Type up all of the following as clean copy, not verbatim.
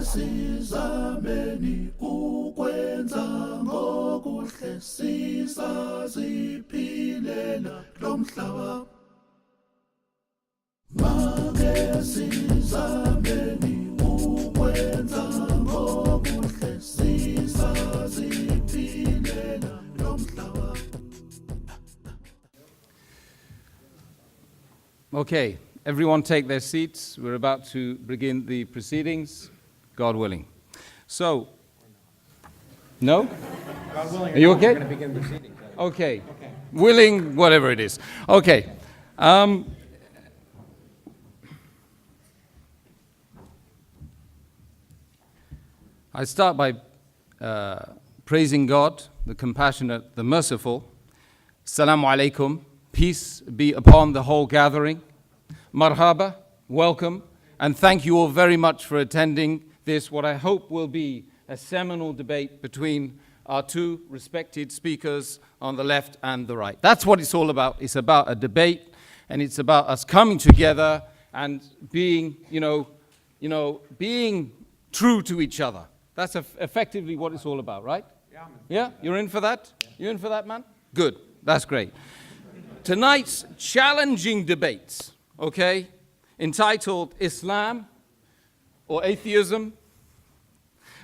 sizameni ukwenza ngokuhle sizaziphilela lo mhlaba. Make sizameni ukwenza ngokuhle sizaziphilela lo mhlaba. Okay, everyone take their seats. We're about to begin the proceedings, God willing. So, no? God willing. Are you okay? We're going to begin proceedings. Okay. Willing, whatever it is. Okay. I start by praising God, the compassionate, the merciful. Assalamu alaikum. Peace be upon the whole gathering. Marhaba, welcome, and thank you all very much for attending this, what I hope will be a seminal debate between our two respected speakers on the left and the right. That's what it's all about. It's about a debate, and it's about us coming together and being, being true to each other. That's effectively what it's all about, right? Yeah? You're in for that? You're in for that, man? Good. That's great. Tonight's challenging debate, okay, entitled Islam or Atheism,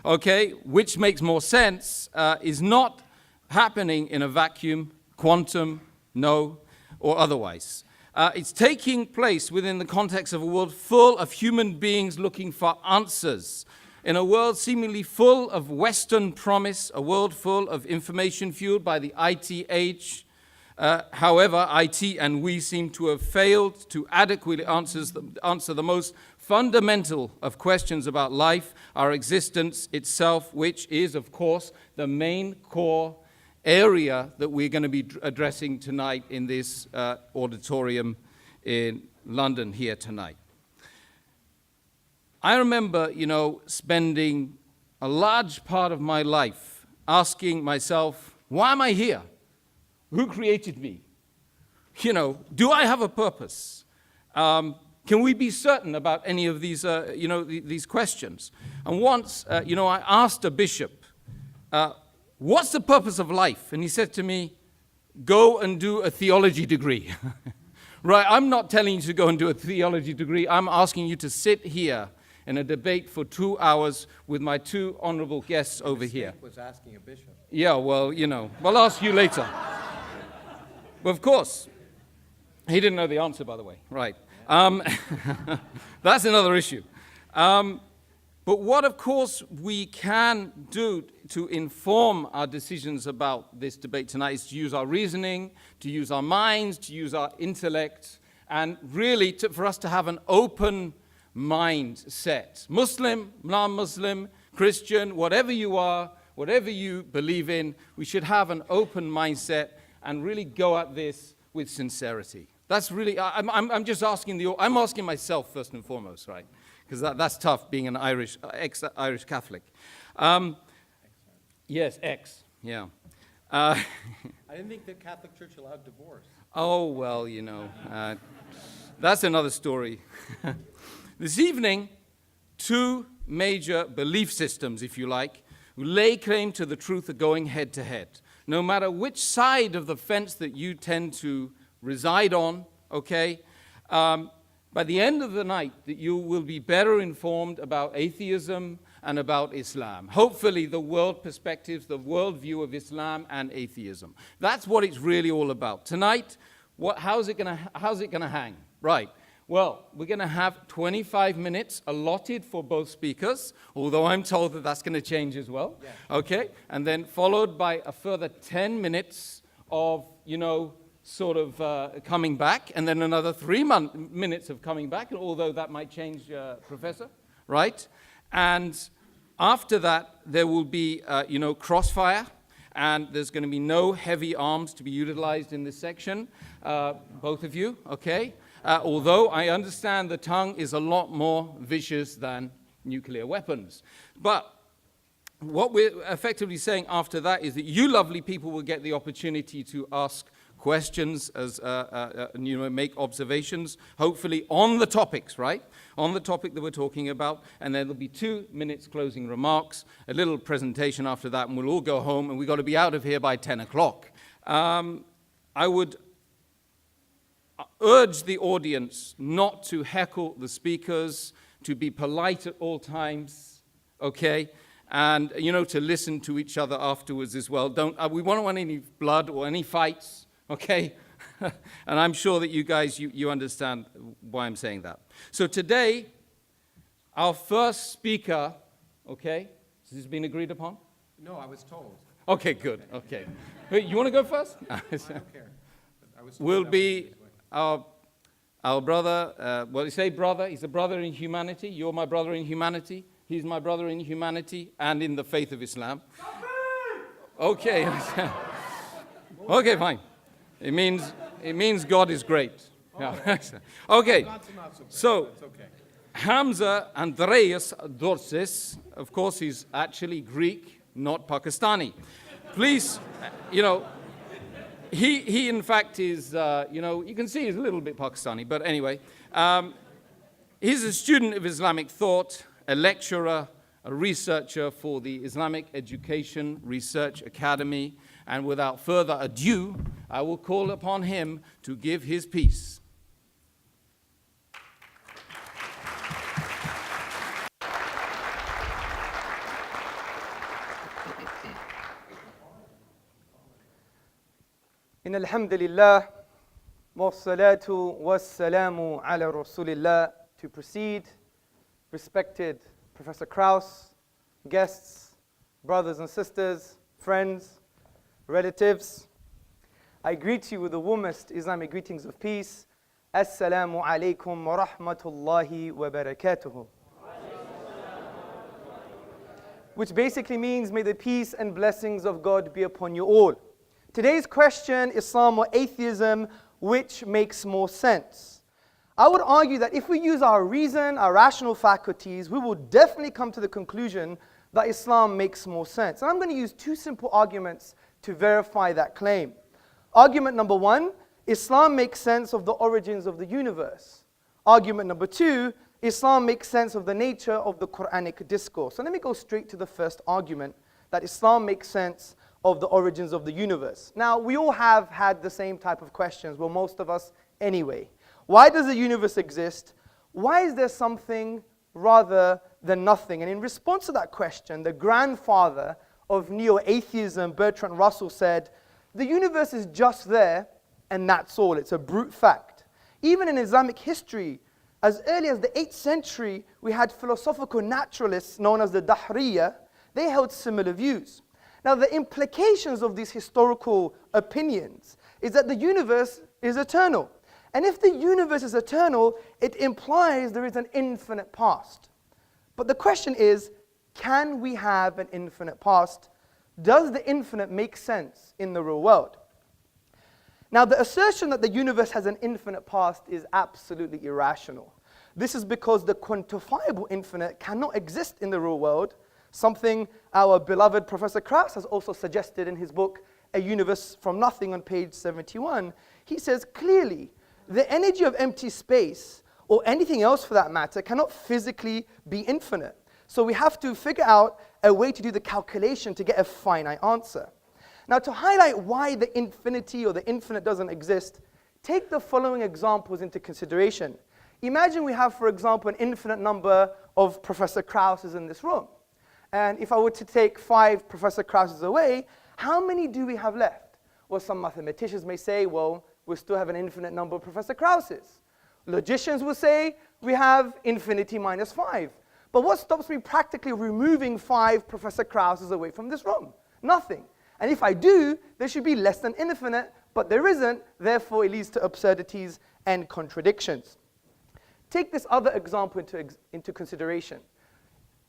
okay, which makes more sense, is not happening in a vacuum, quantum, no, or otherwise. It's taking place within the context of a world full of human beings looking for answers, in a world seemingly full of Western promise, a world full of information fueled by the IT age. However, IT and we seem to have failed to adequately answer the most fundamental of questions about life, our existence itself, which is, of course, the main core area that we're going to be addressing tonight in this auditorium in London here tonight. I remember, spending a large part of my life asking myself, why am I here? Who created me? Do I have a purpose? Can we be certain about any of these, these questions? And once, I asked a bishop, what's the purpose of life? And he said to me, go and do a theology degree. Right, I'm not telling you to go and do a theology degree. I'm asking you to sit here in a debate for 2 hours with my two honorable guests over here. Was asking a bishop. Yeah, well, I'll ask you later. Well, of course. He didn't know the answer, by the way. Right. That's another issue. But what, of course, we can do to inform our decisions about this debate tonight is to use our reasoning, to use our minds, to use our intellect, and really for us to have an open mindset. Muslim, non-Muslim, Christian, whatever you are, whatever you believe in, we should have an open mindset and really go at this with sincerity. That's really, I'm just asking I'm asking myself first and foremost, right? Because that's tough being an ex-Irish Catholic. Yes, yeah. I didn't think the Catholic Church allowed divorce. Oh, well, that's another story. This evening, two major belief systems, if you like, who lay claim to the truth are going head to head. No matter which side of the fence that you tend to reside on, okay, by the end of the night, that you will be better informed about atheism and about Islam. Hopefully, the world perspectives, the world view of Islam and atheism. That's what it's really all about. Tonight, how's it gonna hang? Right. Well, we're going to have 25 minutes allotted for both speakers, although I'm told that that's going to change as well. Yeah. Okay? And then followed by a further 10 minutes of, coming back, and then another 3 minutes of coming back, although that might change, Professor, right? And after that, there will be, crossfire, and there's going to be no heavy arms to be utilized in this section, both of you, okay? Although I understand the tongue is a lot more vicious than nuclear weapons. But what we're effectively saying after that is that you lovely people will get the opportunity to ask questions, make observations, hopefully on the topics, right? On the topic that we're talking about. And then there'll be 2 minutes closing remarks, a little presentation after that, and we'll all go home, and we've got to be out of here by 10 o'clock. I would urge the audience not to heckle the speakers, to be polite at all times, okay? And, to listen to each other afterwards as well. We don't want any blood or any fights, okay? And I'm sure that you guys, you understand why I'm saying that. So today, our first speaker, okay? Has this been agreed upon? No, I was told. Okay, good, okay. You want to go first? I don't care. I was told Will that be was our brother, you say brother, he's a brother in humanity. You're my brother in humanity. He's my brother in humanity and in the faith of Islam. Okay. Okay, fine. It means God is great. Yeah. Okay. So, Hamza Andreas Tzortzis, of course, he's actually Greek, not Pakistani. Please, he in fact is, you can see he's a little bit Pakistani, but anyway. He's a student of Islamic thought, a lecturer, a researcher for the Islamic Education Research Academy, and without further ado, I will call upon him to give his piece. إن الحمد لله والصلاة والسلام على رسول الله. To proceed, respected Professor Krauss, guests, brothers and sisters, friends, relatives, I greet you with the warmest Islamic greetings of peace. Assalamu alaikum wa rahmatullahi wa barakatuhu. Which basically means, may the peace and blessings of God be upon you all. Today's question, Islam or atheism, which makes more sense? I would argue that if we use our reason, our rational faculties, we will definitely come to the conclusion that Islam makes more sense. And I'm going to use 2 simple arguments to verify that claim. Argument number 1, Islam makes sense of the origins of the universe. Argument number 2, Islam makes sense of the nature of the Quranic discourse. So let me go straight to the first argument, that Islam makes sense of the origins of the universe. Now, we all have had the same type of questions, well, most of us anyway. Why does the universe exist? Why is there something rather than nothing? And in response to that question, the grandfather of neo-atheism, Bertrand Russell, said, the universe is just there, and that's all. It's a brute fact. Even in Islamic history, as early as the 8th century, we had philosophical naturalists known as the Dahriya. They held similar views. Now, the implications of these historical opinions is that the universe is eternal. And if the universe is eternal, it implies there is an infinite past. But the question is, can we have an infinite past? Does the infinite make sense in the real world? Now, the assertion that the universe has an infinite past is absolutely irrational. This is because the quantifiable infinite cannot exist in the real world, something our beloved Professor Krauss has also suggested in his book, A Universe from Nothing, on page 71. He says clearly, the energy of empty space, or anything else for that matter, cannot physically be infinite. So we have to figure out a way to do the calculation to get a finite answer. Now, to highlight why the infinity or the infinite doesn't exist, take the following examples into consideration. Imagine we have, for example, an infinite number of Professor Krausses in this room. And if I were to take 5 Professor Krausses away, how many do we have left? Well, some mathematicians may say, well, we still have an infinite number of Professor Krausses. Logicians will say we have infinity minus 5. But what stops me practically removing 5 Professor Krausses away from this room? Nothing. And if I do, there should be less than infinite, but there isn't, therefore it leads to absurdities and contradictions. Take this other example into consideration.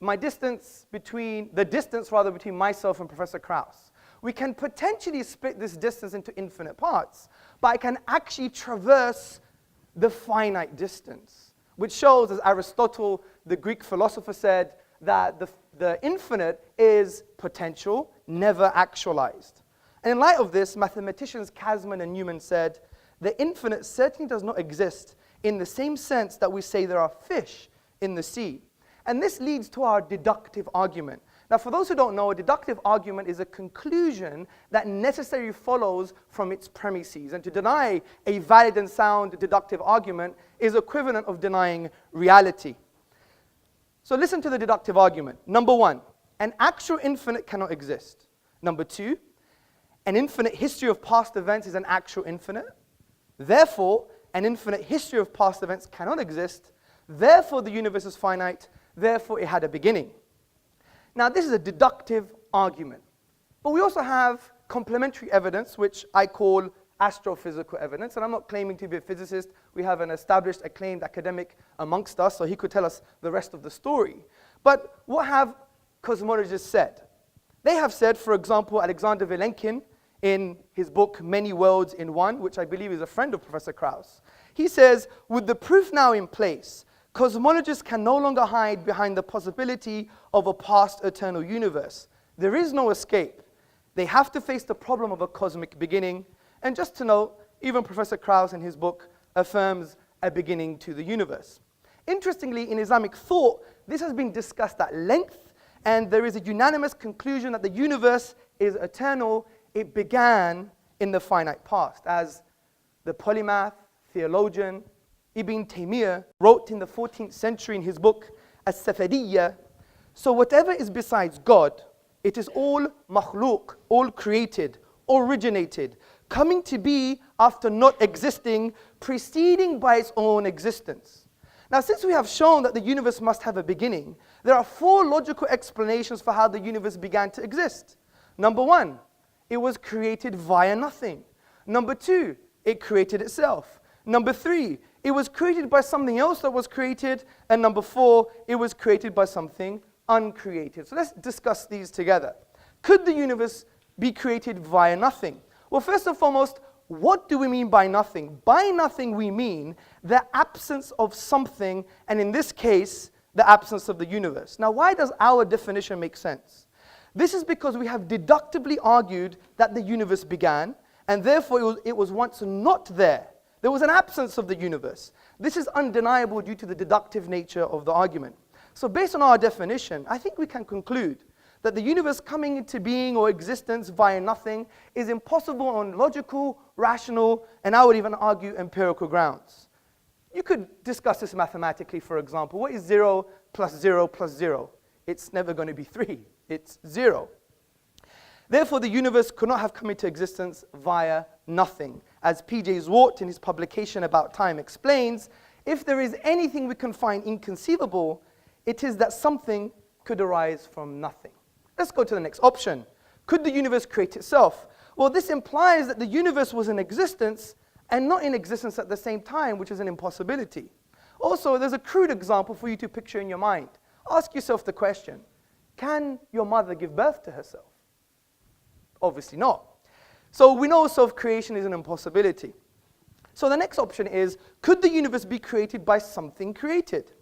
The distance between myself and Professor Krauss. We can potentially split this distance into infinite parts, but I can actually traverse the finite distance, which shows, as Aristotle, the Greek philosopher, said, that the infinite is potential, never actualized. And in light of this, mathematicians Kasman and Newman said, the infinite certainly does not exist in the same sense that we say there are fish in the sea. And this leads to our deductive argument. Now, for those who don't know, a deductive argument is a conclusion that necessarily follows from its premises. And to deny a valid and sound deductive argument is equivalent of denying reality. So listen to the deductive argument. Number one, an actual infinite cannot exist. Number two, an infinite history of past events is an actual infinite. Therefore, an infinite history of past events cannot exist. Therefore, the universe is finite. Therefore, it had a beginning. Now, this is a deductive argument. But we also have complementary evidence, which I call astrophysical evidence. And I'm not claiming to be a physicist. We have an established, acclaimed academic amongst us, so he could tell us the rest of the story. But what have cosmologists said? They have said, for example, Alexander Vilenkin, in his book, Many Worlds in One, which I believe is a friend of Professor Krauss, he says, with the proof now in place, cosmologists can no longer hide behind the possibility of a past eternal universe. There is no escape. They have to face the problem of a cosmic beginning. And just to note, even Professor Krauss in his book affirms a beginning to the universe. Interestingly, in Islamic thought, this has been discussed at length, and there is a unanimous conclusion that the universe is eternal. It began in the finite past, as the polymath, theologian, Ibn Taymiyyah wrote in the 14th century in his book, As-Safadiyya, so whatever is besides God, it is all makhluk, all created, originated, coming to be after not existing, preceding by its own existence. Now, since we have shown that the universe must have a beginning, there are 4 logical explanations for how the universe began to exist. Number 1, it was created via nothing. Number 2, it created itself. Number 3, it was created by something else that was created. And number 4, it was created by something uncreated. So let's discuss these together. Could the universe be created via nothing? Well, first and foremost, what do we mean by nothing? By nothing, we mean the absence of something, and in this case, the absence of the universe. Now, why does our definition make sense? This is because we have deductively argued that the universe began, and therefore it was once not there. There was an absence of the universe. This is undeniable due to the deductive nature of the argument. So based on our definition, I think we can conclude that the universe coming into being or existence via nothing is impossible on logical, rational, and I would even argue empirical grounds. You could discuss this mathematically, for example. What is 0 plus 0 plus 0? It's never going to be 3. It's 0. Therefore, the universe could not have come into existence via nothing. As P.J. Zwart in his publication About Time explains, if there is anything we can find inconceivable, it is that something could arise from nothing. Let's go to the next option. Could the universe create itself? Well, this implies that the universe was in existence and not in existence at the same time, which is an impossibility. Also, there's a crude example for you to picture in your mind. Ask yourself the question, can your mother give birth to herself? Obviously not. So we know self-creation is an impossibility. So the next option is, could the universe be created by something created?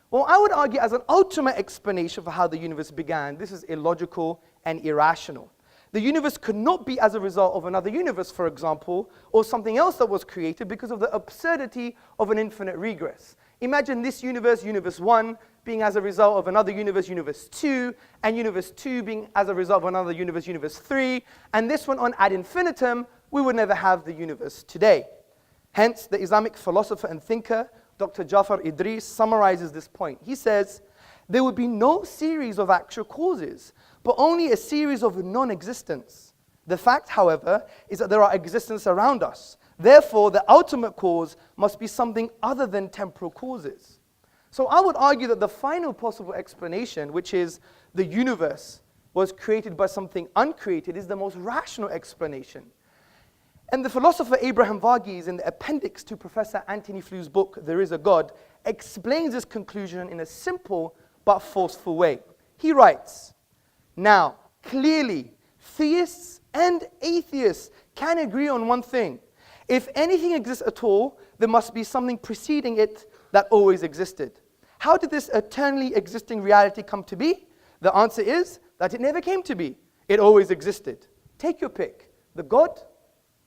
Well, I would argue as an ultimate explanation for how the universe began, this is illogical and irrational. The universe could not be as a result of another universe, for example, or something else that was created because of the absurdity of an infinite regress. Imagine this universe, universe 1, being as a result of another universe, universe 2, and universe 2 being as a result of another universe, universe 3, and this one on ad infinitum, we would never have the universe today. Hence, the Islamic philosopher and thinker, Dr. Jafar Idris, summarizes this point. He says, there would be no series of actual causes, but only a series of non-existence. The fact, however, is that there are existences around us. Therefore, the ultimate cause must be something other than temporal causes. So I would argue that the final possible explanation, which is the universe was created by something uncreated, is the most rational explanation. And the philosopher Abraham Varghese, in the appendix to Professor Anthony Fleur's book, There Is a God, explains this conclusion in a simple but forceful way. He writes, now, clearly, theists and atheists can agree on one thing. If anything exists at all, there must be something preceding it that always existed. How did this eternally existing reality come to be? The answer is that it never came to be. It always existed. Take your pick. the God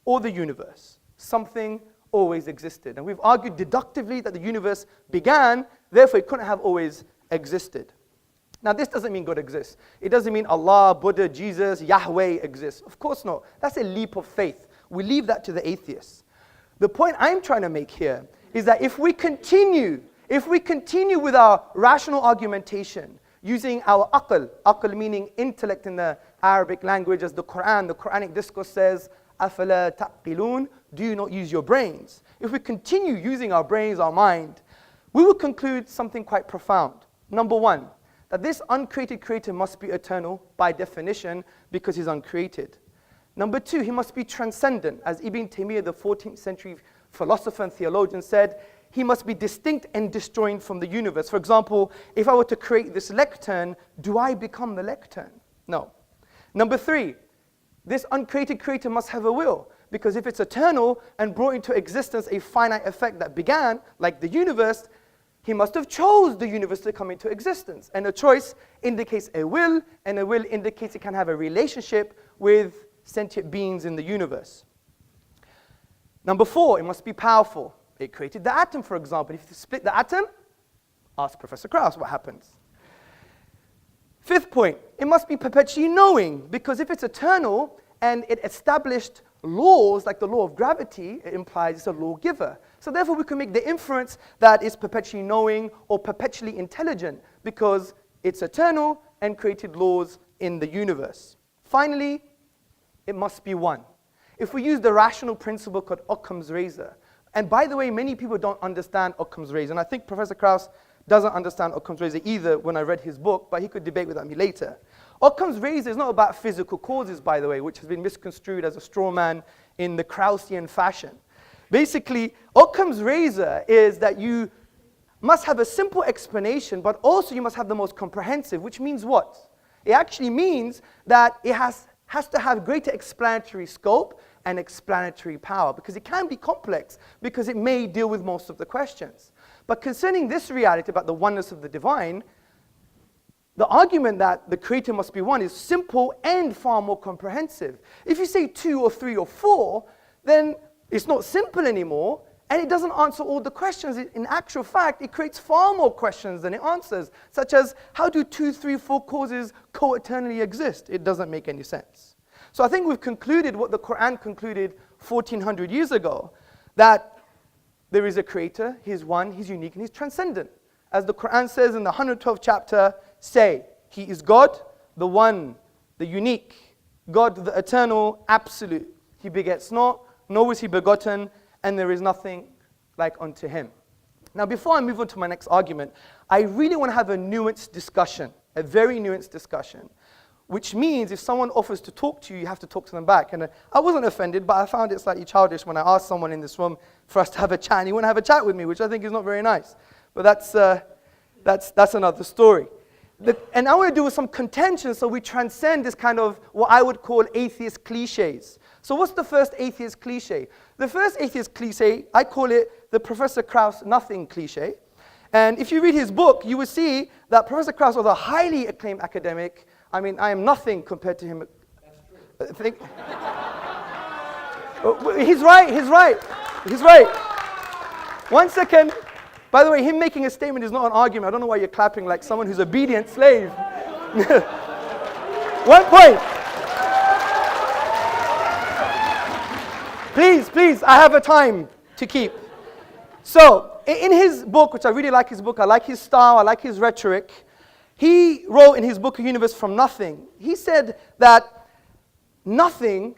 or the universe. Something always existed. And we've argued deductively that the universe began, therefore it couldn't have always existed. Now this doesn't mean God exists. It doesn't mean Allah, Buddha, Jesus, Yahweh exists. Of course not. That's a leap of faith. We leave that to the atheists. The point I'm trying to make here is that if we continue with our rational argumentation, using our aql meaning intellect in the Arabic language, as the Quranic discourse says, أَفَلَا تَعْقِلُونَ, do you not use your brains? If we continue using our brains, our mind, we will conclude something quite profound. Number one, that this uncreated creator must be eternal by definition because he's uncreated. Number two, he must be transcendent. As Ibn Taymiyyah, the 14th century philosopher and theologian, said, he must be distinct and disjoined from the universe. For example, if I were to create this lectern, do I become the lectern? No. Number three, this uncreated creator must have a will, because if it's eternal and brought into existence a finite effect that began, like the universe, he must have chose the universe to come into existence. And a choice indicates a will, and a will indicates it can have a relationship with sentient beings in the universe. Number four, it must be powerful. It created the atom, for example. If you split the atom, ask Professor Krauss what happens. Fifth point, it must be perpetually knowing, because if it's eternal and it established laws like the law of gravity, it implies it's a lawgiver. So therefore we can make the inference that it's perpetually knowing or perpetually intelligent because it's eternal and created laws in the universe. Finally, it must be one. If we use the rational principle called Occam's razor, and by the way, many people don't understand Occam's razor, and I think Professor Krauss doesn't understand Occam's razor either when I read his book, but he could debate with me later. Occam's razor is not about physical causes, by the way, which has been misconstrued as a straw man in the Kraussian fashion. Basically, Occam's razor is that you must have a simple explanation, but also you must have the most comprehensive, which means what? It actually means that it has to have greater explanatory scope and explanatory power, because it can be complex, because it may deal with most of the questions. But concerning this reality about the oneness of the divine, the argument that the creator must be one is simple and far more comprehensive. If you say 2 or 3 or 4, then it's not simple anymore, and it doesn't answer all the questions. In actual fact, it creates far more questions than it answers, such as, how do 2, 3, 4 causes co-eternally exist? It doesn't make any sense. So I think we've concluded what the Quran concluded 1400 years ago, that there is a creator, he's one, he's unique, and he's transcendent. As the Quran says in the 112th chapter, say, he is God, the one, the unique, God, the eternal, absolute. He begets not, nor is he begotten, and there is nothing like unto him. Now, before I move on to my next argument, I really want to have a nuanced discussion, a very nuanced discussion, which means if someone offers to talk to you, you have to talk to them back. And I wasn't offended, but I found it slightly childish when I asked someone in this room for us to have a chat, and he wouldn't have a chat with me, which I think is not very nice. But that's another story. And I want to do with some contention so we transcend this kind of what I would call atheist cliches. So what's the first atheist cliche? The first atheist cliche, I call it the Professor Krauss nothing cliche. And if you read his book, you will see that Professor Krauss was a highly acclaimed academic. I mean, I am nothing compared to him. That's true. He's right. 1 second. By the way, him making a statement is not an argument. I don't know why you're clapping like someone who's obedient slave. 1 point. Please, I have a time to keep. So, in his book, which I really like his book, I like his style, I like his rhetoric, he wrote in his book, A Universe from Nothing, he said that nothing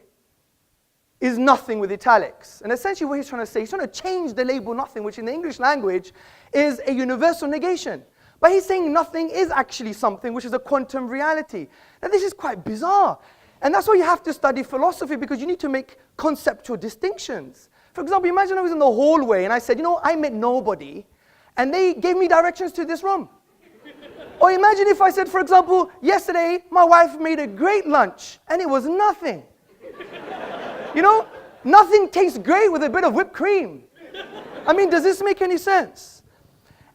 is nothing with italics. And essentially what he's trying to say, he's trying to change the label nothing, which in the English language is a universal negation. But he's saying nothing is actually something, which is a quantum reality. Now this is quite bizarre. And that's why you have to study philosophy, because you need to make conceptual distinctions. For example, imagine I was in the hallway and I said, I met nobody, and they gave me directions to this room. Or imagine if I said, for example, yesterday my wife made a great lunch, and it was nothing. Nothing tastes great with a bit of whipped cream. I mean, does this make any sense?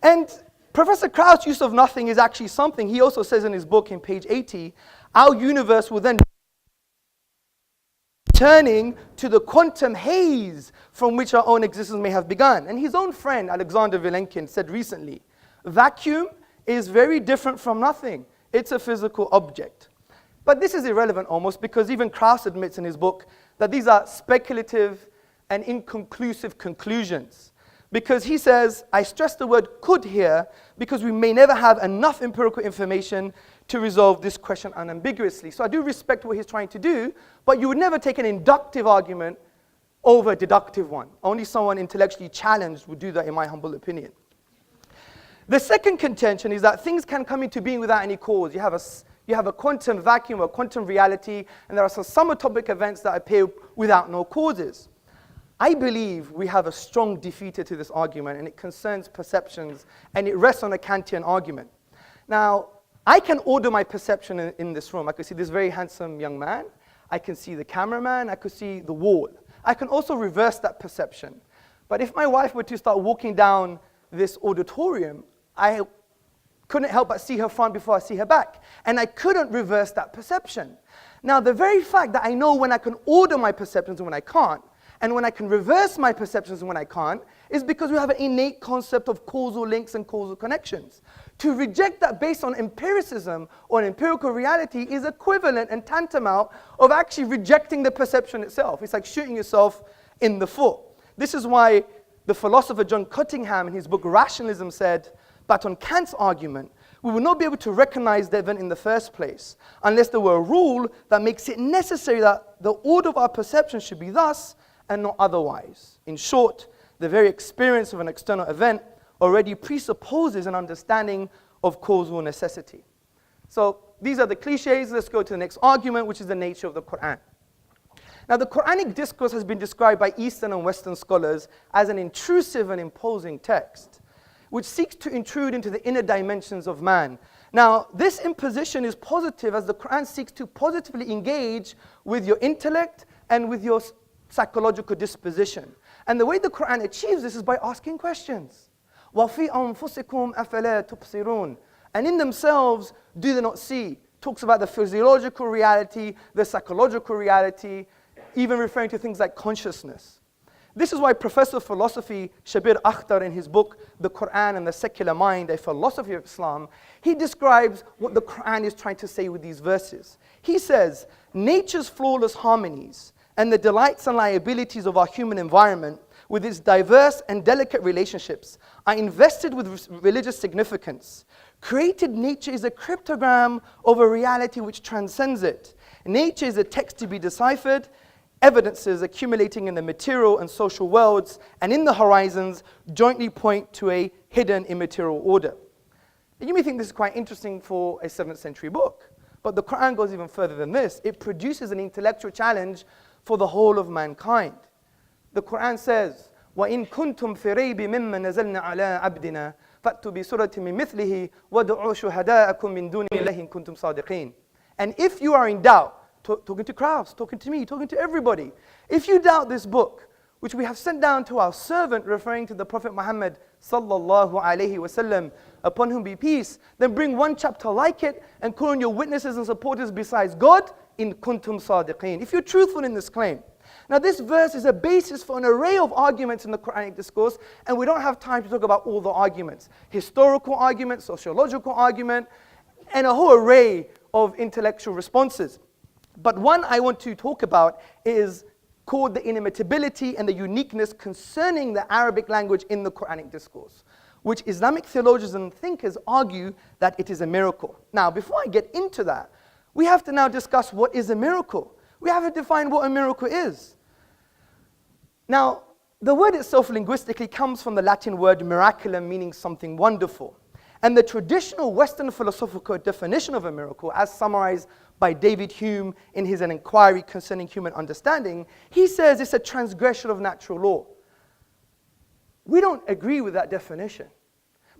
And Professor Krauss' use of nothing is actually something. He also says in his book in page 80, our universe will then returning to the quantum haze from which our own existence may have begun. And his own friend, Alexander Vilenkin, said recently, vacuum is very different from nothing. It's a physical object. But this is irrelevant almost, because even Krauss admits in his book that these are speculative and inconclusive conclusions. Because he says, I stress the word could here, because we may never have enough empirical information to resolve this question unambiguously. So I do respect what he's trying to do, but you would never take an inductive argument over a deductive one. Only someone intellectually challenged would do that, in my humble opinion. The second contention is that things can come into being without any cause. You have a quantum vacuum, a quantum reality, and there are some subatomic events that appear without no causes. I believe we have a strong defeater to this argument, and it concerns perceptions, and it rests on a Kantian argument. Now, I can order my perception in this room. I can see this very handsome young man. I can see the cameraman. I could see the wall. I can also reverse that perception. But if my wife were to start walking down this auditorium, I couldn't help but see her front before I see her back. And I couldn't reverse that perception. Now, the very fact that I know when I can order my perceptions and when I can't, and when I can reverse my perceptions and when I can't, is because we have an innate concept of causal links and causal connections. To reject that based on empiricism or an empirical reality is equivalent and tantamount of actually rejecting the perception itself. It's like shooting yourself in the foot. This is why the philosopher John Cottingham in his book Rationalism said, but on Kant's argument, we will not be able to recognize the event in the first place unless there were a rule that makes it necessary that the order of our perception should be thus and not otherwise. In short, the very experience of an external event already presupposes an understanding of causal necessity. So these are the cliches. Let's go to the next argument, which is the nature of the Quran. Now, the Quranic discourse has been described by Eastern and Western scholars as an intrusive and imposing text, which seeks to intrude into the inner dimensions of man. Now, this imposition is positive as the Quran seeks to positively engage with your intellect and with your psychological disposition. And the way the Quran achieves this is by asking questions. وَفِي أَنفُسِكُمْ أَفَلَا تُبْصِرُونَ. And in themselves, do they not see? Talks about the physiological reality, the psychological reality, even referring to things like consciousness. This is why Professor of Philosophy Shabir Akhtar, in his book, The Quran and the Secular Mind, A Philosophy of Islam, he describes what the Quran is trying to say with these verses. He says, nature's flawless harmonies and the delights and liabilities of our human environment, with its diverse and delicate relationships, are invested with religious significance. Created nature is a cryptogram of a reality which transcends it. Nature is a text to be deciphered, evidences accumulating in the material and social worlds and in the horizons jointly point to a hidden immaterial order. You may think this is quite interesting for a 7th century book, but the Quran goes even further than this. It produces an intellectual challenge for the whole of mankind. The Quran says, وَإِن كُنْتُمْ فِي رَيْبٍ مِّمَّا نَزَلْنَا عَلَىٰ عَبْدِنَا فَأْتُوا بِسُورَةٍ مِّن مِّثْلِهِ وَادْعُوا شُهَدَاءَكُم مِّن دُونِ اللَّهِ إِن كُنتُمْ صَادِقِينَ. And if you are in doubt, talking to Krauss, talking to me, talking to everybody, if you doubt this book, which we have sent down to our servant, referring to the Prophet Muhammad sallallahu alaihi wasallam, upon whom be peace, then bring one chapter like it and call on your witnesses and supporters besides God, in kuntum sadiqeen, if you're truthful in this claim. Now, this verse is a basis for an array of arguments in the Quranic discourse, and we don't have time to talk about all the arguments. Historical argument, sociological argument, and a whole array of intellectual responses. But one I want to talk about is called the inimitability and the uniqueness concerning the Arabic language in the Quranic discourse, which Islamic theologians and thinkers argue that it is a miracle. Now, before I get into that, we have to now discuss what is a miracle. We have to define what a miracle is. Now, the word itself linguistically comes from the Latin word miraculum, meaning something wonderful. And the traditional Western philosophical definition of a miracle, as summarized by David Hume in his An Inquiry Concerning Human Understanding, he says it's a transgression of natural law. We don't agree with that definition.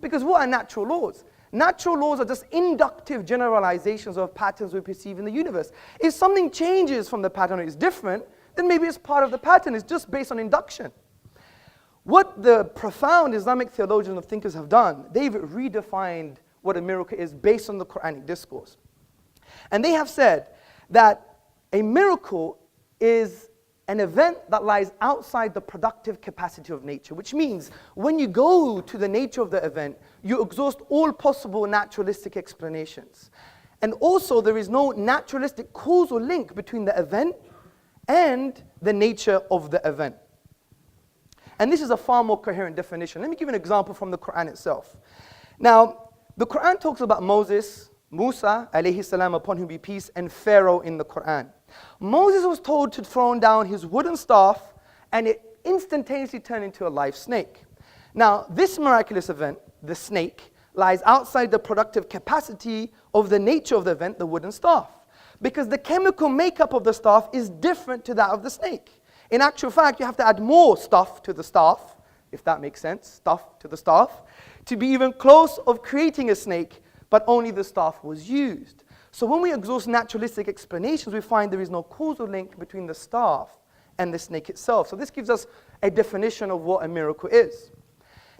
Because what are natural laws? Natural laws are just inductive generalizations of patterns we perceive in the universe. If something changes from the pattern or is different, then maybe it's part of the pattern. It's just based on induction. What the profound Islamic theologians and thinkers have done, they've redefined what a miracle is based on the Quranic discourse. And they have said that a miracle is an event that lies outside the productive capacity of nature, which means when you go to the nature of the event, you exhaust all possible naturalistic explanations. And also, there is no naturalistic causal link between the event and the nature of the event. And this is a far more coherent definition. Let me give you an example from the Quran itself. Now, the Quran talks about Moses, Musa, alayhi salam, upon whom be peace, and Pharaoh in the Quran. Moses was told to throw down his wooden staff, and it instantaneously turned into a live snake. Now, this miraculous event, the snake, lies outside the productive capacity of the nature of the event, the wooden staff. Because the chemical makeup of the staff is different to that of the snake. In actual fact, you have to add more stuff to the staff, if that makes sense, stuff to the staff, to be even close of creating a snake, but only the staff was used. So when we exhaust naturalistic explanations, we find there is no causal link between the staff and the snake itself. So this gives us a definition of what a miracle is.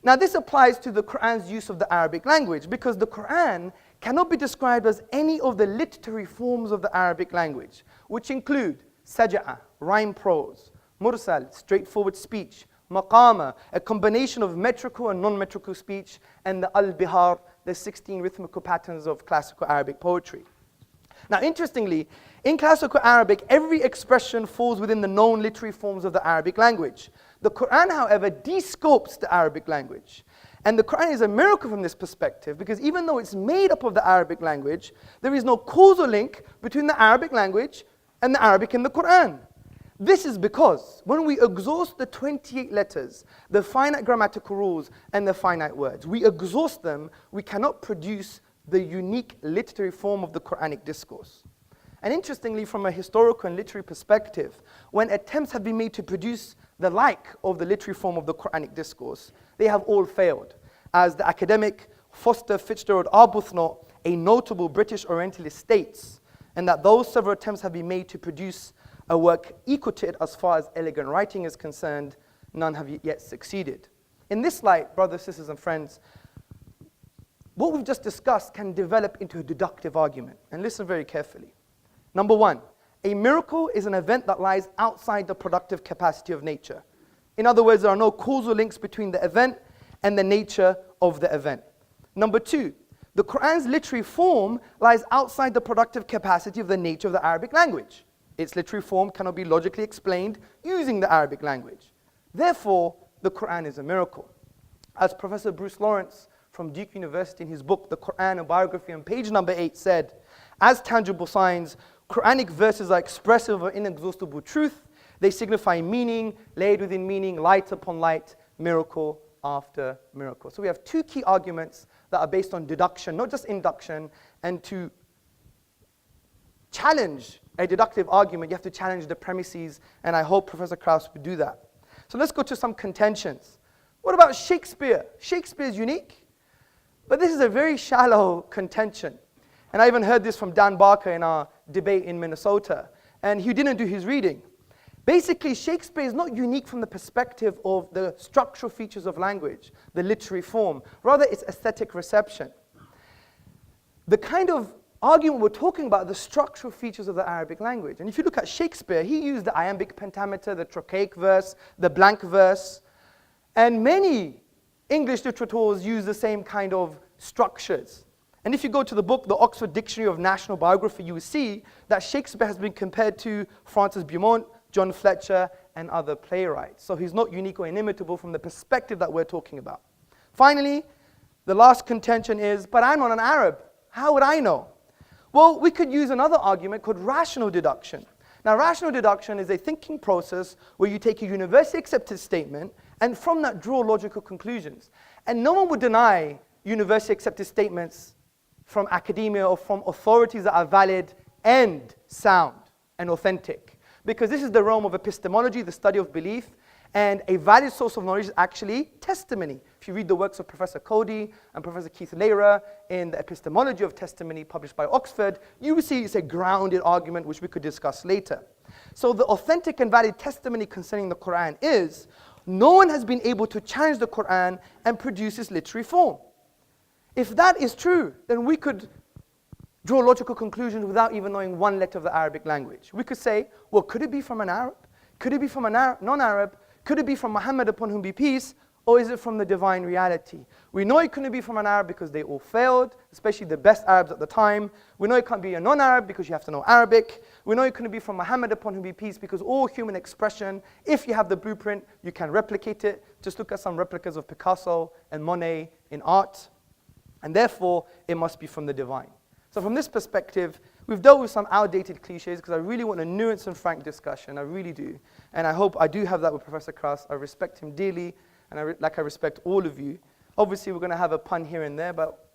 Now this applies to the Quran's use of the Arabic language, because the Quran cannot be described as any of the literary forms of the Arabic language, which include saj'a, rhyme prose, mursal, straightforward speech, maqama, a combination of metrical and non-metrical speech, and the al-bihar, the 16 rhythmical patterns of classical Arabic poetry. Now interestingly, in classical Arabic, every expression falls within the known literary forms of the Arabic language. The Quran, however, de-scopes the Arabic language. And the Quran is a miracle from this perspective, because even though it's made up of the Arabic language, there is no causal link between the Arabic language and the Arabic in the Quran. This is because when we exhaust the 28 letters, the finite grammatical rules, and the finite words, we exhaust them, we cannot produce the unique literary form of the Quranic discourse. And interestingly, from a historical and literary perspective, when attempts have been made to produce the like of the literary form of the Quranic discourse, they have all failed. As the academic Foster Fitzgerald Arbuthnot, a notable British Orientalist, states, and that those several attempts have been made to produce a work equal to it as far as elegant writing is concerned, none have yet succeeded. In this light, brothers, sisters, and friends, what we've just discussed can develop into a deductive argument. And listen very carefully. Number one, a miracle is an event that lies outside the productive capacity of nature. In other words, there are no causal links between the event and the nature of the event. Number two, the Quran's literary form lies outside the productive capacity of the nature of the Arabic language. Its literary form cannot be logically explained using the Arabic language. Therefore, the Quran is a miracle. As Professor Bruce Lawrence from Duke University in his book, The Quran, a Biography, on page number 8 said, as tangible signs, Quranic verses are expressive of inexhaustible truth. They signify meaning, laid within meaning, light upon light, miracle after miracle. So we have two key arguments that are based on deduction, not just induction. And to challenge a deductive argument, you have to challenge the premises, and I hope Professor Krauss would do that. So let's go to some contentions. What about Shakespeare? Shakespeare is unique, but this is a very shallow contention. And I even heard this from Dan Barker in our debate in Minnesota, and he didn't do his reading. Basically, Shakespeare is not unique from the perspective of the structural features of language, the literary form. Rather, it's aesthetic reception. The kind of argument we're talking about, the structural features of the Arabic language. And if you look at Shakespeare, he used the iambic pentameter, the trochaic verse, the blank verse, and many English literateurs use the same kind of structures. And if you go to the book, the Oxford Dictionary of National Biography, you will see that Shakespeare has been compared to Francis Beaumont, John Fletcher, and other playwrights. So he's not unique or inimitable from the perspective that we're talking about. Finally, the last contention is, but I'm not an Arab. How would I know? Well, we could use another argument called rational deduction. Now, rational deduction is a thinking process where you take a universally accepted statement and from that draw logical conclusions. And no one would deny universally accepted statements from academia or from authorities that are valid and sound and authentic. Because this is the realm of epistemology, the study of belief, and a valid source of knowledge is actually testimony. If you read the works of Professor Cody and Professor Keith Lehrer in the Epistemology of Testimony published by Oxford, you will see it's a grounded argument which we could discuss later. So the authentic and valid testimony concerning the Quran is, no one has been able to challenge the Quran and produce its literary form. If that is true, then we could draw logical conclusions without even knowing one letter of the Arabic language. We could say, well, could it be from an Arab? Could it be from a non-Arab? Could it be from Muhammad upon whom be peace? Or is it from the divine reality? We know it couldn't be from an Arab because they all failed, especially the best Arabs at the time. We know it can't be a non-Arab because you have to know Arabic. We know it couldn't be from Muhammad upon whom be peace because all human expression, if you have the blueprint, you can replicate it. Just look at some replicas of Picasso and Monet in art. And therefore, it must be from the divine. So from this perspective, we've dealt with some outdated cliches because I really want a nuanced and frank discussion. I really do. And I hope I do have that with Professor Krauss. I respect him dearly. And I respect all of you. Obviously, we're going to have a pun here and there, but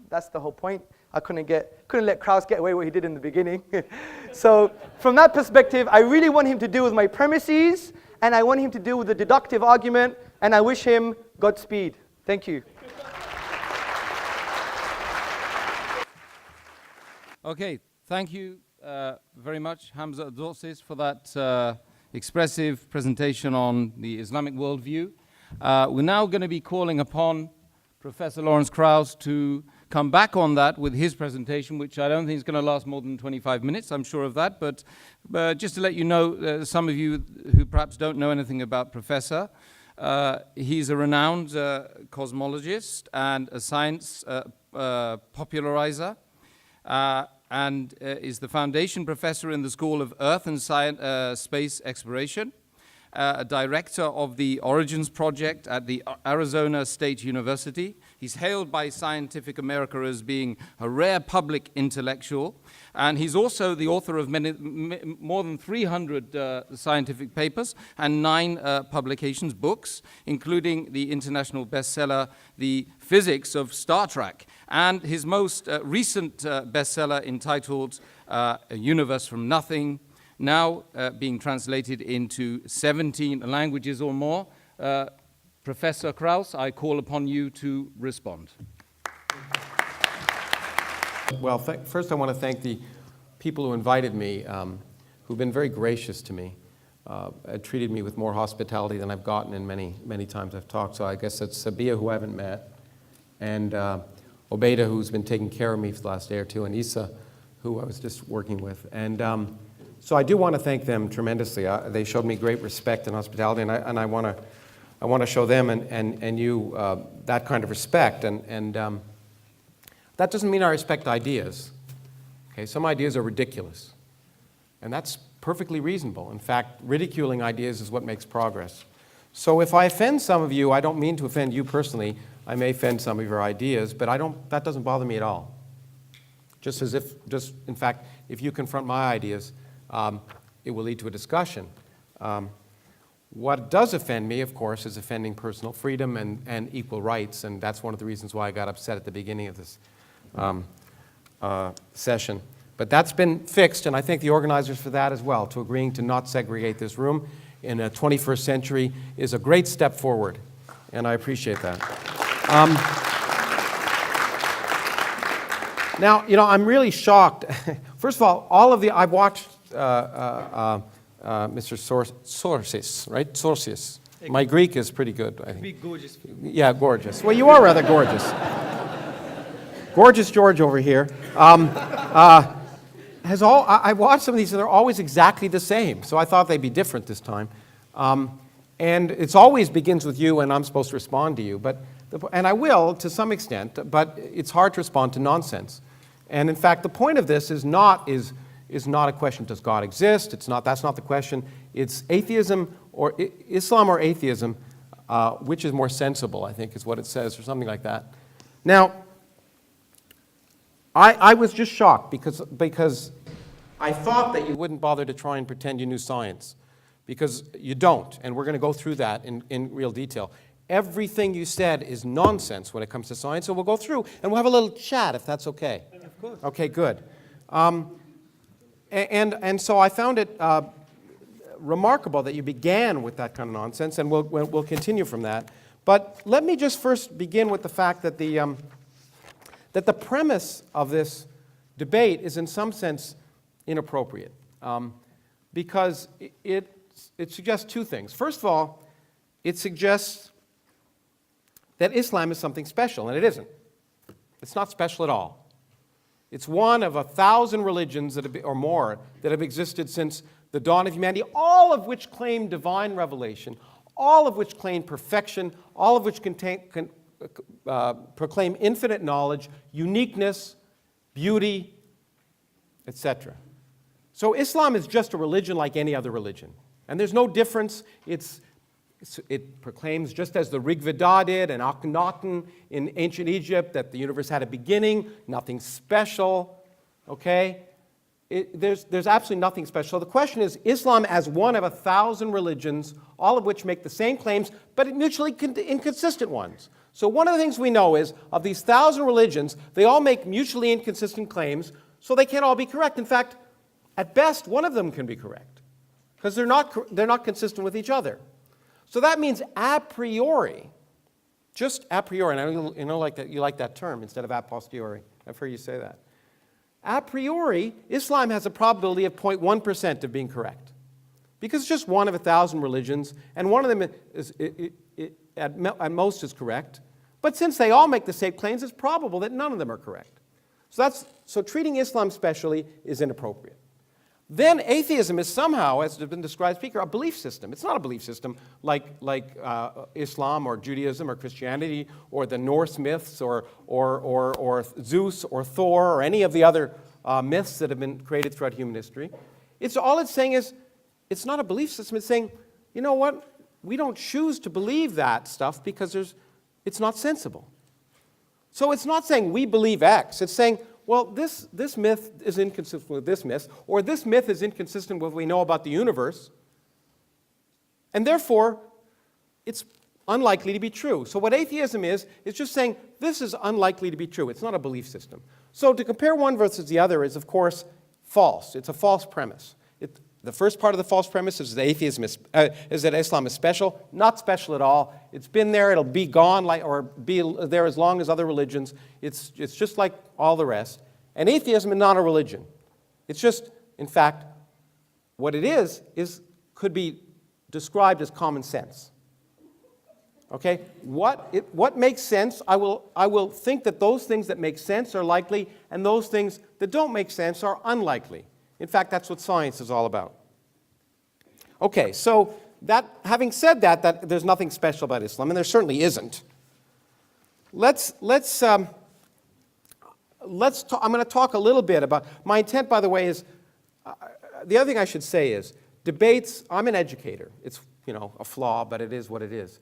that's the whole point. I couldn't let Krauss get away what he did in the beginning. So from that perspective, I really want him to deal with my premises, and I want him to deal with the deductive argument, and I wish him Godspeed. Thank you. Okay, thank you very much, Hamza Tzortzis, for that expressive presentation on the Islamic worldview. We're now going to be calling upon Professor Lawrence Krauss to come back on that with his presentation, which I don't think is going to last more than 25 minutes, I'm sure of that. But just to let you know, some of you who perhaps don't know anything about Professor, he's a renowned cosmologist and a science popularizer, and is the foundation professor in the School of Earth and Space Exploration, a director of the Origins Project at the Arizona State University. He's hailed by Scientific America as being a rare public intellectual, and he's also the author of more than 300 scientific papers and 9 publications, books, including the international bestseller, The Physics of Star Trek, and his most recent bestseller entitled A Universe from Nothing, now being translated into 17 languages or more. Professor Krauss, I call upon you to respond. Well, first I want to thank the people who invited me, who've been very gracious to me, treated me with more hospitality than I've gotten in many times I've talked. So I guess it's Sabia, who I haven't met, and Obeida, who's been taking care of me for the last day or two, and Isa, who I was just working with. And so I do want to thank them tremendously. They showed me great respect and hospitality, and I want to show them and you that kind of respect. And that doesn't mean I respect ideas. Okay, some ideas are ridiculous, and that's perfectly reasonable. In fact, ridiculing ideas is what makes progress. So if I offend some of you, I don't mean to offend you personally. I may offend some of your ideas, but that doesn't bother me at all. In fact, if you confront my ideas, it will lead to a discussion. What does offend me, of course, is offending personal freedom and equal rights, and that's one of the reasons why I got upset at the beginning of this session. But that's been fixed, and I thank the organizers for that as well. To agreeing to not segregate this room in a 21st century is a great step forward, and I appreciate that. Now, I'm really shocked. First of all I've watched Mr. Tzortzis, right? Tzortzis. My Greek is pretty good, I think. Be gorgeous. Yeah, gorgeous. Well, you are rather gorgeous. Gorgeous George over here. I watched some of these, and they're always exactly the same. So I thought they'd be different this time. And it always begins with you, and I'm supposed to respond to you. And I will, to some extent, but it's hard to respond to nonsense. And in fact, the point of this is not a question, does God exist? That's not the question. It's atheism or Islam or atheism, which is more sensible, I think is what it says, or something like that. Now, I was just shocked because I thought that you wouldn't bother to try and pretend you knew science, because you don't, and we're going to go through that in real detail. Everything you said is nonsense when it comes to science, so we'll go through and we'll have a little chat if that's okay. Of course. Okay, good. And so I found it remarkable that you began with that kind of nonsense, and we'll continue from that. But let me just first begin with the fact that the premise of this debate is in some sense inappropriate, because it suggests two things. First of all, it suggests that Islam is something special, and it isn't. It's not special at all. It's one of 1,000 religions or more that have existed since the dawn of humanity, all of which claim divine revelation, all of which claim perfection, all of which proclaim infinite knowledge, uniqueness, beauty, etc. So Islam is just a religion like any other religion. And there's no difference. It proclaims, just as the Rig Veda did and Akhenaten in ancient Egypt, that the universe had a beginning, nothing special, okay? There's absolutely nothing special. So the question is, Islam as one of 1,000 religions, all of which make the same claims, but mutually inconsistent ones. So one of the things we know is, of these 1,000 religions, they all make mutually inconsistent claims, so they can't all be correct. In fact, at best, one of them can be correct, because they're not consistent with each other. So that means a priori, just a priori, and I know like that, you like that term instead of a posteriori. I've heard you say that. A priori, Islam has a probability of 0.1% of being correct, because it's just one of 1,000 religions, and one of them at most is correct. But since they all make the same claims, it's probable that none of them are correct. So treating Islam specially is inappropriate. Then atheism is somehow, as has been described, speaker, a belief system. It's not a belief system like Islam or Judaism or Christianity or the Norse myths or Zeus or Thor or any of the other myths that have been created throughout human history. All it's saying is, it's not a belief system. It's saying, you know what? We don't choose to believe that stuff because it's not sensible. So it's not saying we believe X. It's saying, well, this myth is inconsistent with this myth, or this myth is inconsistent with what we know about the universe, and therefore, it's unlikely to be true. So what atheism is just saying, this is unlikely to be true. It's not a belief system. So to compare one versus the other is, of course, false. It's a false premise. The first part of the false premise is that Islam is special. Not special at all. It's been there. It'll be gone, or be there as long as other religions. It's just like all the rest. And atheism is not a religion. It's just, in fact, what it is could be described as common sense. Okay? What makes sense? I will think that those things that make sense are likely, and those things that don't make sense are unlikely. In fact, that's what science is all about. Okay, so having said that there's nothing special about Islam, and there certainly isn't. I'm going to talk a little bit about. My intent, by the way, is the other thing I should say is debates. I'm an educator. It's a flaw, but it is what it is.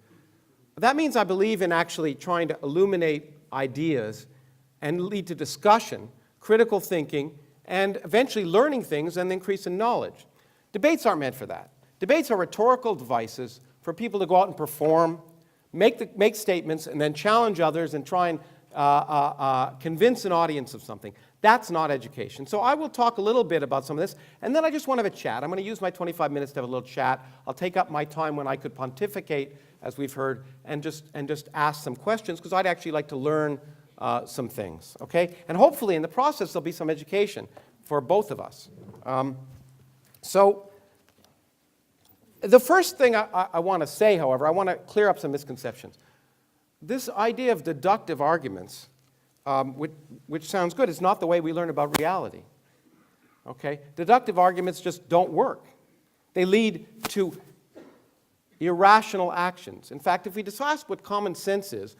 That means I believe in actually trying to illuminate ideas and lead to discussion, critical thinking, and eventually learning things and increase in knowledge. Debates aren't meant for that. Debates are rhetorical devices for people to go out and perform, make statements, and then challenge others and try and convince an audience of something. That's not education. So I will talk a little bit about some of this, and then I just want to have a chat. I'm going to use my 25 minutes to have a little chat. I'll take up my time when I could pontificate, as we've heard, and just ask some questions, because I'd actually like to learn some things, okay? And hopefully in the process there'll be some education for both of us. So the first thing I want to say, however, I want to clear up some misconceptions. This idea of deductive arguments, which sounds good, is not the way we learn about reality, okay? Deductive arguments just don't work. They lead to irrational actions. In fact, if we discuss what common sense is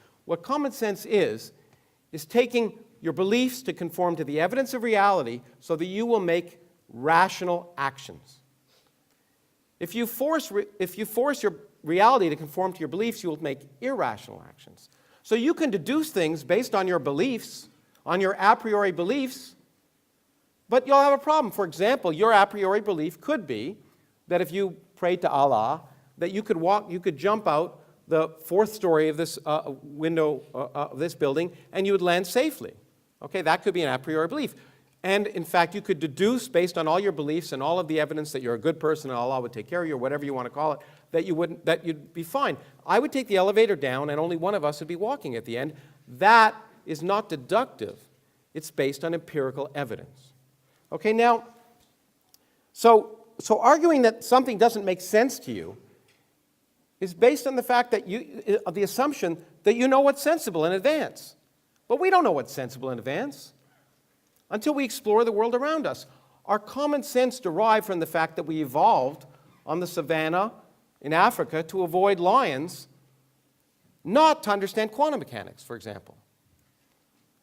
taking your beliefs to conform to the evidence of reality so that you will make rational actions. If you force your reality to conform to your beliefs, you will make irrational actions. So you can deduce things based on your beliefs, on your a priori beliefs, but you'll have a problem. For example, your a priori belief could be that if you prayed to Allah, that you could jump out the fourth story of this window of this building, and you would land safely. Okay, that could be an a priori belief. And in fact, you could deduce, based on all your beliefs and all of the evidence that you're a good person and Allah would take care of you, or whatever you want to call it, that you'd be fine. I would take the elevator down, and only one of us would be walking at the end. That is not deductive. It's based on empirical evidence. Okay, now, so arguing that something doesn't make sense to you is based on the fact that the assumption that you know what's sensible in advance. But we don't know what's sensible in advance until we explore the world around us. Our common sense derived from the fact that we evolved on the savannah in Africa to avoid lions, not to understand quantum mechanics, for example.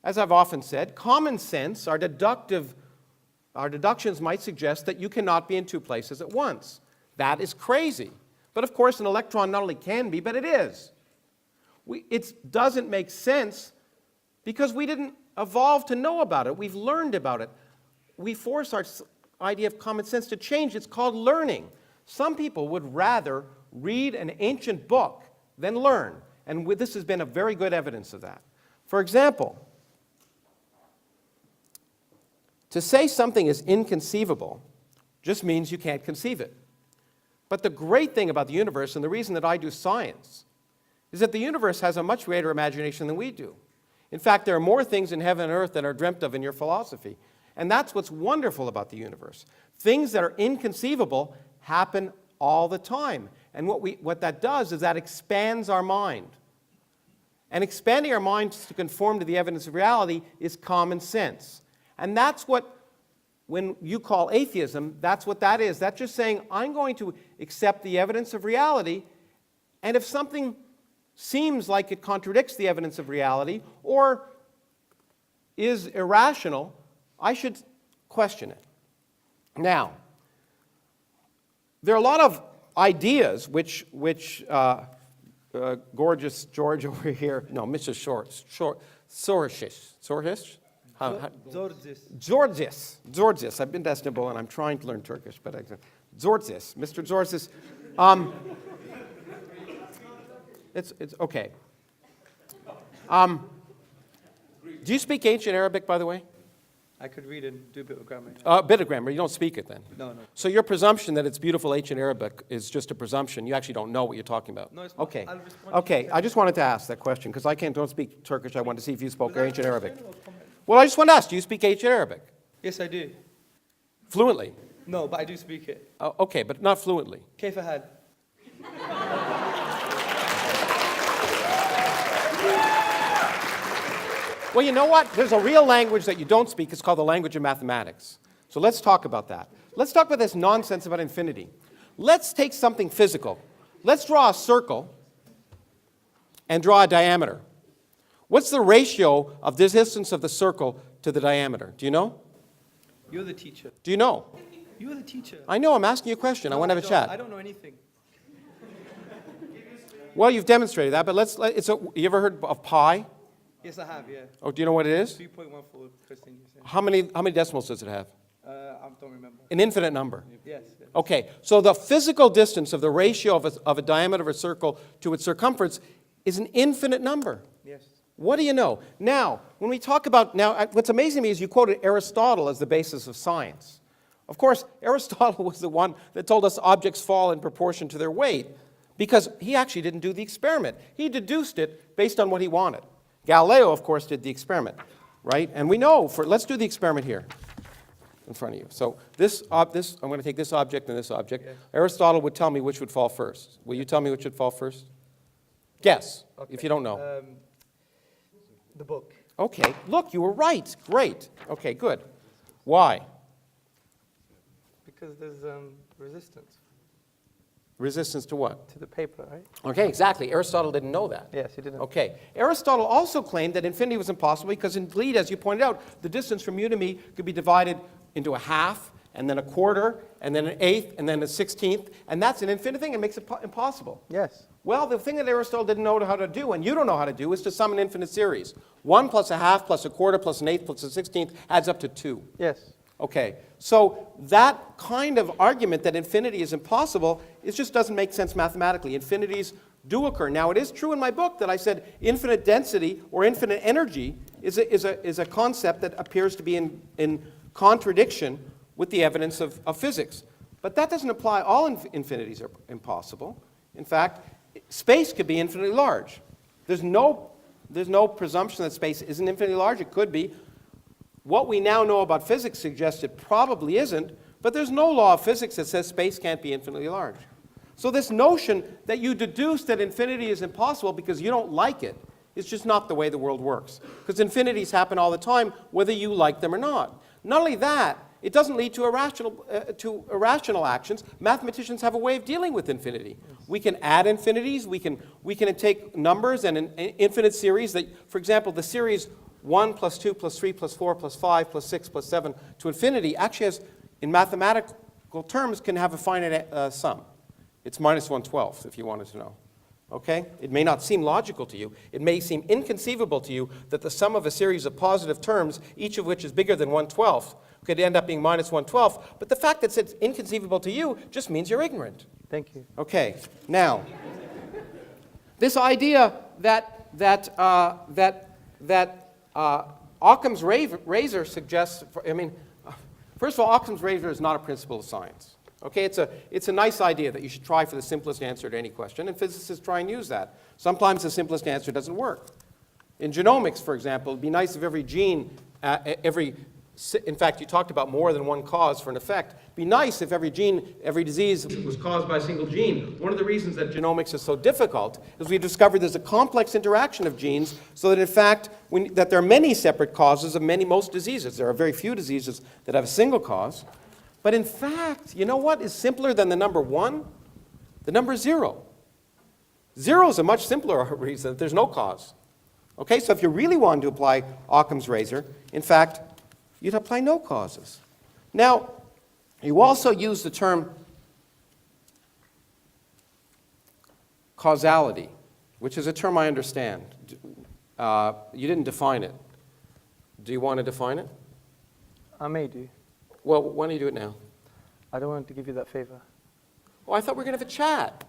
As I've often said, common sense, our deductions might suggest that you cannot be in two places at once. That is crazy. But of course, an electron not only can be, but it is. It doesn't make sense because we didn't evolve to know about it. We've learned about it. We force our idea of common sense to change. It's called learning. Some people would rather read an ancient book than learn. And this has been a very good evidence of that. For example, to say something is inconceivable just means you can't conceive it. But the great thing about the universe, and the reason that I do science, is that the universe has a much greater imagination than we do. In fact, there are more things in heaven and earth than are dreamt of in your philosophy. And that's what's wonderful about the universe. Things that are inconceivable happen all the time. And what that does is that expands our mind. And expanding our minds to conform to the evidence of reality is common sense. And that's what, when you call atheism, that's what that is. That's just saying, I'm going to accept the evidence of reality, and if something seems like it contradicts the evidence of reality or is irrational, I should question it. Now, there are a lot of ideas which gorgeous George over here, no, Mr. Tzortzis. Tzortzis. I've been to Istanbul and I'm trying to learn Turkish, but Tzortzis, Mr. Tzortzis. It's okay. Do you speak ancient Arabic, by the way? I could read and do a bit of grammar. A bit of grammar. You don't speak it then? No. So your presumption that it's beautiful ancient Arabic is just a presumption. You actually don't know what you're talking about. No, it's not. Okay. I'll respond Okay. I just wanted to ask that question because I don't speak Turkish. I wanted to see if you spoke Was that a ancient Arabic. question or comment? Well, I just want to ask, do you speak ancient Arabic? Yes, I do. Fluently? No, but I do speak it. Okay, but not fluently. كيف حال? Well, you know what? There's a real language that you don't speak. It's called the language of mathematics. So let's talk about that. Let's talk about this nonsense about infinity. Let's take something physical. Let's draw a circle and draw a diameter. What's the ratio of the distance of the circle to the diameter? Do you know? You're the teacher. Do you know? You're the teacher. I know. I'm asking you a question. I want to have a chat. I don't know anything. Well, you've demonstrated that, but you ever heard of pi? Yes, I have, yeah. Oh, do you know what it is? 3.14, Christian, you said. How many decimals does it have? I don't remember. An infinite number. Yes. Okay, so the physical distance of the ratio of a diameter of a circle to its circumference is an infinite number. Yes. What do you know? Now, when we talk about, what's amazing to me is you quoted Aristotle as the basis of science. Of course, Aristotle was the one that told us objects fall in proportion to their weight because he actually didn't do the experiment. He deduced it based on what he wanted. Galileo, of course, did the experiment, right? And we know, let's do the experiment here in front of you. So I'm going to take this object and this object. Yes. Aristotle would tell me which would fall first. Will you tell me which would fall first? Guess, okay. If you don't know. The book. Okay, look, you were right. Great. Okay, good. Why? Because there's resistance. Resistance to what? To the paper, right? Okay, exactly. Aristotle didn't know that. Yes, he didn't. Okay. Aristotle also claimed that infinity was impossible because indeed, as you pointed out, the distance from you to me could be divided into a half, and then a quarter, and then an eighth, and then a 16th, and that's an infinite thing. It makes it impossible. Yes. Well, the thing that Aristotle didn't know how to do, and you don't know how to do, is to sum an infinite series. 1 plus a half plus a quarter plus an eighth plus a 16th adds up to 2. Yes. Okay, so that kind of argument that infinity is impossible, it just doesn't make sense mathematically. Infinities do occur. Now, it is true in my book that I said infinite density or infinite energy is a concept that appears to be in contradiction with the evidence of physics. But that doesn't apply. All infinities are impossible. In fact, space could be infinitely large. There's no presumption that space isn't infinitely large. It could be. What we now know about physics suggests it probably isn't, but there's no law of physics that says space can't be infinitely large. So this notion that you deduce that infinity is impossible because you don't like it is just not the way the world works. Because infinities happen all the time, whether you like them or not. Not only that, it doesn't lead to irrational actions. Mathematicians have a way of dealing with infinity. We can add infinities. We can take numbers and an infinite series that, for example, the series 1 plus 2 plus 3 plus 4 plus 5 plus 6 plus 7 to infinity actually has, in mathematical terms, can have a finite sum. It's minus 1/12, if you wanted to know. Okay? It may not seem logical to you. It may seem inconceivable to you that the sum of a series of positive terms, each of which is bigger than 1/12, could end up being minus 1/12. But the fact that it's inconceivable to you just means you're ignorant. Thank you. Okay. Now, this idea that Occam's razor suggests, first of all, Occam's razor is not a principle of science. Okay, it's a nice idea that you should try for the simplest answer to any question, and physicists try and use that. Sometimes the simplest answer doesn't work. In genomics, for example, it'd be nice if every gene, in fact, you talked about more than one cause for an effect. It'd be nice if every disease was caused by a single gene. One of the reasons that genomics is so difficult is we've discovered there's a complex interaction of genes, so that in fact, that there are many separate causes of most diseases. There are very few diseases that have a single cause. But in fact, you know what is simpler than the number 1? The number 0. 0 is a much simpler reason that there's no cause. Okay, so if you really wanted to apply Occam's razor, in fact, you'd apply no causes. Now, you also use the term causality, which is a term I understand. You didn't define it. Do you want to define it? I may do. Well, why don't you do it now? I don't want to give you that favor. Oh, I thought we were going to have a chat.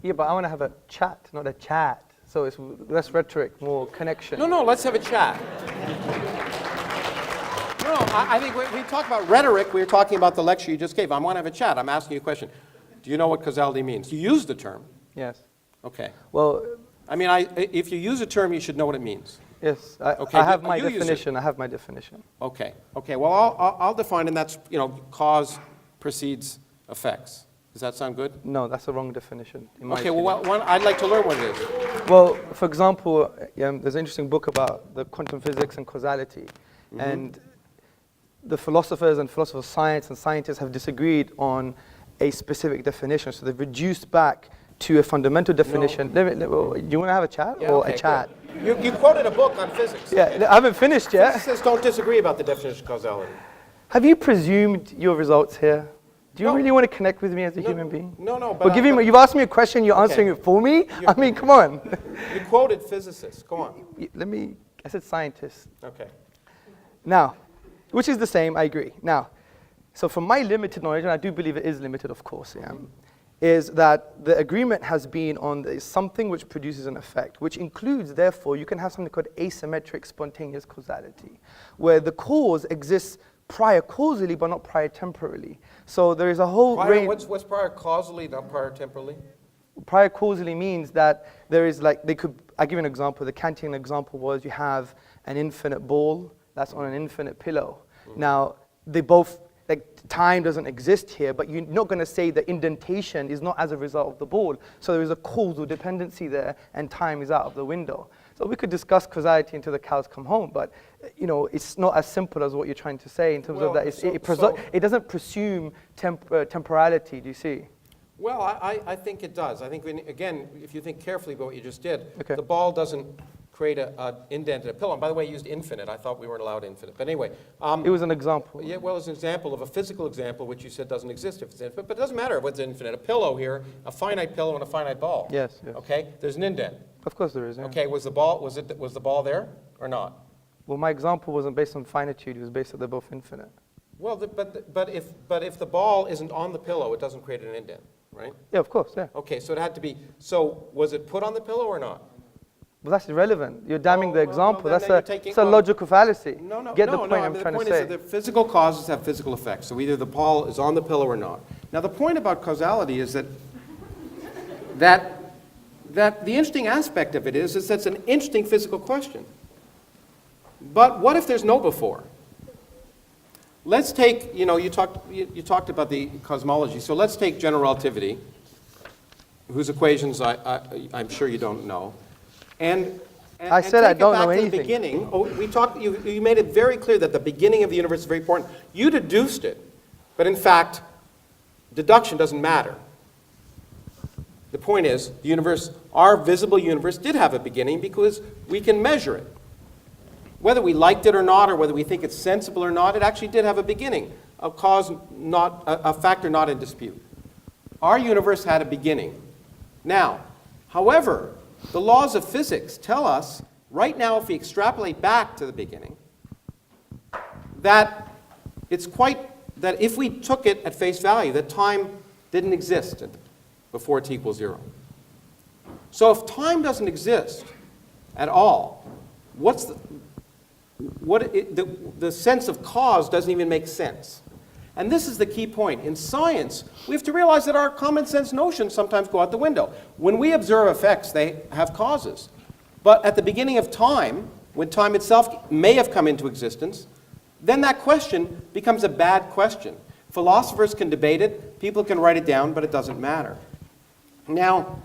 Yeah, but I want to have a chat, not a chat. So it's less rhetoric, more connection. No, let's have a chat. No, I think we talk about rhetoric. We were talking about the lecture you just gave. I want to have a chat. I'm asking you a question. Do you know what causality means? You use the term. Yes. Okay. Well, if you use a term, you should know what it means. yes, Okay, I have you my use it. definition. I have my definition. Okay. Well, I'll define, and that's cause precedes effects. Does that sound good? No, that's a wrong definition. In my Okay. opinion. Well, I'd like to learn what it is. Well, for example, there's an interesting book about the quantum physics and causality. And the philosophers and philosophers of science and scientists have disagreed on a specific definition. So they've reduced back to a fundamental definition. Do you want to have a chat Yeah, or okay, a chat? good. You quoted a book on physics. Yeah, I haven't finished yet. Physicists don't disagree about the definition of causality. Have you presumed your results here? Do you No. really want to connect with me as a human being? No, But you've asked me a question, you're answering it for me? I mean, come on. You quoted physicists. Go on. I said scientists. Okay. Now, which is the same, I agree. Now, so from my limited knowledge, and I do believe it is limited, of course, is that the agreement has been on something which produces an effect, which includes, therefore, you can have something called asymmetric spontaneous causality, where the cause exists prior causally, but not prior temporally. So there is a whole range. What's prior causally, not prior temporally? Prior causally means that there is I'll give you an example. The Kantian example was you have an infinite ball that's on an infinite pillow. Now, they both, time doesn't exist here, but you're not going to say the indentation is not as a result of the ball. So there is a causal dependency there, and time is out of the window. So we could discuss causality until the cows come home, but it's not as simple as what you're trying to say in terms of that. It doesn't presume temporality, do you see? Well, I think it does. I think, again, if you think carefully about what you just did, Okay. the ball doesn't create an indent in a pillow. And by the way, you used infinite. I thought we weren't allowed infinite. But anyway. It was an example. Yeah, well, it's an example of a physical example, which you said doesn't exist if it's infinite. But it doesn't matter what's infinite. A pillow here, a finite pillow and a finite ball. Yes. Okay? There's an indent. Of course there is. Yeah. Okay, was the ball there or not? Well, my example wasn't based on finitude. It was based on they're both infinite. Well, but if the ball isn't on the pillow, it doesn't create an indent, right? Yeah, of course. Yeah. Okay, so it had to be. So was it put on the pillow or not? Well, that's irrelevant. You're damning the well, example. then you're That's a logical fallacy. No. Get the point I'm trying to The point say. is that the physical causes have physical effects. So either the ball is on the pillow or not. Now the point about causality is that the interesting aspect of it is that's an interesting physical question. But what if there's no before? Let's take, you talked about the cosmology. So let's take general relativity, whose equations I'm sure you don't know. And I said I take it don't back know to the anything. beginning. Oh, you made it very clear that the beginning of the universe is very important. You deduced it, but in fact, deduction doesn't matter. The point is, the universe, our visible universe, did have a beginning because we can measure it. Whether we liked it or not, or whether we think it's sensible or not, it actually did have a beginning, a cause not, a factor not in dispute. Our universe had a beginning. Now, however, the laws of physics tell us, right now, if we extrapolate back to the beginning, that that if we took it at face value, that time didn't exist before t equals 0. So if time doesn't exist at all, the sense of cause doesn't even make sense. And this is the key point. In science, we have to realize that our common sense notions sometimes go out the window. When we observe effects, they have causes. But at the beginning of time, when time itself may have come into existence, then that question becomes a bad question. Philosophers can debate it, people can write it down, but it doesn't matter. Now,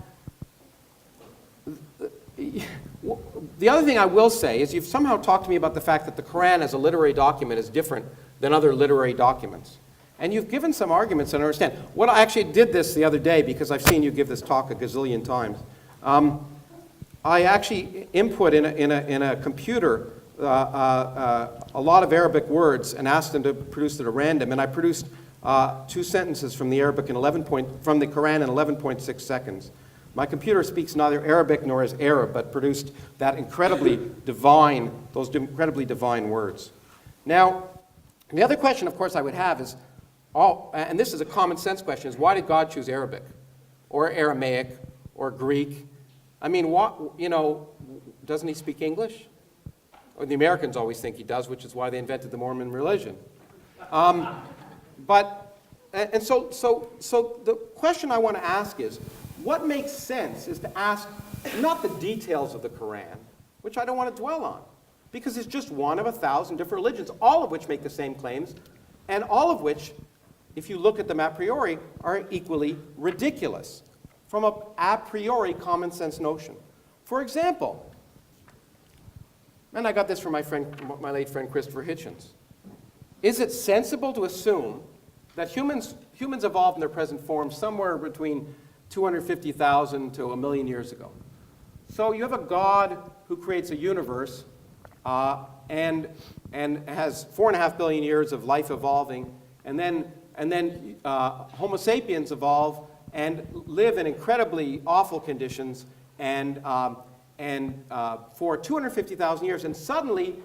the other thing I will say is you've somehow talked to me about the fact that the Quran as a literary document is different than other literary documents. And you've given some arguments, and I understand. What I actually did this the other day because I've seen you give this talk a gazillion times. I actually input in a computer a lot of Arabic words and asked them to produce it at random, and I produced 2 sentences from the Quran in 11.6 seconds. My computer speaks neither Arabic nor is Arab, but produced those incredibly divine words. Now, the other question, of course, I would have is, and this is a common sense question, is why did God choose Arabic, or Aramaic, or Greek? I mean, doesn't he speak English? Or the Americans always think he does, which is why they invented the Mormon religion. So the question I want to ask is, what makes sense is to ask not the details of the Quran, which I don't want to dwell on, because it's just one of 1,000 different religions, all of which make the same claims, and all of which, if you look at them a priori, are equally ridiculous from an a priori common sense notion. For example, and I got this from my late friend Christopher Hitchens, is it sensible to assume that humans evolved in their present form somewhere between 250,000 to 1 million years ago? So you have a God who creates a universe and has 4.5 billion years of life evolving, and then Homo sapiens evolve and live in incredibly awful conditions for 250,000 years, and suddenly,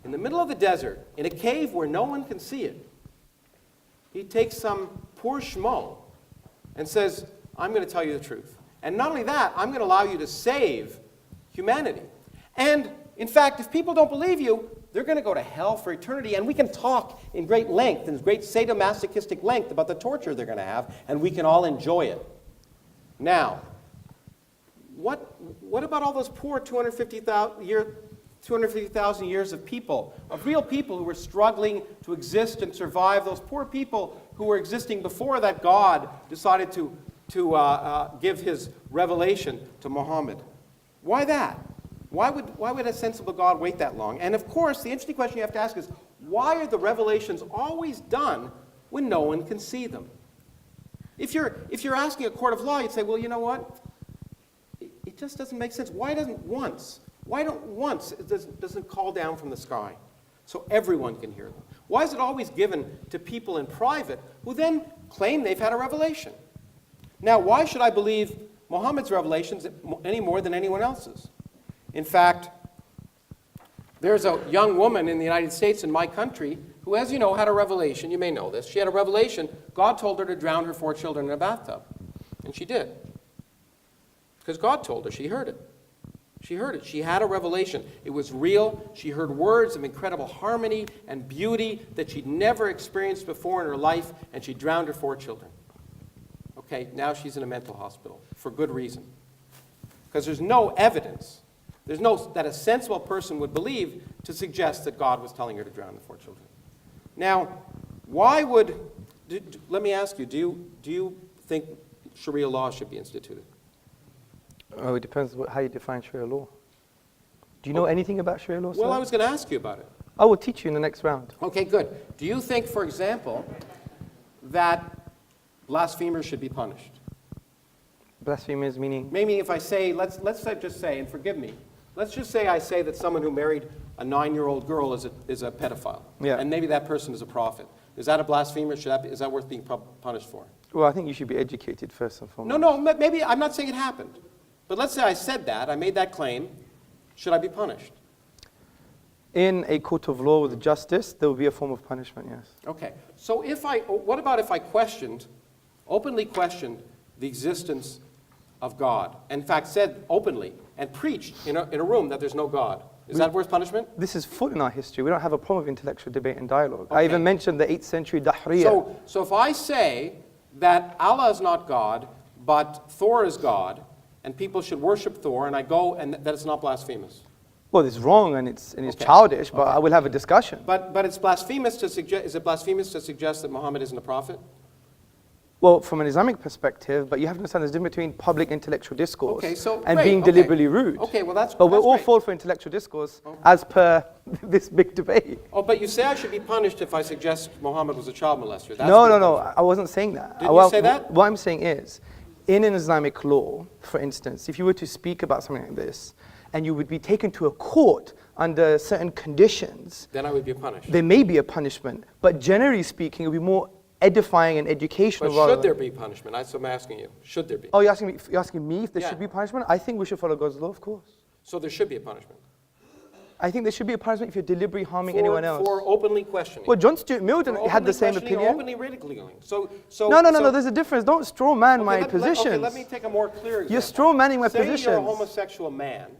in the middle of the desert, in a cave where no one can see it, he takes some poor schmo and says, I'm going to tell you the truth. And not only that, I'm going to allow you to save humanity. And in fact, if people don't believe you, they're going to go to hell for eternity. And we can talk in great length, in great sadomasochistic length, about the torture they're going to have, and we can all enjoy it. Now, what about all those poor 250,000 years of people, of real people who were struggling to exist and survive, those poor people who were existing before that God decided to give his revelation to Muhammad? Why that? Why would a sensible God wait that long? And of course, the interesting question you have to ask is, why are the revelations always done when no one can see them? If you're asking a court of law, you'd say, well, you know what? It just doesn't make sense. Why don't once it doesn't call down from the sky so everyone can hear them? Why is it always given to people in private who then claim they've had a revelation? Now, why should I believe Muhammad's revelations any more than anyone else's? In fact, there's a young woman in the United States, in my country, who, as you know, had a revelation. You may know this. She had a revelation. God told her to drown her 4 children in a bathtub. And she did. Because God told her. She heard it. She heard it. She had a revelation. It was real. She heard words of incredible harmony and beauty that she'd never experienced before in her life, and she drowned her 4 children. Okay, now she's in a mental hospital for good reason. Because there's no evidence, that a sensible person would believe to suggest that God was telling her to drown the 4 children. Now, let me ask you, do you think Sharia law should be instituted? Oh, it depends how you define Sharia law. Do you know anything about Sharia law, sir? Well, I was going to ask you about it. I will teach you in the next round. Okay, good. Do you think, for example, that blasphemers should be punished? Blasphemers meaning? Maybe if I say, let's just say, and forgive me, let's just say I say that someone who married a 9-year-old girl is a pedophile. Yeah. And maybe that person is a prophet. Is that a blasphemer? Is that worth being punished for? Well, I think you should be educated first and foremost. No, maybe, I'm not saying it happened. But let's say I said that, I made that claim. Should I be punished? In a court of law with justice, there will be a form of punishment, yes. Okay. So what about if I openly questioned the existence of God? In fact, said openly and preached in a room that there's no God. Is that worth punishment? This is full in our history. We don't have a problem with intellectual debate and dialogue. I Okay. even mentioned the 8th century Dahriya. So if I say that Allah is not God, but Thor is God, and people should worship Thor, and I go and that it's not blasphemous. Well, it's wrong and it's Okay. childish, but I will have a discussion. But it's blasphemous to suggest. Is it blasphemous to suggest that Muhammad isn't a prophet? Well, from an Islamic perspective, but you have to understand there's a difference between public intellectual discourse Okay, so and great, being okay. deliberately rude. Okay, well that's. But we'll that's all great. fall for intellectual discourse as per this big debate. Oh, but you say I should be punished if I suggest Muhammad was a child molester. That's No, good no, punishment. I wasn't saying that. Didn't you say that? What I'm saying is, in an Islamic law, for instance, if you were to speak about something like this, and you would be taken to a court under certain conditions, Then I would be punished. there may be a punishment. But generally speaking, it would be more edifying and educational. But rather should there than- be punishment? That's what I'm asking you. Should there be? Oh, you're asking me if there Yeah. should be punishment? I think we should follow God's law, of course. So there should be a punishment. I think there should be a punishment if you're deliberately harming anyone else. For openly questioning. Well, John Stuart Mill For had the openly same questioning or opinion. Openly ridiculing. So No, there's a difference. Don't straw man my okay, positions. let me take a more clear example. You're straw manning my Say you're a positions. homosexual man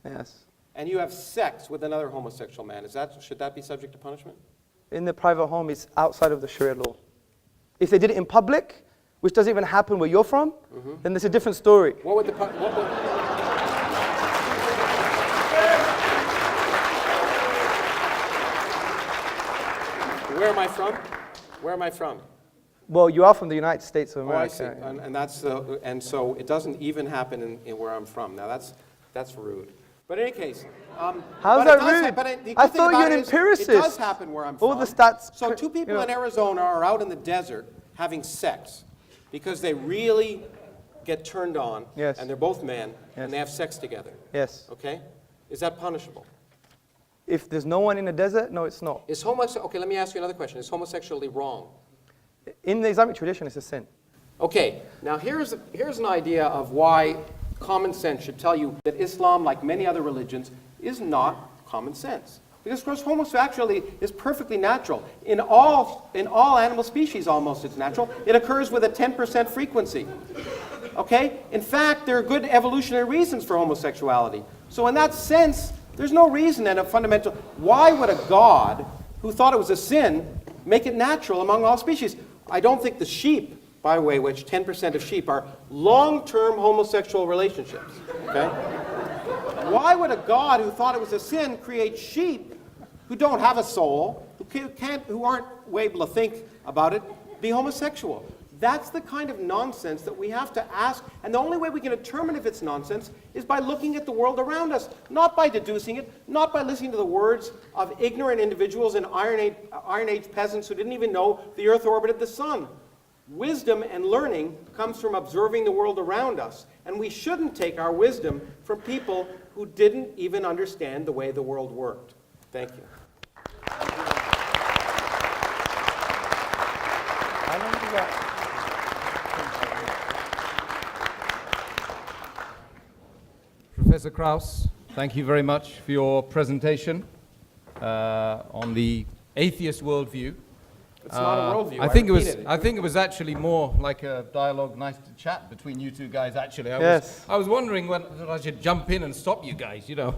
Yes. and you have sex with another homosexual man. Should that be subject to punishment? In the private home, it's outside of the Sharia law. If they did it in public, which doesn't even happen where you're from, then there's a different story. What would the Where am I from? Where am I from? Well, you are from the United States of Oh, I America. see. And so it doesn't even happen in where I'm from. Now that's rude. But in any case, How's but that it does rude? but the good I thing thought about you're an it is empiricist. It does happen where I'm from. All the stats. So two people in Arizona are out in the desert having sex because they really get turned on. Yes. And they're both men Yes. and they have sex together. Yes. Okay? Is that punishable? If there's no one in the desert, no, it's not. Okay, let me ask you another question. Is homosexuality wrong? In the Islamic tradition, it's a sin. Okay, now here's an idea of why common sense should tell you that Islam, like many other religions, is not common sense. Because, of course, homosexuality is perfectly natural. In all animal species, almost, it's natural. It occurs with a 10% frequency. Okay? In fact, there are good evolutionary reasons for homosexuality. So in that sense, there's no reason and a fundamental... Why would a God who thought it was a sin make it natural among all species? I don't think the sheep, by the way, which 10% of sheep are long-term homosexual relationships. Okay? Why would a God who thought it was a sin create sheep who don't have a soul, who aren't able to think about it, be homosexual? That's the kind of nonsense that we have to ask, and the only way we can determine if it's nonsense is by looking at the world around us, not by deducing it, not by listening to the words of ignorant individuals and Iron Age peasants who didn't even know the Earth orbited the sun. Wisdom and learning comes from observing the world around us, and we shouldn't take our wisdom from people who didn't even understand the way the world worked. Thank you. How long do you got? Professor Krauss, thank you very much for your presentation on the atheist worldview. It's not a worldview. I think repeated it was actually more like a dialogue, nice to chat between you two guys. Actually, Yes. I was wondering when I should jump in and stop you guys. You know.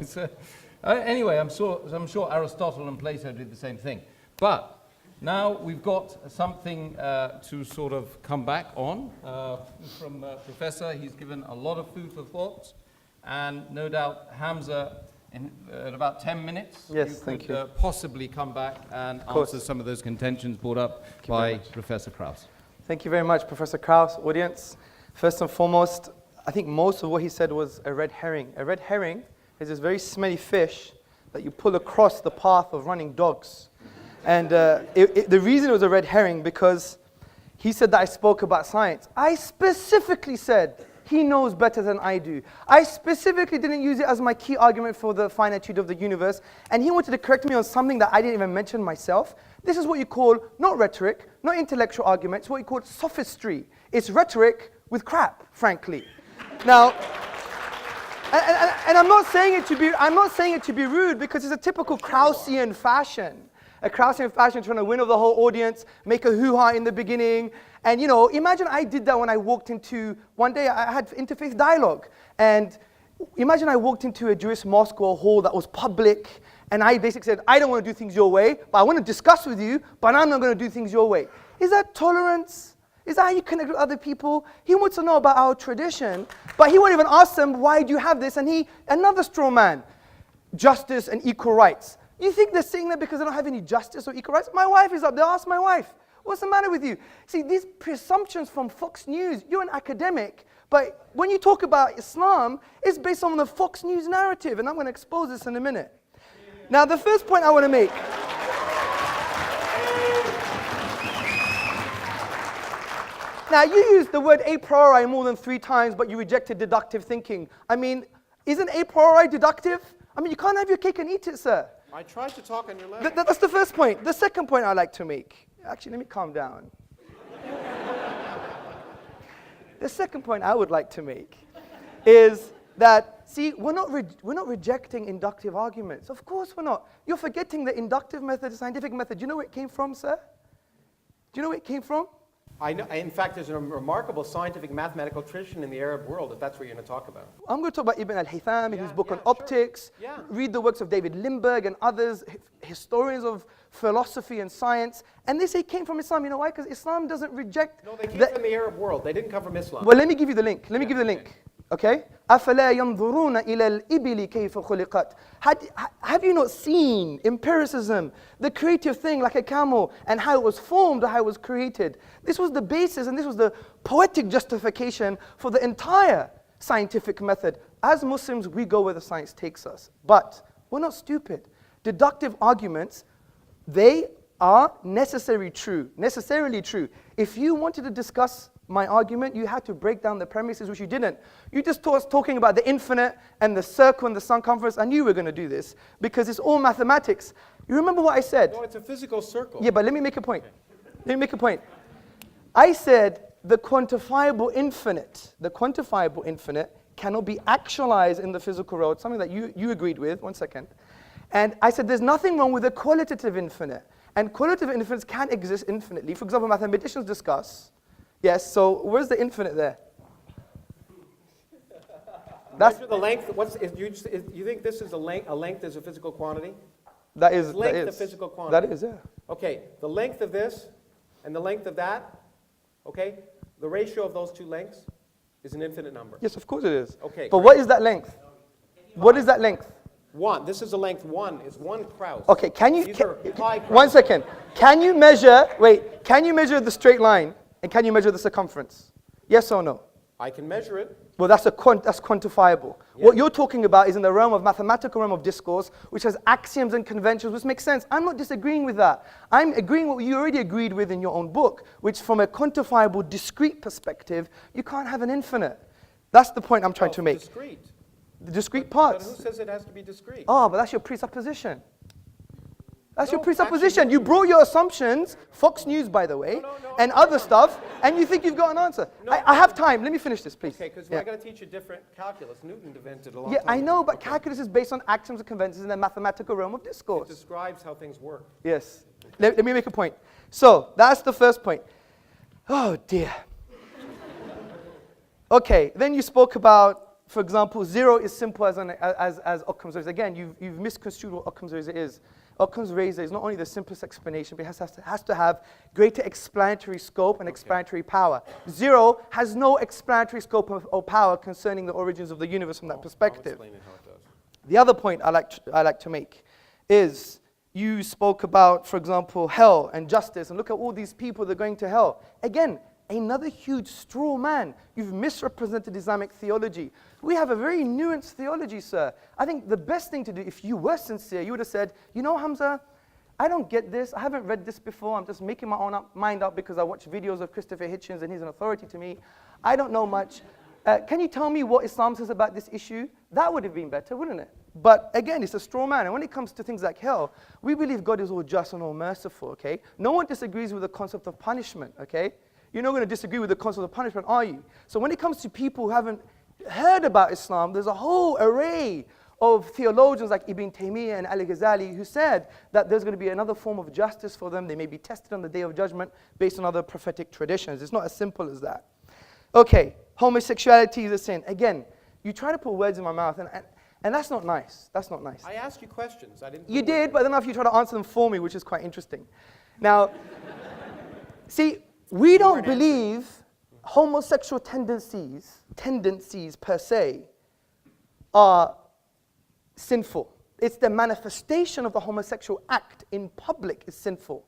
Anyway, I'm sure Aristotle and Plato did the same thing. But now we've got something to sort of come back on from Professor. He's given a lot of food for thought, and no doubt Hamza, in about 10 minutes, Yes, thank could you. possibly come back and course. answer some of those contentions brought up you very by much. Professor Krauss. Thank you very much, Professor Krauss. Audience, first and foremost, I think most of what he said was a red herring. A red herring is this very smelly fish that you pull across the path of running dogs. And the reason it was a red herring, because he said that I spoke about science. I specifically said he knows better than I do. I specifically didn't use it as my key argument for the finitude of the universe. And he wanted to correct me on something that I didn't even mention myself. This is what you call not rhetoric, not intellectual argument. It's what you call sophistry. It's rhetoric with crap, frankly. Now, and I'm not saying it to be rude, because it's a typical Kraussian fashion. A Kraussian fashion trying to win over the whole audience, make a hoo-ha in the beginning. And imagine I did that when I walked into, one day I had interfaith dialogue. And imagine I walked into a Jewish mosque or a hall that was public, and I basically said, I don't want to do things your way, but I want to discuss with you, but I'm not going to do things your way. Is that tolerance? Is that how you connect with other people? He wants to know about our tradition, but he won't even ask them, why do you have this? And another straw man, justice and equal rights. You think they're saying that because they don't have any justice or equal rights? My wife is up there. Ask my wife. What's the matter with you? See, these presumptions from Fox News, you're an academic, but when you talk about Islam, it's based on the Fox News narrative, and I'm going to expose this in a minute. Now, the first point I want to make. Now, you used the word a priori more than 3 times, but you rejected deductive thinking. I mean, isn't a priori deductive? I mean, you can't have your cake and eat it, sir. I tried to talk on your level. That's the first point. The second point I'd like to make. Actually, let me calm down. The second point I would like to make is that, see, we're not rejecting inductive arguments. Of course we're not. You're forgetting the inductive method, the scientific method. Do you know where it came from, sir? Do you know where it came from? I know. In fact, there's a remarkable scientific mathematical tradition in the Arab world, if that's what you're going to talk about. I'm going to talk about Ibn al-Haytham, in his book on sure. optics. Yeah. Read the works of David Lindbergh and others, historians of philosophy and science. And they say it came from Islam. You know why? Because Islam doesn't reject... No, they came from the Arab world. They didn't come from Islam. Well, let me give you the link. Let me give you the link. Okay? أَفَلَا يَنْظُرُونَ إِلَى الْإِبِلِ كَيْفَ خُلِقَتْ. Have you not seen empiricism, the creative thing like a camel, and how it was formed or how it was created? This was the basis, and this was the poetic justification for the entire scientific method. As Muslims, we go where the science takes us. But we're not stupid. Deductive arguments, they are necessarily true. If you wanted to discuss my argument, you had to break down the premises, which you didn't. You just talking about the infinite and the circle and the circumference. I knew we were going to do this because it's all mathematics. You remember what I said? No, it's a physical circle. Yeah, but let me make a point. I said the quantifiable infinite cannot be actualized in the physical world, something that you agreed with. 1 second. And I said there's nothing wrong with the qualitative infinite. And qualitative infinites can exist infinitely. For example, mathematicians discuss. Yes, so where's the infinite there? That's the length. You think this is a length is a physical quantity? That is. Length a physical quantity. That is, yeah. Okay, the length of this and the length of that, okay, the ratio of those 2 lengths is an infinite number. Yes, of course it is. Okay. But what is that length? What is that length? 1. This is a length 1. Is 1 Krauss. Okay, can you... These are pi Krauss. 1 second. Can you measure the straight line and can you measure the circumference? Yes or no? I can measure it. Well, that's quantifiable. Yeah. What you're talking about is in the realm of mathematical realm of discourse, which has axioms and conventions, which makes sense. I'm not disagreeing with that. I'm agreeing with what you already agreed with in your own book, which from a quantifiable, discrete perspective, you can't have an infinite. That's the point I'm trying to make. Discrete. The discrete But parts. who says it has to be discrete? Oh, but that's your presupposition. That's your No, presupposition. actually- You brought your assumptions, Fox News, by the way, and other stuff, and you think you've got an answer. I have time. Let me finish this, please. Okay, because Yeah. I got to teach you different calculus. Newton invented a long Yeah, time I know, ago. but Okay. calculus is based on axioms and conventions in the mathematical realm of It discourse. describes how things work. Yes. Let me make a point. So, that's the first point. Oh, dear. Okay, then you spoke about, for example, 0 is simple as Occam's razor. Again, you've misconstrued what Occam's razor is. Occam's razor is not only the simplest explanation, but it has to have greater explanatory scope and explanatory power. 0 has no explanatory scope or power concerning the origins of the universe from that perspective. I'll explain it how it does. The other point I like to make is you spoke about, for example, hell and justice, and look at all these people that are going to hell. Again, another huge straw man. You've misrepresented Islamic theology. We have a very nuanced theology, sir. I think the best thing to do, if you were sincere, you would have said, you know, Hamza, I don't get this. I haven't read this before. I'm just making my own mind up because I watch videos of Christopher Hitchens and he's an authority to me. I don't know much. Can you tell me what Islam says about this issue? That would have been better, wouldn't it? But again, it's a straw man. And when it comes to things like hell, we believe God is all just and all merciful, okay? No one disagrees with the concept of punishment, okay? You're not going to disagree with the concept of punishment, are you? So when it comes to people who haven't heard about Islam, there's a whole array of theologians like Ibn Taymiyyah and Al-Ghazali who said that there's going to be another form of justice for them. They may be tested on the Day of Judgment based on other prophetic traditions. It's not as simple as that. Okay, homosexuality is a sin. Again, you try to put words in my mouth, and that's not nice. That's not nice. I asked you questions. I didn't. You did, but then after you try to answer them for me, which is quite interesting. Now, see, we don't believe homosexual tendencies per se are sinful. It's the manifestation of the homosexual act in public is sinful.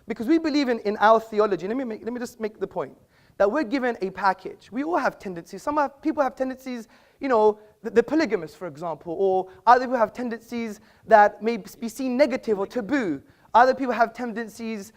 Because we believe in our theology, let me just make the point, that we're given a package. We all have tendencies. Some people have tendencies, you know, the polygamous, for example, or other people have tendencies that may be seen negative or taboo. Other people have tendencies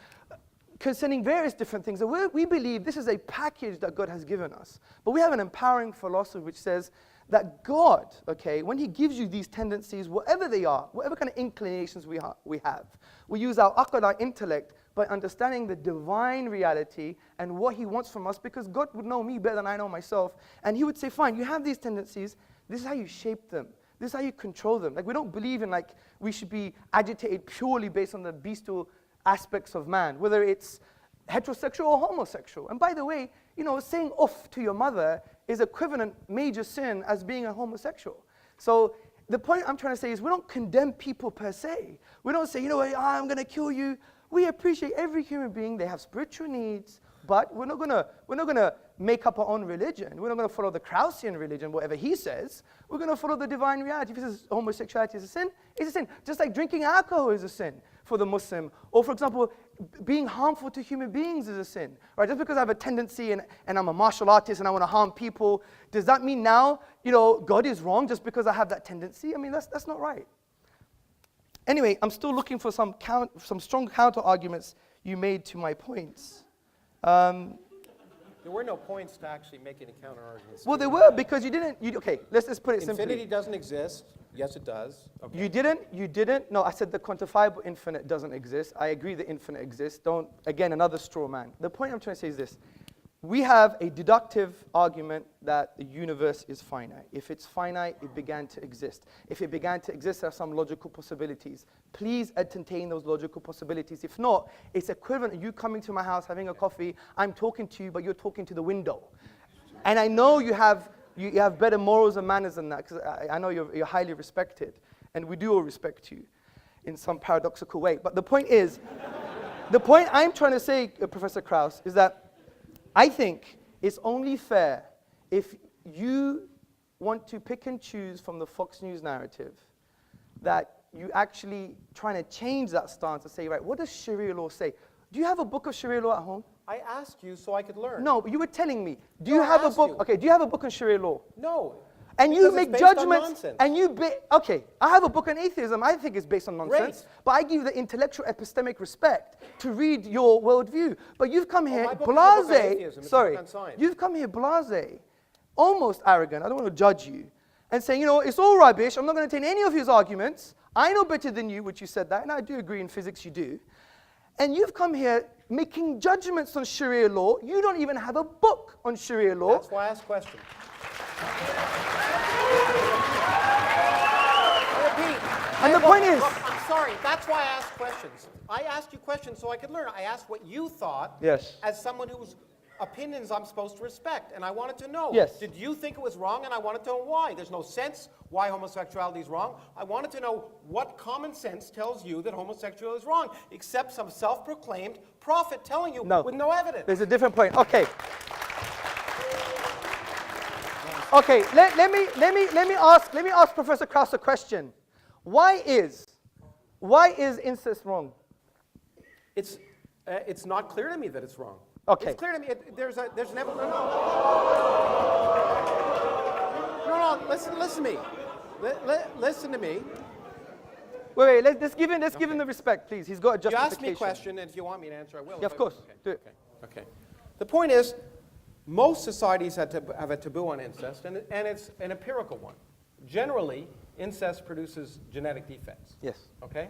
concerning various different things. And we believe this is a package that God has given us. But we have an empowering philosophy which says that God, okay, when he gives you these tendencies, whatever they are, whatever kind of inclinations we have, we use our aql, our intellect, by understanding the divine reality and what he wants from us, because God would know me better than I know myself. And he would say, fine, you have these tendencies. This is how you shape them. This is how you control them. Like, we don't believe in, like, we should be agitated purely based on the bestial aspects of man, whether it's heterosexual or homosexual. And by the way, you know, saying off to your mother is equivalent major sin as being a homosexual. So the point I'm trying to say is we don't condemn people per se. We don't say, you know what, I'm going to kill you. We appreciate every human being. They have spiritual needs, but we're not gonna make up our own religion. We're not gonna follow the Kraussian religion, whatever he says. We're gonna follow the divine reality. If he says homosexuality is a sin, it's a sin. Just like drinking alcohol is a sin for the Muslim, or for example, being harmful to human beings is a sin. Right? Just because I have a tendency and I'm a martial artist and I want to harm people, does that mean now, you know, God is wrong just because I have that tendency? I mean, that's not right. Anyway, I'm still looking for some strong counter arguments you made to my points. There were no points to actually make any counter arguments. Well, there were, because you didn't. Okay, let's put it simply. Infinity doesn't exist. Yes, it does. Okay. You didn't. No, I said the quantifiable infinite doesn't exist. I agree the infinite exists. Again, another straw man. The point I'm trying to say is this. We have a deductive argument that the universe is finite. If it's finite, it began to exist. If it began to exist, there are some logical possibilities. Please entertain those logical possibilities. If not, it's equivalent to you coming to my house, having a coffee, I'm talking to you, but you're talking to the window. And I know you have better morals and manners than that, because I know you're highly respected, and we do all respect you in some paradoxical way. But the point is, the point I'm trying to say, Professor Krauss, is that I think it's only fair if you want to pick and choose from the Fox News narrative that you actually trying to change that stance and say, right, what does Sharia law say? Do you have a book of Sharia law at home? I asked you so I could learn. No, but you were telling me. Do you have a book? Okay, do you have a book on Sharia law? No. And you make judgments, and okay, I have a book on atheism, I think it's based on nonsense, but I give you the intellectual epistemic respect to read your worldview. But you've come here you've come here blasé, almost arrogant, I don't want to judge you, and saying, you know, it's all rubbish, I'm not going to take any of his arguments, I know better than you, which you said that, and I do agree in physics you do, and you've come here making judgments on Sharia law, you don't even have a book on Sharia law. That's why I asked questions. And the point is... Look, I'm sorry, that's why I asked questions. I asked you questions so I could learn. I asked what you thought as someone whose opinions I'm supposed to respect, and I wanted to know. Yes. Did you think it was wrong, and I wanted to know why? There's no sense why homosexuality is wrong. I wanted to know what common sense tells you that homosexuality is wrong, except some self-proclaimed prophet telling you with no evidence. There's a different point. Okay. Okay, let me ask Professor Krauss a question. Why is incest wrong? It's not clear to me that it's wrong. Okay. It's clear to me. There's an evolution. no. Listen to me. Listen to me. Wait, let's give him the respect, please. He's got a You justification. ask me a question, and if you want me to answer, I will. Yeah, of course. Do it. Okay. The point is, most societies have a taboo on incest, and it's an empirical one. Generally, incest produces genetic defects. Yes. Okay?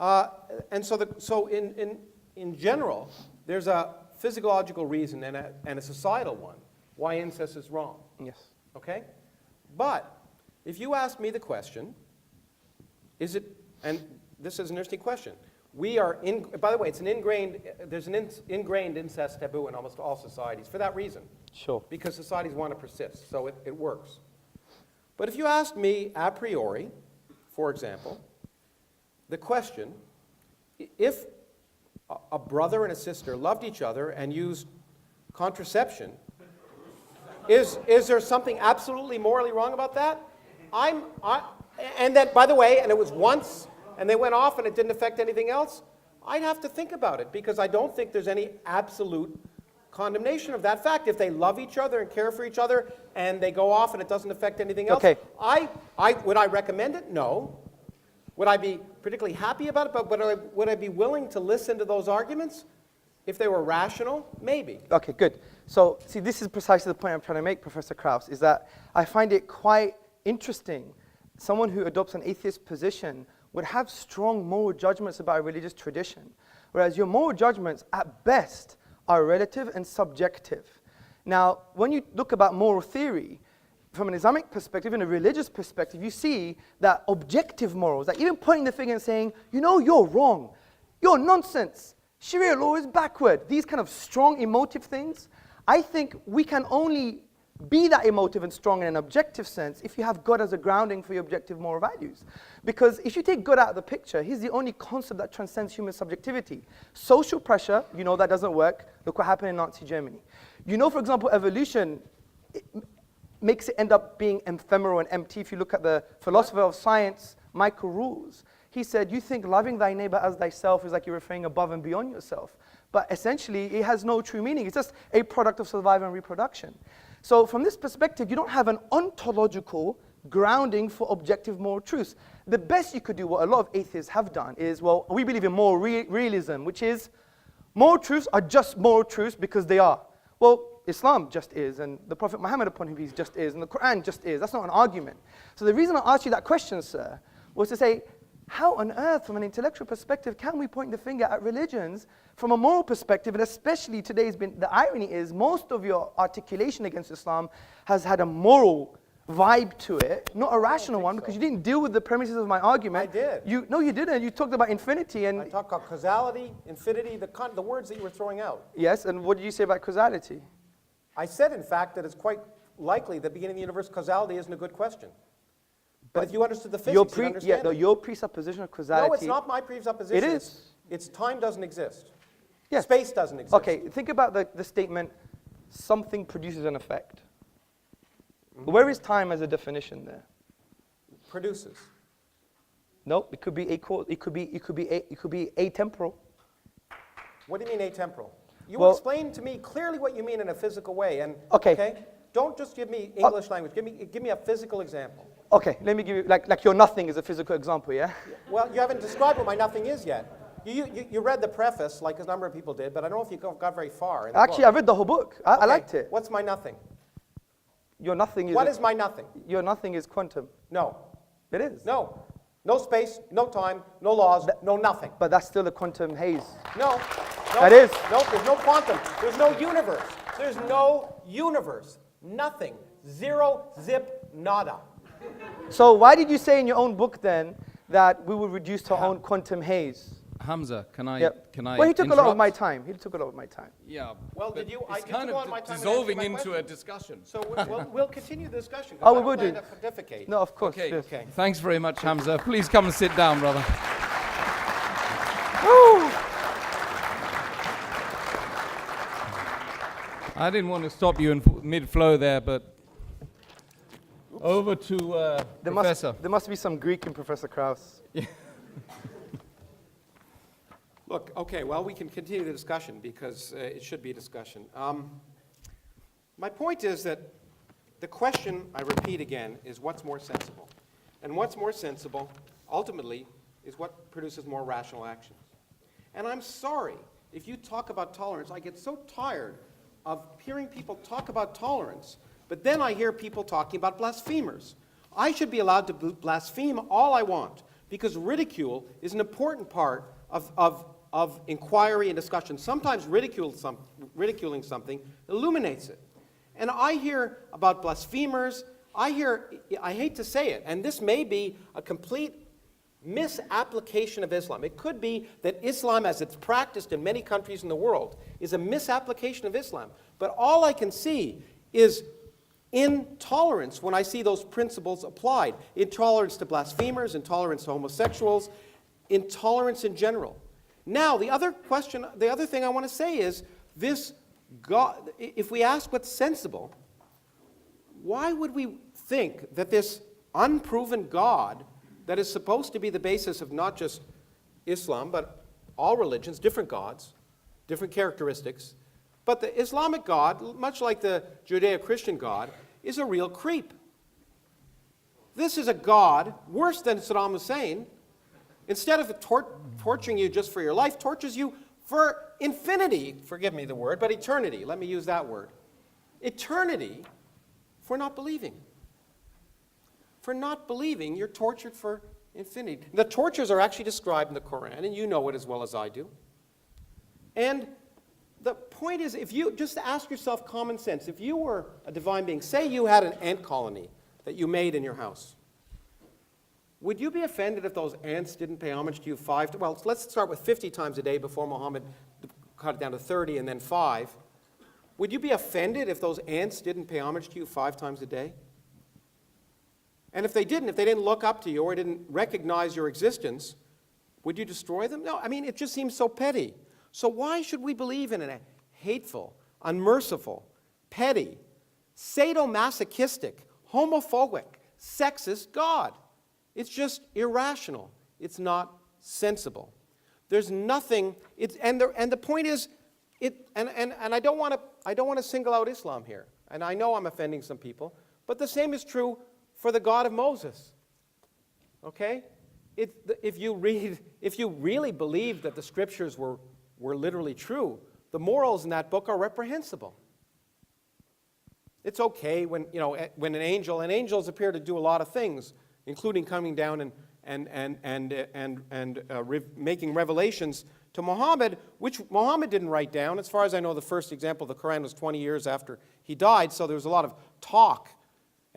And so in general, there's a physiological reason and a societal one why incest is wrong. Yes. Okay? But if you ask me the question, is it, and this is an interesting question, by the way, there's an ingrained incest taboo in almost all societies for that reason. Sure. Because societies want to persist, so it works. But if you ask me a priori, for example, the question, if a brother and a sister loved each other and used contraception, is there something absolutely morally wrong about that? And that, by the way, and it was once, and they went off and it didn't affect anything else, I'd have to think about it because I don't think there's any absolute condemnation of that fact. If they love each other and care for each other and they go off and it doesn't affect anything else, okay. Would I recommend it? No. Would I be particularly happy about it? But would I be willing to listen to those arguments? If they were rational, maybe. Okay, good. So, see, this is precisely the point I'm trying to make, Professor Krauss, is that I find it quite interesting. Someone who adopts an atheist position would have strong moral judgments about a religious tradition, whereas your moral judgments, at best, are relative and subjective. Now, when you look about moral theory, from an Islamic perspective and a religious perspective, you see that objective morals, like even pointing the finger and saying, you know, you're wrong, you're nonsense, Sharia law is backward, these kind of strong emotive things, I think we can only be that emotive and strong in an objective sense if you have God as a grounding for your objective moral values. Because if you take God out of the picture, he's the only concept that transcends human subjectivity. Social pressure, you know that doesn't work. Look what happened in Nazi Germany. You know, for example, evolution makes it end up being ephemeral and empty. If you look at the philosopher of science, Michael Rules, he said, you think loving thy neighbor as thyself is like you're referring above and beyond yourself. But essentially, it has no true meaning. It's just a product of survival and reproduction. So from this perspective, you don't have an ontological grounding for objective moral truths. The best you could do, what a lot of atheists have done, is, well, we believe in moral realism, which is moral truths are just moral truths because they are. Well, Islam just is, and the Prophet Muhammad upon whom he just is, and the Quran just is. That's not an argument. So the reason I asked you that question, sir, was to say, how on earth, from an intellectual perspective, can we point the finger at religions from a moral perspective? And especially today's been, the irony is, most of your articulation against Islam has had a moral vibe to it, not a rational one, because you didn't deal with the premises of my argument. I did. No, you didn't. You talked about infinity. And I talked about causality, infinity, the words that you were throwing out. yes, and what did you say about causality? I said, in fact, that it's quite likely that beginning of the universe causality isn't a good question. But if you understood the physics, you'd understand it. Your presupposition of causality. No, it's not my presupposition. It is. It's time doesn't exist. Yes. Space doesn't exist. Okay, think about the statement, something produces an effect. Mm-hmm. Where is time as a definition there? Produces. No, it could be atemporal. What do you mean atemporal? You Well- explain to me clearly what you mean in a physical way. And Okay. Don't just give me English language. Give me a physical example. Okay, let me give you, like your nothing is a physical example, yeah? Well, you haven't described what my nothing is yet. You read the preface, like a number of people did, but I don't know if you got very far in the Actually, book. I read the whole book. I liked it. What's my nothing? Your nothing is... What is my nothing? Your nothing is quantum. No. It is. No. No space, no time, no laws, no nothing. But that's still a quantum haze. No. That is. No, there's no quantum. There's no universe. There's no universe. Nothing. Zero, zip, nada. So why did you say in your own book then that we will reduce to our own quantum haze? Hamza, can I Yep. interrupt? He took a lot of my time. Yeah. Well, but did you- It's I kind took a lot of of my time dissolving answering my into a question. discussion. So we'll continue the discussion. Oh, we will do. To pontificate. No, of course. Okay. yes. Okay. Thanks very much, Hamza. Please come and sit down, brother. I didn't want to stop you in mid-flow there, but over to Professor. There must be some Greek in Professor Krauss. Look, okay, well, we can continue the discussion because it should be a discussion. My point is that the question, I repeat again, is what's more sensible? And what's more sensible, ultimately, is what produces more rational actions. And I'm sorry, if you talk about tolerance, I get so tired of hearing people talk about tolerance, but then I hear people talking about blasphemers. I should be allowed to blaspheme all I want, because ridicule is an important part of inquiry and discussion. Sometimes ridiculing something illuminates it. And I hear about blasphemers, I hate to say it, and this may be a complete misapplication of Islam. It could be that Islam, as it's practiced in many countries in the world, is a misapplication of Islam. But all I can see is intolerance when I see those principles applied. Intolerance to blasphemers, intolerance to homosexuals, intolerance in general. Now, the other thing I want to say is this God, if we ask what's sensible, why would we think that this unproven God that is supposed to be the basis of not just Islam, but all religions, different gods, different characteristics, but the Islamic God, much like the Judeo-Christian God, is a real creep. This is a God worse than Saddam Hussein. Instead of torturing you just for your life, tortures you for infinity. Forgive me the word, but eternity. Let me use that word. Eternity for not believing. For not believing, you're tortured for infinity. The tortures are actually described in the Quran, and you know it as well as I do. And the point is, if you just ask yourself common sense, if you were a divine being, say you had an ant colony that you made in your house, would you be offended if those ants didn't pay homage to you well, let's start with 50 times a day before Muhammad cut it down to 30 and then 5. Would you be offended if those ants didn't pay homage to you 5 times a day? And if they didn't look up to you or didn't recognize your existence, would you destroy them? No, I mean, it just seems so petty. So why should we believe in a hateful, unmerciful, petty, sadomasochistic, homophobic, sexist God? It's just irrational. It's not sensible. There's nothing. And the point is, and I don't want to single out Islam here. And I know I'm offending some people, but the same is true for the God of Moses. Okay? If you really believe that the scriptures were literally true, the morals in that book are reprehensible. It's okay when angels appear to do a lot of things, including coming down and making revelations to Muhammad, which Muhammad didn't write down. As far as I know, the first example of the Quran was 20 years after he died, so there was a lot of talk.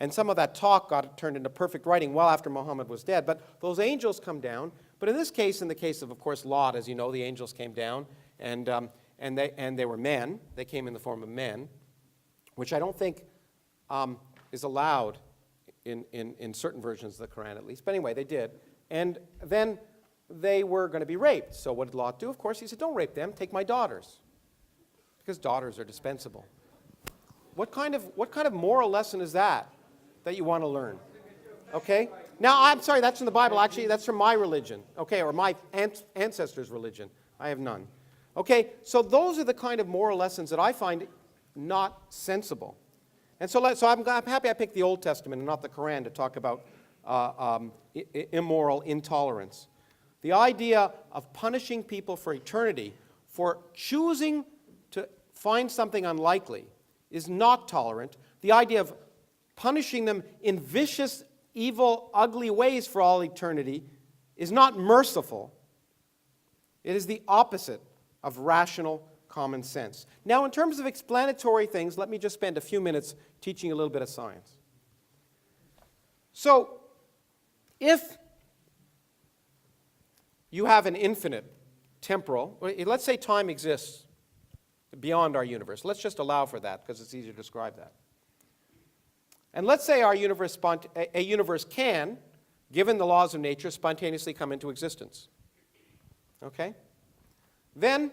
And some of that talk got turned into perfect writing well after Muhammad was dead. But those angels come down. But in this case, in the case of course, Lot, as you know, the angels came down, and they were men. They came in the form of men, which I don't think is allowed in certain versions of the Quran, at least. But anyway, they did. And then they were going to be raped. So what did Lot do? Of course, he said, don't rape them. Take my daughters, because daughters are dispensable. What kind of moral lesson is that you want to learn? Okay? Now, I'm sorry, that's in the Bible. Actually, that's from my religion, okay, or my ancestors' religion. I have none. Okay, so those are the kind of moral lessons that I find not sensible. And so I'm happy I picked the Old Testament and not the Quran to talk about immoral intolerance. The idea of punishing people for eternity for choosing to find something unlikely is not tolerant. The idea of punishing them in vicious, evil, ugly ways for all eternity is not merciful. It is the opposite of rational common sense. Now, in terms of explanatory things, let me just spend a few minutes teaching a little bit of science. So, if you have an infinite temporal, let's say time exists beyond our universe. Let's just allow for that because it's easier to describe that. And let's say our universe, a universe can, given the laws of nature, spontaneously come into existence. Okay? Then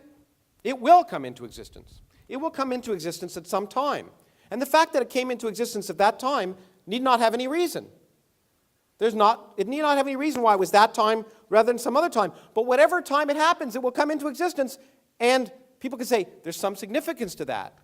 it will come into existence. It will come into existence at some time. And the fact that it came into existence at that time need not have any reason. It need not have any reason why it was that time rather than some other time. But whatever time it happens, it will come into existence, and people can say, there's some significance to that.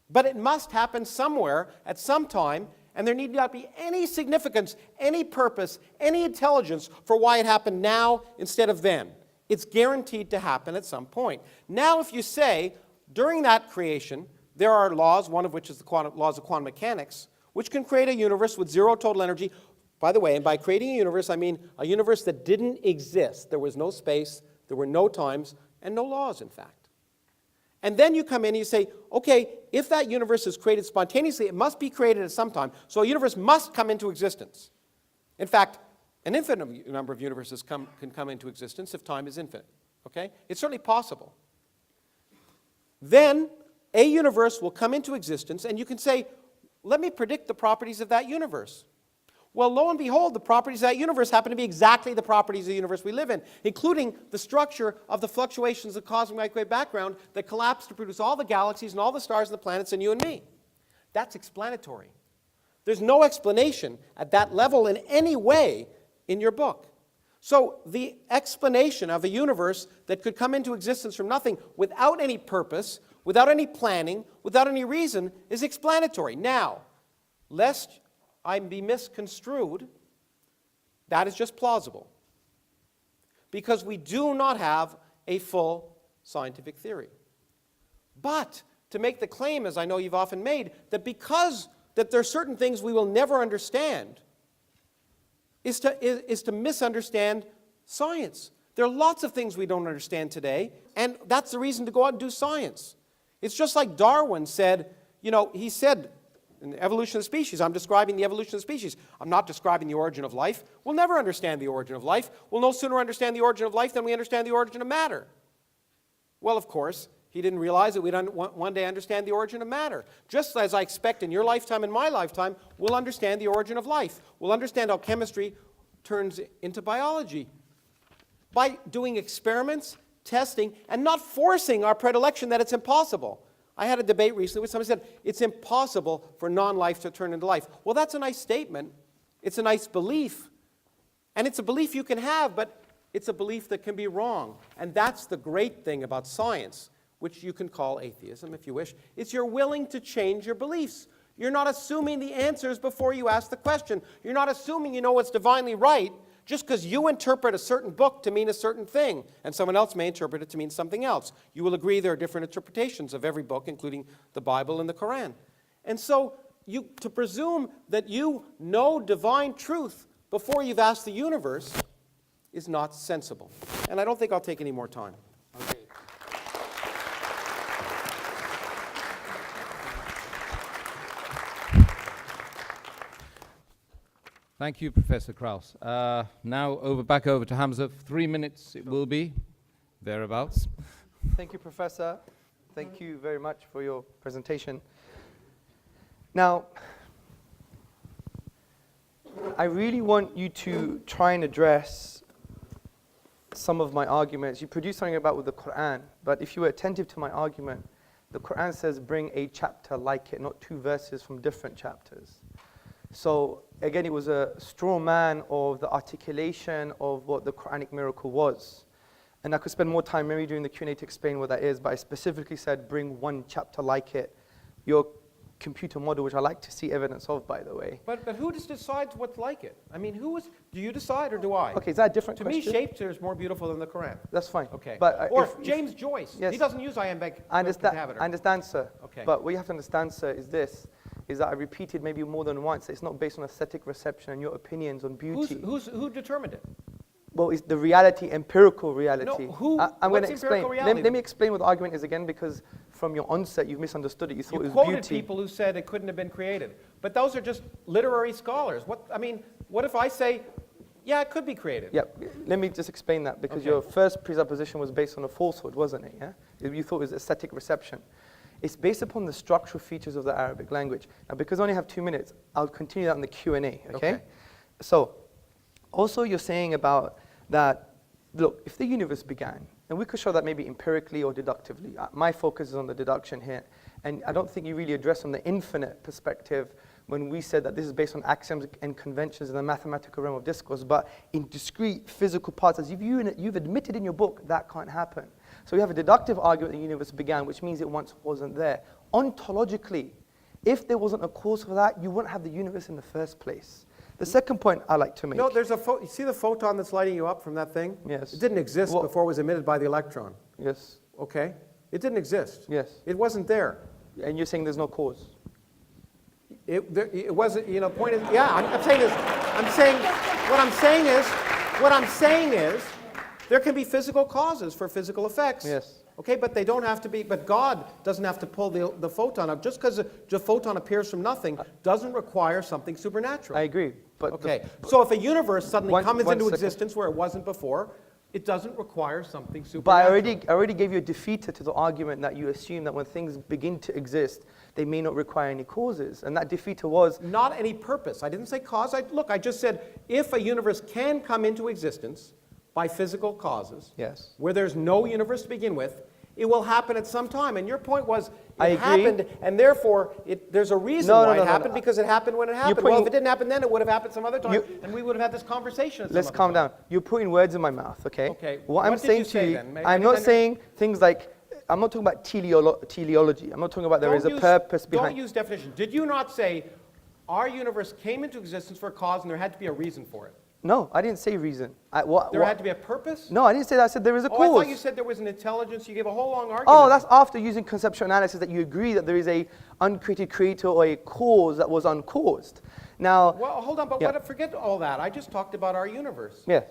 But it must happen somewhere at some time, And there need not be any significance, any purpose, any intelligence for why it happened now instead of then. It's guaranteed to happen at some point. Now, if you say, during that creation, there are laws, one of which is the laws of quantum mechanics, which can create a universe with zero total energy. By the way, and by creating a universe, I mean a universe that didn't exist. There was no space, there were no times, and no laws, in fact. And then you come in and you say, okay, if that universe is created spontaneously, it must be created at some time. So a universe must come into existence. In fact, an infinite number of universes can come into existence if time is infinite. Okay? It's certainly possible. Then a universe will come into existence, and you can say, let me predict the properties of that universe. Well, lo and behold, the properties of that universe happen to be exactly the properties of the universe we live in, including the structure of the fluctuations of the cosmic microwave background that collapse to produce all the galaxies and all the stars and the planets and you and me. That's explanatory. There's no explanation at that level in any way in your book. So the explanation of a universe that could come into existence from nothing without any purpose, without any planning, without any reason, is explanatory. Now, lest I be misconstrued, that is just plausible. Because we do not have a full scientific theory. But to make the claim, as I know you've often made, that because that there are certain things we will never understand, is to misunderstand science. There are lots of things we don't understand today, and that's the reason to go out and do science. It's just like Darwin said, he said, in the evolution of species, I'm describing the evolution of species. I'm not describing the origin of life. We'll never understand the origin of life. We'll no sooner understand the origin of life than we understand the origin of matter. Well, of course, he didn't realize that we'd one day understand the origin of matter. Just as I expect in your lifetime and my lifetime, we'll understand the origin of life. We'll understand how chemistry turns into biology. By doing experiments, testing, and not forcing our predilection that it's impossible. I had a debate recently where somebody said, it's impossible for non-life to turn into life. Well, that's a nice statement. It's a nice belief. And it's a belief you can have, but it's a belief that can be wrong. And that's the great thing about science, which you can call atheism if you wish. It's you're willing to change your beliefs. You're not assuming the answers before you ask the question. You're not assuming you know what's divinely right just because you interpret a certain book to mean a certain thing, and someone else may interpret it to mean something else. You will agree there are different interpretations of every book, including the Bible and the Quran. And so to presume that you know divine truth before you've asked the universe is not sensible. And I don't think I'll take any more time. Okay. Thank you, Professor Krauss. Now back over to Hamza. 3 minutes it will be, thereabouts. Thank you, Professor. Thank you very much for your presentation. Now, I really want you to try and address some of my arguments. You produced something about with the Quran, but if you were attentive to my argument, the Quran says bring a chapter like it, not 2 verses from different chapters. So again, it was a straw man of the articulation of what the Quranic miracle was. And I could spend more time maybe during the Q&A to explain what that is, but I specifically said bring 1 chapter like it. Your computer model, which I like to see evidence of, by the way. But who just decides what's like it? I mean, do you decide or do I? Okay, is that a different to question? To me, Shakespeare is more beautiful than the Quran. That's fine. Okay. But, or James Joyce. Yes. He doesn't use iambic I pentameter. understand, sir. Okay. But what you have to understand, sir, is that I repeated maybe more than once. It's not based on aesthetic reception and your opinions on beauty. Who determined it? Well, it's the reality, empirical reality. No, I'm going to what's explain. empirical reality? Let me explain what the argument is again, because from your onset, you've misunderstood it. You thought it was quoted beauty. people who said it couldn't have been created. But those are just literary scholars. What if I say, yeah, it could be created? Yeah, let me just explain that, because your first presupposition was based on a falsehood, wasn't it? Yeah? You thought it was aesthetic reception. It's based upon the structural features of the Arabic language. Now, because I only have 2 minutes, I'll continue that in the Q&A, okay? So, also you're saying about that, look, if the universe began, and we could show that maybe empirically or deductively. My focus is on the deduction here. And I don't think you really address from the infinite perspective when we said that this is based on axioms and conventions in the mathematical realm of discourse, but in discrete physical parts, as you've admitted in your book, that can't happen. So we have a deductive argument that the universe began, which means it once wasn't there. Ontologically, If there wasn't a cause for that, you wouldn't have the universe in the first place. The second point I like to make. No, there's you see the photon that's lighting you up from that thing? Yes. It didn't exist before it was emitted by the electron. Yes. Okay? It didn't exist. Yes. It wasn't there. And you're saying there's no cause. It wasn't, you know, point is, yeah, I'm saying this, what I'm saying is, there can be physical causes for physical effects. Yes. Okay, but they don't have to be, but God doesn't have to pull the photon up. Just because the photon appears from nothing doesn't require something supernatural. I agree. But Okay, so if a universe suddenly One comes into second. existence where it wasn't before, it doesn't require something But supernatural. I already gave you a defeater to the argument that you assume that when things begin to exist, they may not require any causes. And that defeater was, Not any purpose. I didn't say cause. I just said if a universe can come into existence by physical causes, yes. where there's no universe to begin with, it will happen at some time. And your point was it I agree. happened, and therefore there's a reason No, why no, it no, happened, no. because it happened when it happened. putting- Well, if it didn't happen then, it would have happened some other time, You- and we would have had this conversation at some Let's other calm time. down. You're putting words in my mouth, okay? Okay, What I'm what did saying you to say you, then? I'm not saying things like, I'm not talking about teleology. I'm not talking about there is a purpose behind. Don't use definition. Did you not say our universe came into existence for a cause and there had to be a reason for it? No, I didn't say reason. There had to be a purpose? No, I didn't say that. I said there is a Oh, I cause. thought you said there was an intelligence. You gave a whole long argument. Oh, that's after using conceptual analysis that you agree that there is a uncreated creator or a cause that was uncaused. Now, Well, hold on, but Yeah. forget all that. I just talked about our universe. yes.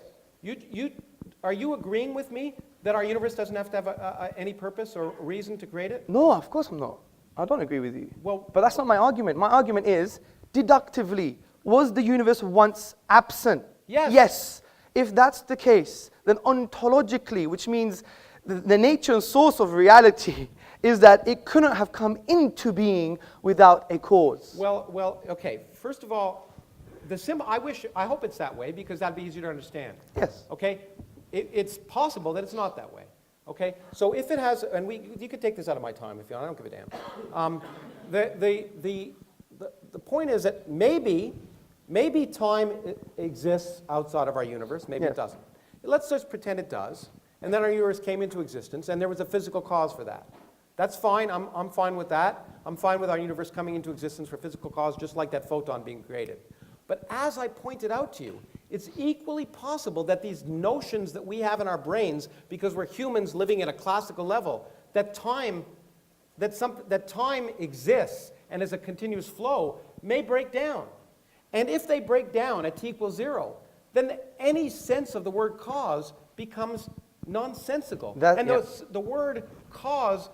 Are you agreeing with me that our universe doesn't have to have any purpose or reason to create it? No, of course I'm not. I don't agree with you. Well- but that's not my argument. My argument is, deductively, was the universe once absent? Yes. Yes. If that's the case, then ontologically, which means the nature and source of reality is that it couldn't have come into being without a cause. Well, okay. First of all, I hope it's that way because that'd be easier to understand. Yes. Okay? It's possible that it's not that way. Okay? So if it has, and you could take this out of my time if you want, I don't give a damn. The point is that maybe time exists outside of our universe, maybe Yes. it doesn't. Let's just pretend it does, and then our universe came into existence, and there was a physical cause for that. That's fine, I'm fine with that. I'm fine with our universe coming into existence for physical cause, just like that photon being created. But as I pointed out to you, it's equally possible that these notions that we have in our brains, because we're humans living at a classical level, that time exists and is a continuous flow, may break down. And if they break down at t = 0, then any sense of the word cause becomes nonsensical. The word cause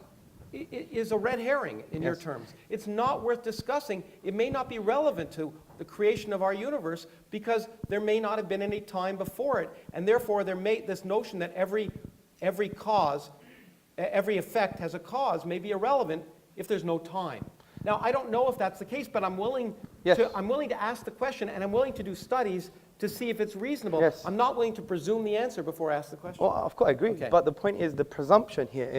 is a red herring in your terms. It's not worth discussing. It may not be relevant to the creation of our universe because there may not have been any time before it. And therefore, this notion that every effect has a cause may be irrelevant if there's no time. Now, I don't know if that's the case, but I'm willing to ask the question, and I'm willing to do studies to see if it's reasonable. Yes. I'm not willing to presume the answer before I ask the question. Well, of course, I agree. Okay. But the point is, the presumption here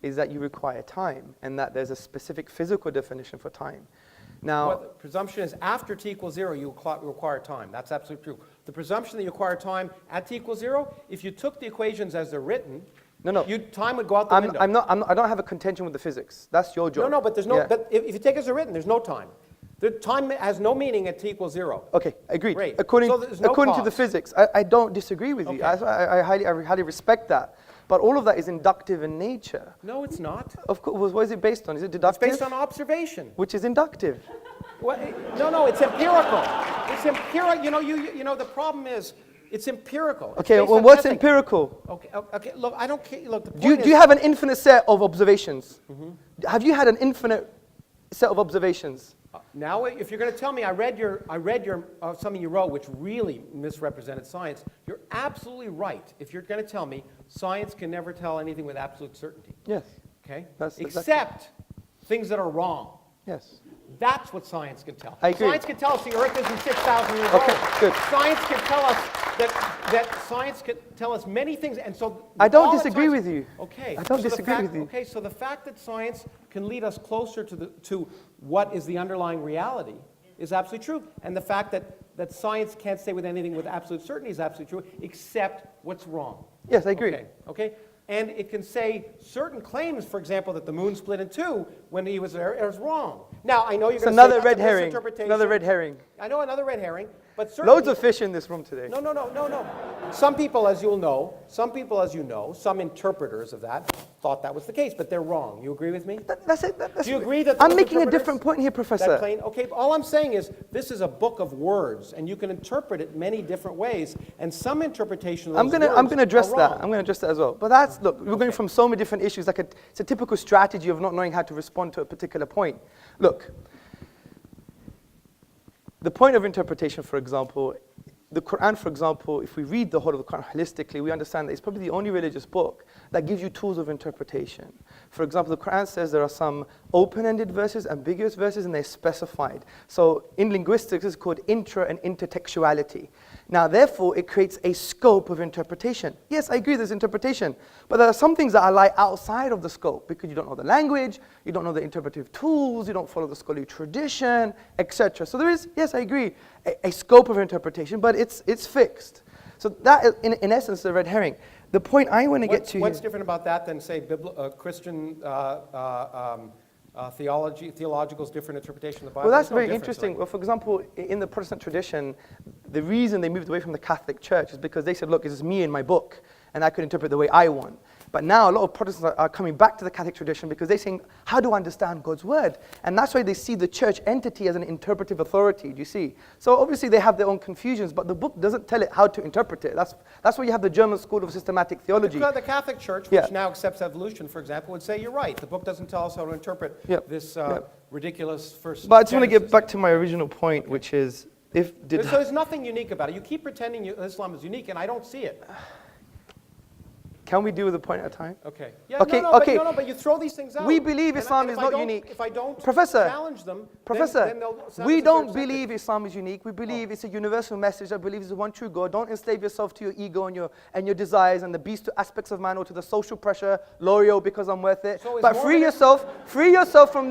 is that you require time, and that there's a specific physical definition for time. Now, Well, the presumption is after t = 0, you require time. That's absolutely true. The presumption that you require time at t = 0, if you took the equations as they're written, No. time would go out the window. I don't have a contention with the physics. That's your job. No, but there's no. Yeah. But if you take it as written, there's no time. The time has no meaning at t = 0. Okay, agreed. Great. According So there's no to the cause. physics, I don't disagree with you. Okay. I highly respect that. But all of that is inductive in nature. No, it's not. Of course, what is it based on? Is it It's deductive? based on observation. Which is inductive. Well, no, it's empirical. It's empirical. You know, the problem is, it's empirical. It's Okay, based well, on what's testing. empirical? Okay. Look, I don't care. Look, the point Do you is, have an infinite set of observations? Have you had an infinite set of observations? now, if you're going to tell me I read your something you wrote which really misrepresented science, you're absolutely right. If you're going to tell me science can never tell anything with absolute certainty, Yes. okay? That's exactly- Except things that are wrong. Yes. That's what science can tell. I agree. Science can tell us the Earth isn't 6,000 years Okay, old. good. Science can tell us that science can tell us many things, and so I don't all the disagree science- with you. Okay. I don't so the disagree fact- with you. Okay, so the fact that science can lead us closer to what is the underlying reality is absolutely true, and the fact that science can't say with anything with absolute certainty is absolutely true, except what's wrong. Yes, I agree. Okay. And it can say certain claims, for example, that the moon split in two when he was there, is wrong. Now, I know you're It's going to say another that's red a herring. misinterpretation. Another red herring. I know, another red herring. But certainly, Loads of fish in this room today. No. Some people, as you know, some interpreters of that thought that was the case, but they're wrong. You agree with me? That's it. Do you agree that I'm those making a interpreters different point here, that Professor. claim, okay, all I'm saying is this is a book of words, and you can interpret it many different ways, and some interpretation of those I'm gonna address are that. wrong. I'm gonna address that as well. But that's, look, we're going from so many different issues. It's a typical strategy of not knowing how to respond to a particular point. Look, the point of interpretation, for example, the Quran, for example, if we read the whole of the Quran holistically, we understand that it's probably the only religious book that gives you tools of interpretation. For example, the Quran says there are some open-ended verses, ambiguous verses, and they're specified. So in linguistics, it's called intra and intertextuality. Now, therefore, it creates a scope of interpretation. Yes, I agree there's interpretation, but there are some things that lie outside of the scope because you don't know the language, you don't know the interpretive tools, you don't follow the scholarly tradition, etc. So there is, yes, I agree, a scope of interpretation, but it's fixed. So that is, in essence, the red herring. The point I want to get to What's here, different about that than, say, Christian theological's different interpretation of the Bible? well, that's There's no very difference, interesting. right? Well, for example, in the Protestant tradition, the reason they moved away from the Catholic Church is because they said, look, it's me and my book, and I could interpret the way I want. But now a lot of Protestants are coming back to the Catholic tradition because they're saying, how do I understand God's word? And that's why they see the church entity as an interpretive authority, do you see? So obviously they have their own confusions, but the book doesn't tell it how to interpret it. That's why you have the German School of Systematic Theology. The Catholic Church, which now accepts evolution, for example, would say, you're right, the book doesn't tell us how to interpret this ridiculous first But I just want to get Genesis. back to my original point, which is, so there's nothing unique about it. You keep pretending Islam is unique, and I don't see it. can we deal with a point at a time? Okay. Yeah, Okay, no, okay. But you throw these things out. We believe And Islam if is I not don't- unique. If I don't Professor, challenge them, Professor, then they'll sound we as if don't they're believe Islam is unique. We believe it's a universal message that believes there's one true God. Don't enslave yourself to your ego and your desires and the beast aspects of man or to the social pressure, loyal because I'm worth it. So is But free yourself from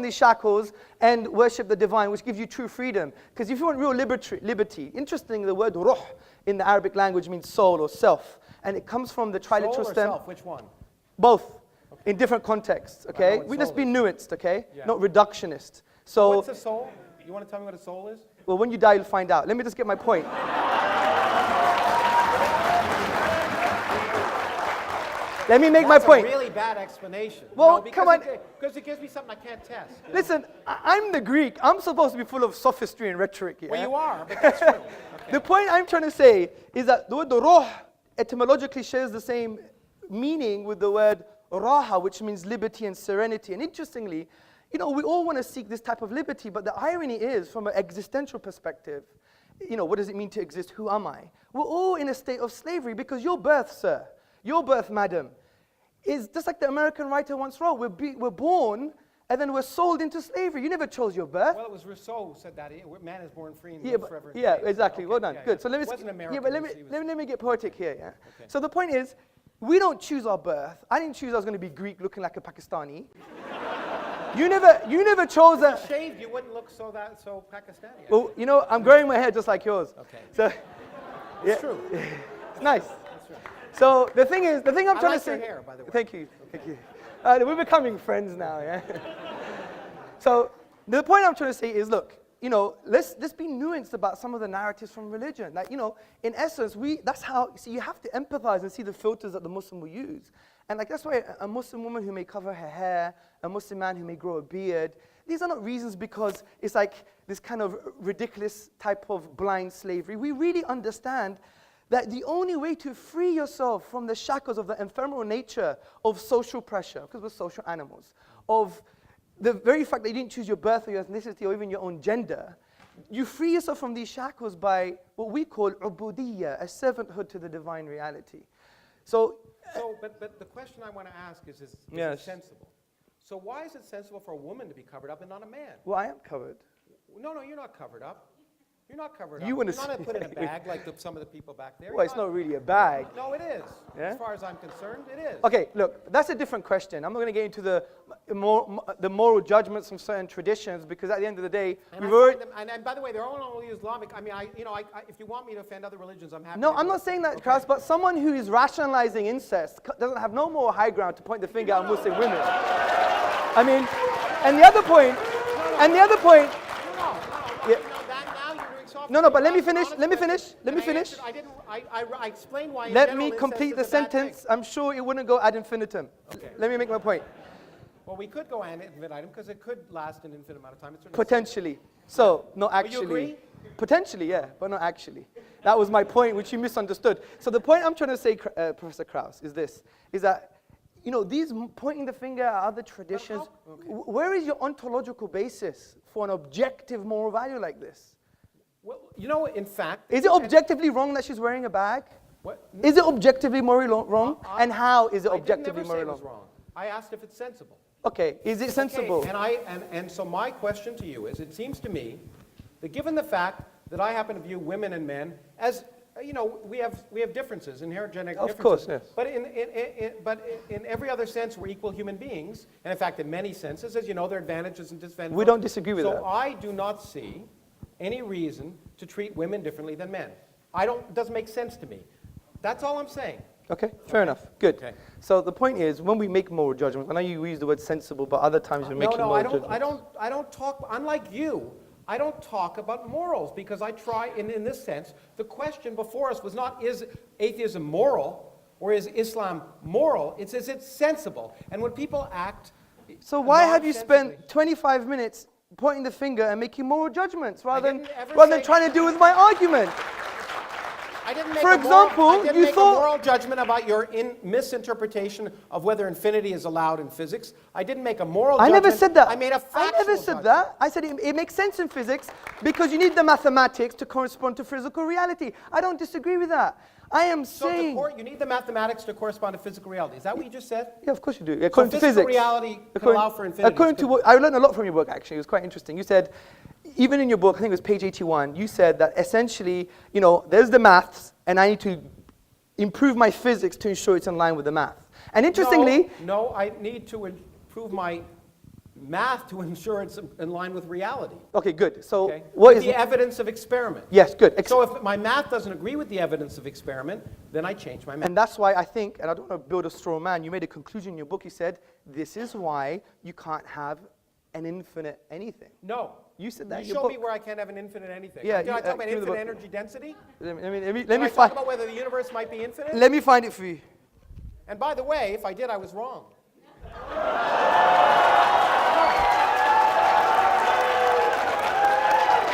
these shackles and worship the divine, which gives you true freedom. Because if you want real liberty, interesting, the word ruh in the Arabic language means soul or self. And it comes from the Soul triliteral or stem. self? Which one? Both, in different contexts, okay? know what We just soul be is. nuanced, okay? Yeah. Not reductionist. So, What's a soul? You want to tell me what a soul is? well, when you die, you'll find out. Let me just get my point. Let me make my point. That's a really bad explanation. Well, come on. Because it gives me something I can't test. you know? Listen, I'm the Greek. I'm supposed to be full of sophistry and rhetoric here. Well, you are, but that's true. The point I'm trying to say is that the word ruh etymologically shares the same meaning with the word raha, which means liberty and serenity. And interestingly, we all want to seek this type of liberty, but the irony is, from an existential perspective, what does it mean to exist? Who am I? We're all in a state of slavery because your birth, sir, your birth, madam, is just like the American writer once wrote. We're born and then we're sold into slavery. You never chose your birth. Well, it was Rousseau who said that. Man is born free and Yeah, lives but, forever. yeah, enslaved. exactly. Okay, Well done. yeah, Good. yeah. So let me. It wasn't American. Yeah, but He was- let me get poetic here. Yeah. So the point is, we don't choose our birth. I didn't choose I was going to be Greek, looking like a Pakistani. You never chose a. Shaved, you wouldn't look so Pakistani. Well, I'm growing my hair just like yours. Okay. So It's true. it's nice. That's right. So the thing I'm trying like to your say. hair, by the way. Thank you. We're becoming friends now. Yeah. So the point I'm trying to say is, look, let's be nuanced about some of the narratives from religion. Like, in essence, you have to empathize and see the filters that the Muslim will use. And like, that's why a Muslim woman who may cover her hair, a Muslim man who may grow a beard, these are not reasons because it's like this kind of ridiculous type of blind slavery. We really understand that the only way to free yourself from the shackles of the ephemeral nature of social pressure, because we're social animals, of the very fact that you didn't choose your birth or your ethnicity or even your own gender, you free yourself from these shackles by what we call ubudiyya, a servanthood to the divine reality. But the question I want to ask is Yes. it sensible? So why is it sensible for a woman to be covered up and not a man? Well, I am covered. No, you're not covered up. You're not covered You up. wanna You're not say- put in a bag like some of the people back there. Well, it's not really a bag. No, it is. Yeah? As far as I'm concerned, it is. Okay, look, that's a different question. I'm not going to get into the moral judgments of certain traditions, because at the end of the day, And, we've I already... find them, and by the way, they're all only Islamic. I mean, if you want me to offend other religions, I'm happy No, to I'm do not it. saying that, Krauss, but someone who is rationalizing incest doesn't have no more high ground to point the finger at Muslim women. I mean, and the other point, No, yeah. now you're doing soft. No, but let me That's an finish, honest let me question. finish, let me And finish. I explained why. in Let general, me incest complete is the a bad thing. sentence. I'm sure it wouldn't go ad infinitum. Okay. Let me make my point. Well, we could go ad infinitum because it could last an infinite amount of time. It's certainly- Potentially. So, not you actually. agree? Potentially, yeah, but not actually. That was my point, which you misunderstood. So the point I'm trying to say, Professor Krauss, is this, is that, you know, these pointing the finger at other traditions, where is your ontological basis for an objective moral value like this? Well, you know, in fact. Is it objectively wrong that she's wearing a bag? What? Is it objectively morally wrong? And how is it I didn't objectively never say it morally was wrong? wrong. I asked if it's sensible. Okay, is it sensible? Okay, and so my question to you is, it seems to me that given the fact that I happen to view women and men as, you know, we have differences, inherent genetic Of differences. course, yes. But in every other sense, we're equal human beings. And in fact, in many senses, as you know, there are advantages and disadvantages. We don't disagree with that. So I do not see any reason to treat women differently than men. It doesn't make sense to me. That's all I'm saying. Okay, fair enough. Good. Okay. So the point is, when we make moral judgments, I know you use the word sensible, but other times we make No, moral I judgments. don't talk, unlike you, I don't talk about morals because I try, in this sense, the question before us was not, is atheism moral or is Islam moral? It's, is it sensible? And when people act So why have you nonsensically- spent 25 minutes pointing the finger and making moral judgments rather didn't ever than say- trying to deal with my argument? I didn't make For a moral, example, I didn't you make thought- a moral judgment about your misinterpretation of whether infinity is allowed in physics. I didn't make a moral I judgment. never said that. I made a I factual never said judgment. that. I said it makes sense in physics because you need the mathematics to correspond to physical reality. I don't disagree with that. I am So saying... you need the mathematics to correspond to physical reality. Is that what you just said? Yeah, of course you do. According to physical physics. reality can allow for infinity. According to what, I learned a lot from your book, actually. It was quite interesting. You said, even in your book, I think it was page 81, you said that essentially, you know, there's the maths, and I need to improve my physics to ensure it's in line with the math. And interestingly... No, I need to improve my math to ensure it's in line with reality. Okay, good. So Okay? what With is... the evidence of experiment. Yes, good. So if my math doesn't agree with the evidence of experiment, then I change my math. And that's why I think, and I don't want to build a straw man, you made a conclusion in your book. You said, this is why you can't have an infinite anything. No. You said that in You your show me book. where I can't have an infinite anything. Yeah, Did I talk about give me the infinite book. energy density? Let Did me I talk find... about whether the universe might be infinite? Let me find it for you. And by the way, if I did, I was wrong.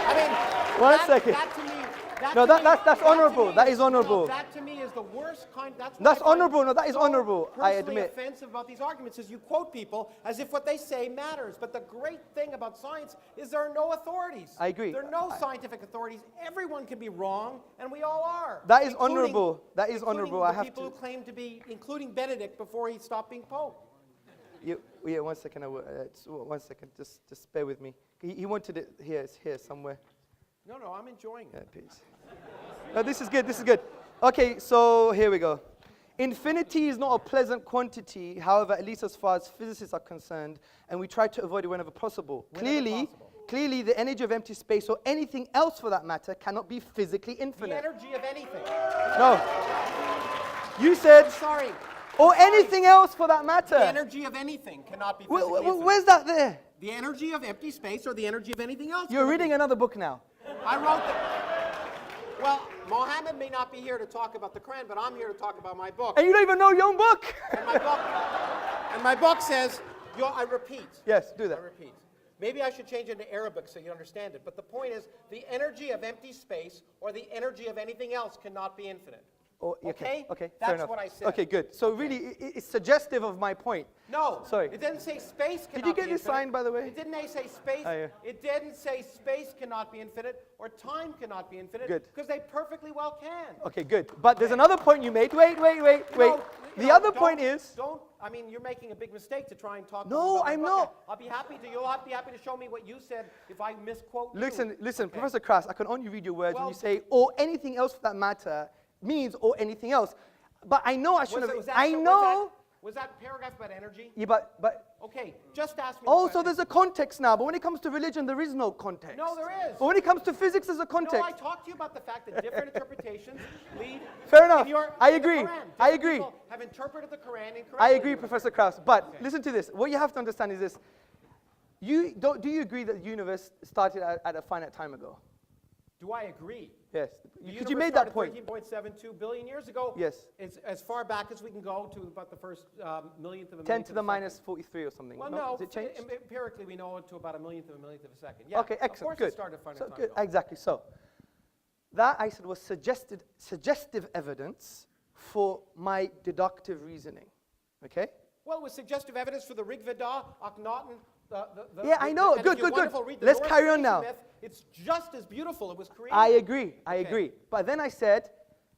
I mean, One that, second. That to me, that No, to me- that's that to honorable. me- That is honorable. No, that to me is the worst kind. That's what That's I find honorable. No, that is so honorable. I personally admit. offensive about these arguments is you quote people as if what they say matters. But the great thing about science is there are no authorities. I agree. There are no scientific authorities. Everyone can be wrong, and we all are. That is including- honorable. That is including honorable. the I have people to- who claim to be, including Benedict before he stopped being Pope. Yeah, 1 second. 1 second. Just bear with me. He wanted it here somewhere. No, I'm enjoying Yeah, it. please. No, this is good. This is good. Okay, so here we go. Infinity is not a pleasant quantity, however, at least as far as physicists are concerned, and we try to avoid it whenever possible. Whenever possible. Clearly, the energy of empty space or anything else for that matter cannot be physically The infinite. energy of anything. No. You said, Sorry. or anything else for that matter. The energy of anything cannot be physically infinite. Where's that there? The energy of empty space or the energy of anything else. You're cannot be- reading another book now. I wrote the... Well, Mohammed may not be here to talk about the Quran, but I'm here to talk about my book. And you don't even know your own book. And my book says, I repeat. Yes, do that. I repeat. Maybe I should change it into Arabic so you understand it. But the point is, the energy of empty space or the energy of anything else cannot be infinite. Oh, Okay? Okay, That's fair enough. what I said. Okay, good. So really, it's suggestive of my point. No. Sorry. It didn't say space cannot be Did you get this infinite. signed, by the way? It didn't say space. Oh, yeah. It didn't say space cannot be infinite or time cannot be infinite. Good. Because they perfectly well can. Okay, good. But there's another point you made. Wait. The other point is... I mean, you're making a big mistake to try and talk No, about my I'm book. not. I'll be happy to. You'll be happy to show me what you said if I misquote you. Listen, Okay. Professor Krauss, I can only read your words when Well- you say, or anything else for that matter, means or anything else. But I know I shouldn't have... Was that- I so was know... Was that paragraph about energy? Yeah, but Okay, just ask me. the also question. there's a context now. But when it comes to religion, there is no context. No, there is. But when it comes to physics, there's a No, context. I talked to you about the fact that different interpretations lead. Fair enough. in your- I in the agree. Quran. I Different agree. people have interpreted the Quran incorrectly. I agree, Professor Krauss. But listen to this. What you have to understand is this. Do you agree that the universe started at a finite time ago? Do I agree? Yes. The Because you universe made that started point. 13.72 billion years ago. Yes. It's as far back as we can go to about the first millionth of a 10 millionth to of the a minus second. 43 or something. Well, no? no. Has it changed? Empirically, we know it to about a millionth of a second. Yeah. Okay, excellent. Of course Good. it started finite So time good. ago. Exactly. So that I said was suggestive evidence for my deductive reasoning. Okay? Well, it was suggestive evidence for the Rig Veda, Akhenaten. Yeah, I know. and Good, if you good, good. wonderful read the Let's Norse carry on creation now. myth, it's just as beautiful. It was created. I agree. I Okay. agree. But then I said,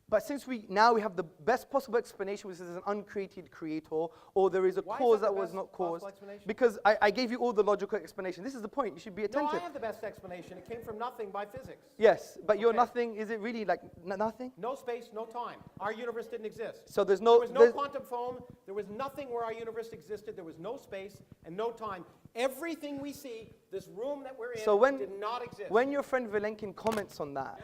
but since we have the best possible explanation, which is an uncreated creator, or there is a Why is cause that that the was best not possible caused, explanation? because I gave you all the logical explanation. This is the point. You should be No, attentive. I have the best explanation. It came from nothing by physics. Yes, but your Okay. nothing, is it really like nothing? No space, no time. Our universe didn't exist. So there's no... There was no there's- quantum foam. There was nothing where our universe existed. There was no space and no time. Everything we see, this room that we're in, So when, did not exist. when your friend Vilenkin comments on that...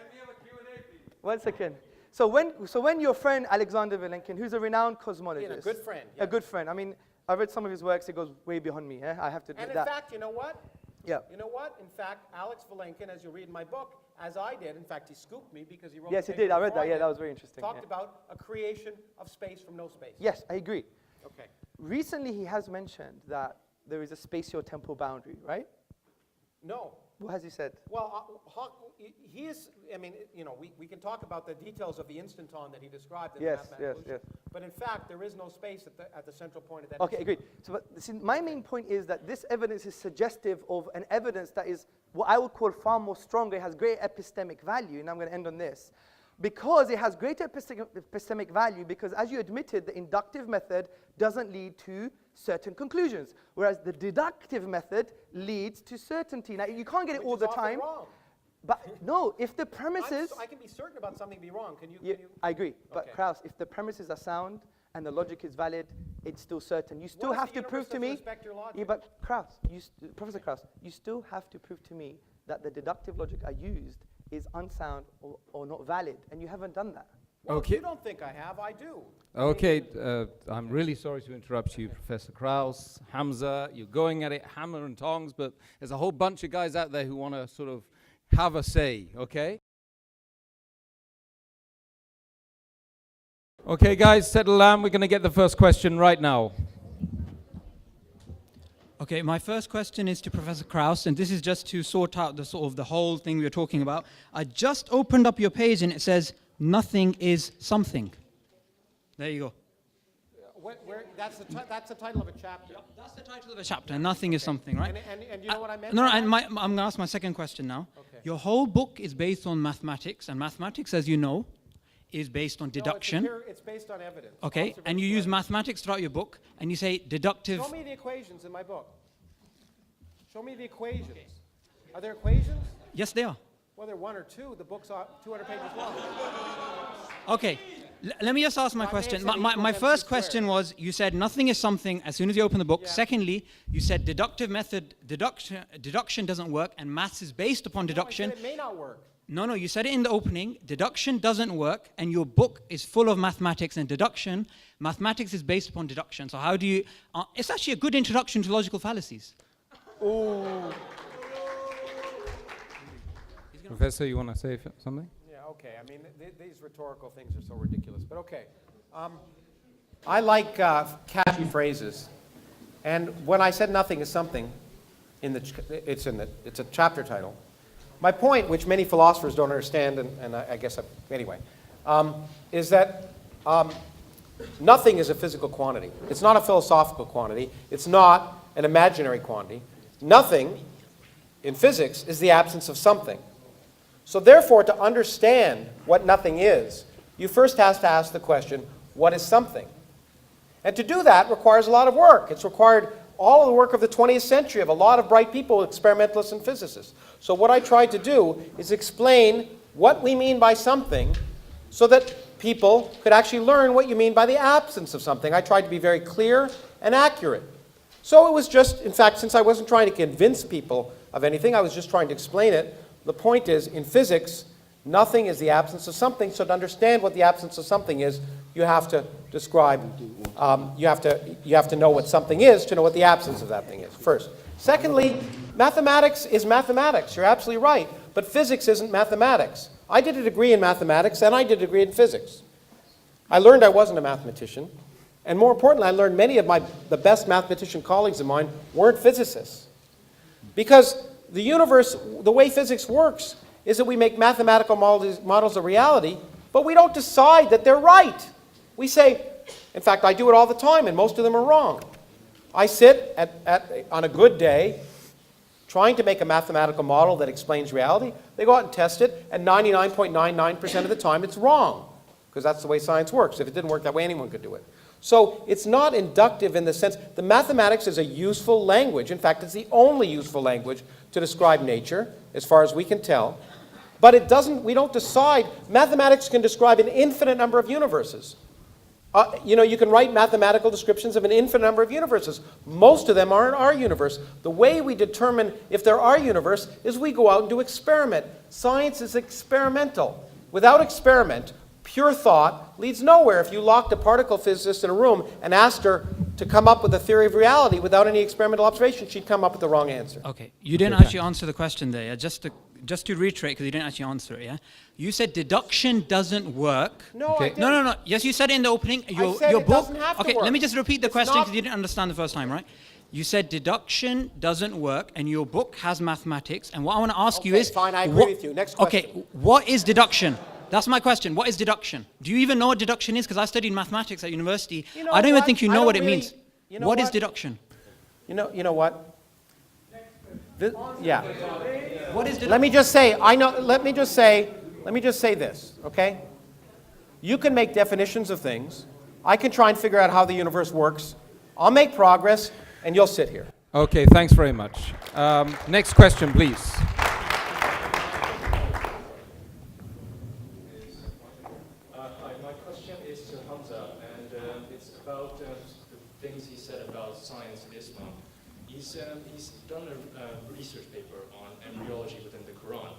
1 second. So when your friend Alexander Vilenkin, who's a renowned cosmologist... Yeah, a good friend, A yeah. good friend. I mean, I read some of his works. It goes way beyond me. I have to and admit in that. fact, you know what? Yeah. You know what? In fact, Alex Vilenkin, as you'll read in my book, as I did, in fact, he scooped me because he wrote Yes, the he paper did. I read before that. Yeah, did, that was very interesting. Talked Yeah. about a creation of space from no space. Yes, I agree. Okay. Recently, he has mentioned that there is a spatio-temporal boundary, right? No. What has he said? Well, he is, I mean, you know, we can talk about the details of the instanton that he described in Yes, the mathematical yes, illusion, yes. but in fact, there is no space at the central point of that. Okay, instanton. agreed. So, but see, my main point is that this evidence is suggestive of an evidence that is what I would call far more stronger. It has great epistemic value, and I'm going to end on this. Because it has greater epistemic value, because as you admitted, the inductive method doesn't lead to certain conclusions, whereas the deductive method leads to certainty. Now, you can't get it Which all is the often time. wrong. But no, if the premises... I can be certain about something be wrong. Can you? Yeah, Can you? I agree. But Okay. Krauss, if the premises are sound and the logic is valid, it's still certain. You still What if have the to prove universe to doesn't me... respect your logic? Yeah, but Krauss, Professor Krauss, you still have to prove to me that the deductive logic I used is unsound or not valid, and you haven't done that. Well, Okay. You don't think I have? I do. Okay, I'm really sorry to interrupt you, Professor Krauss, Hamza. You're going at it hammer and tongs, but there's a whole bunch of guys out there who want to sort of have a say, okay? Okay, guys, settle down. We're going to get the first question right now. Okay, my first question is to Professor Krauss, and this is just to sort out the sort of the whole thing we were talking about. I just opened up your page and it says, nothing is something. There you go. That's the title of a chapter. That's the title of a chapter, nothing is something, right? And you know what I meant? No, by and that? I'm going to ask my second question now. Okay. Your whole book is based on mathematics, and mathematics, as you know, is based on deduction. No, it's based on evidence. Okay, and you use mathematics throughout your book, and you say deductive. Show me the equations in my book. Show me the equations. Are there equations? Yes, they are. Well, there are one or two. The book's 200 pages long. Okay, let me just ask my I may question. have said My equal MC first squared. question was, you said nothing is something as soon as you open the book. Yeah. Secondly, you said deductive method, deduction doesn't work, and maths is based upon deduction. No, I said it may not work. No, you said it in the opening. Deduction doesn't work, and your book is full of mathematics and deduction. Mathematics is based upon deduction. So how do you... it's actually a good introduction to logical fallacies. Professor, you want to say something? Yeah, okay. I mean, these rhetorical things are so ridiculous. But okay. I like catchy phrases. And when I said nothing is something, it's a chapter title. My point, which many philosophers don't understand, and I guess, anyway, is that nothing is a physical quantity. It's not a philosophical quantity. It's not an imaginary quantity. Nothing, in physics, is the absence of something. So therefore, to understand what nothing is, you first have to ask the question, what is something? And to do that requires a lot of work. It's required all of the work of the 20th century of a lot of bright people, experimentalists and physicists. So what I tried to do is explain what we mean by something so that people could actually learn what you mean by the absence of something. I tried to be very clear and accurate. So it was just, in fact, since I wasn't trying to convince people of anything, I was just trying to explain it. The point is, in physics, nothing is the absence of something. So to understand what the absence of something is, you have to describe, you have to know what something is to know what the absence of that thing is, first. Secondly, mathematics is mathematics. You're absolutely right. But physics isn't mathematics. I did a degree in mathematics, and I did a degree in physics. I learned I wasn't a mathematician. And more importantly, I learned many of the best mathematician colleagues of mine weren't physicists. Because the universe, the way physics works, is that we make mathematical models of reality, but we don't decide that they're right. We say, in fact, I do it all the time, and most of them are wrong. I sit on a good day trying to make a mathematical model that explains reality. They go out and test it, and 99.99% of the time it's wrong, because that's the way science works. If it didn't work that way, anyone could do it. So it's not inductive in the sense, the mathematics is a useful language. In fact, it's the only useful language to describe nature, as far as we can tell. But it doesn't, we don't decide. Mathematics can describe an infinite number of universes. You can write mathematical descriptions of an infinite number of universes. Most of them aren't our universe. The way we determine if they're our universe is we go out and do experiment. Science is experimental. Without experiment, pure thought leads nowhere. If you locked a particle physicist in a room and asked her to come up with a theory of reality without any experimental observation, she'd come up with the wrong answer. Okay, you didn't actually answer the question there. Yeah? Just to reiterate, because you didn't actually answer it, yeah? You said deduction doesn't work. No, I didn't. No. Yes, you said it in the opening. I said it doesn't have to Okay, work. let me just repeat the It's question not- because you didn't understand the first time, right? You said deduction doesn't work, and your book has mathematics. And what I want to ask you Okay, is... fine, I agree with you. Next question. Okay, what is deduction? That's my question. What is deduction? Do you even know what deduction is? Because I studied mathematics at university. You know I don't even what? think you I know don't what it really- means. you know What is what? deduction? You know what? Yeah. What is deduction? Let me just say, let me just say this, okay? You can make definitions of things. I can try and figure out how the universe works. I'll make progress, and you'll sit here. Okay, thanks very much. Next question, please. Hi, my question is to Hamza, and it's about the things he said about science in Islam. He's done a research paper on embryology within the Quran,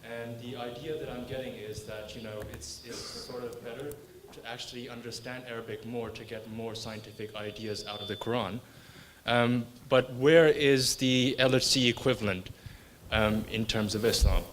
and the idea that I'm getting is that, it's sort of better to actually understand Arabic more to get more scientific ideas out of the Quran. But where is the LHC equivalent in terms of Islam?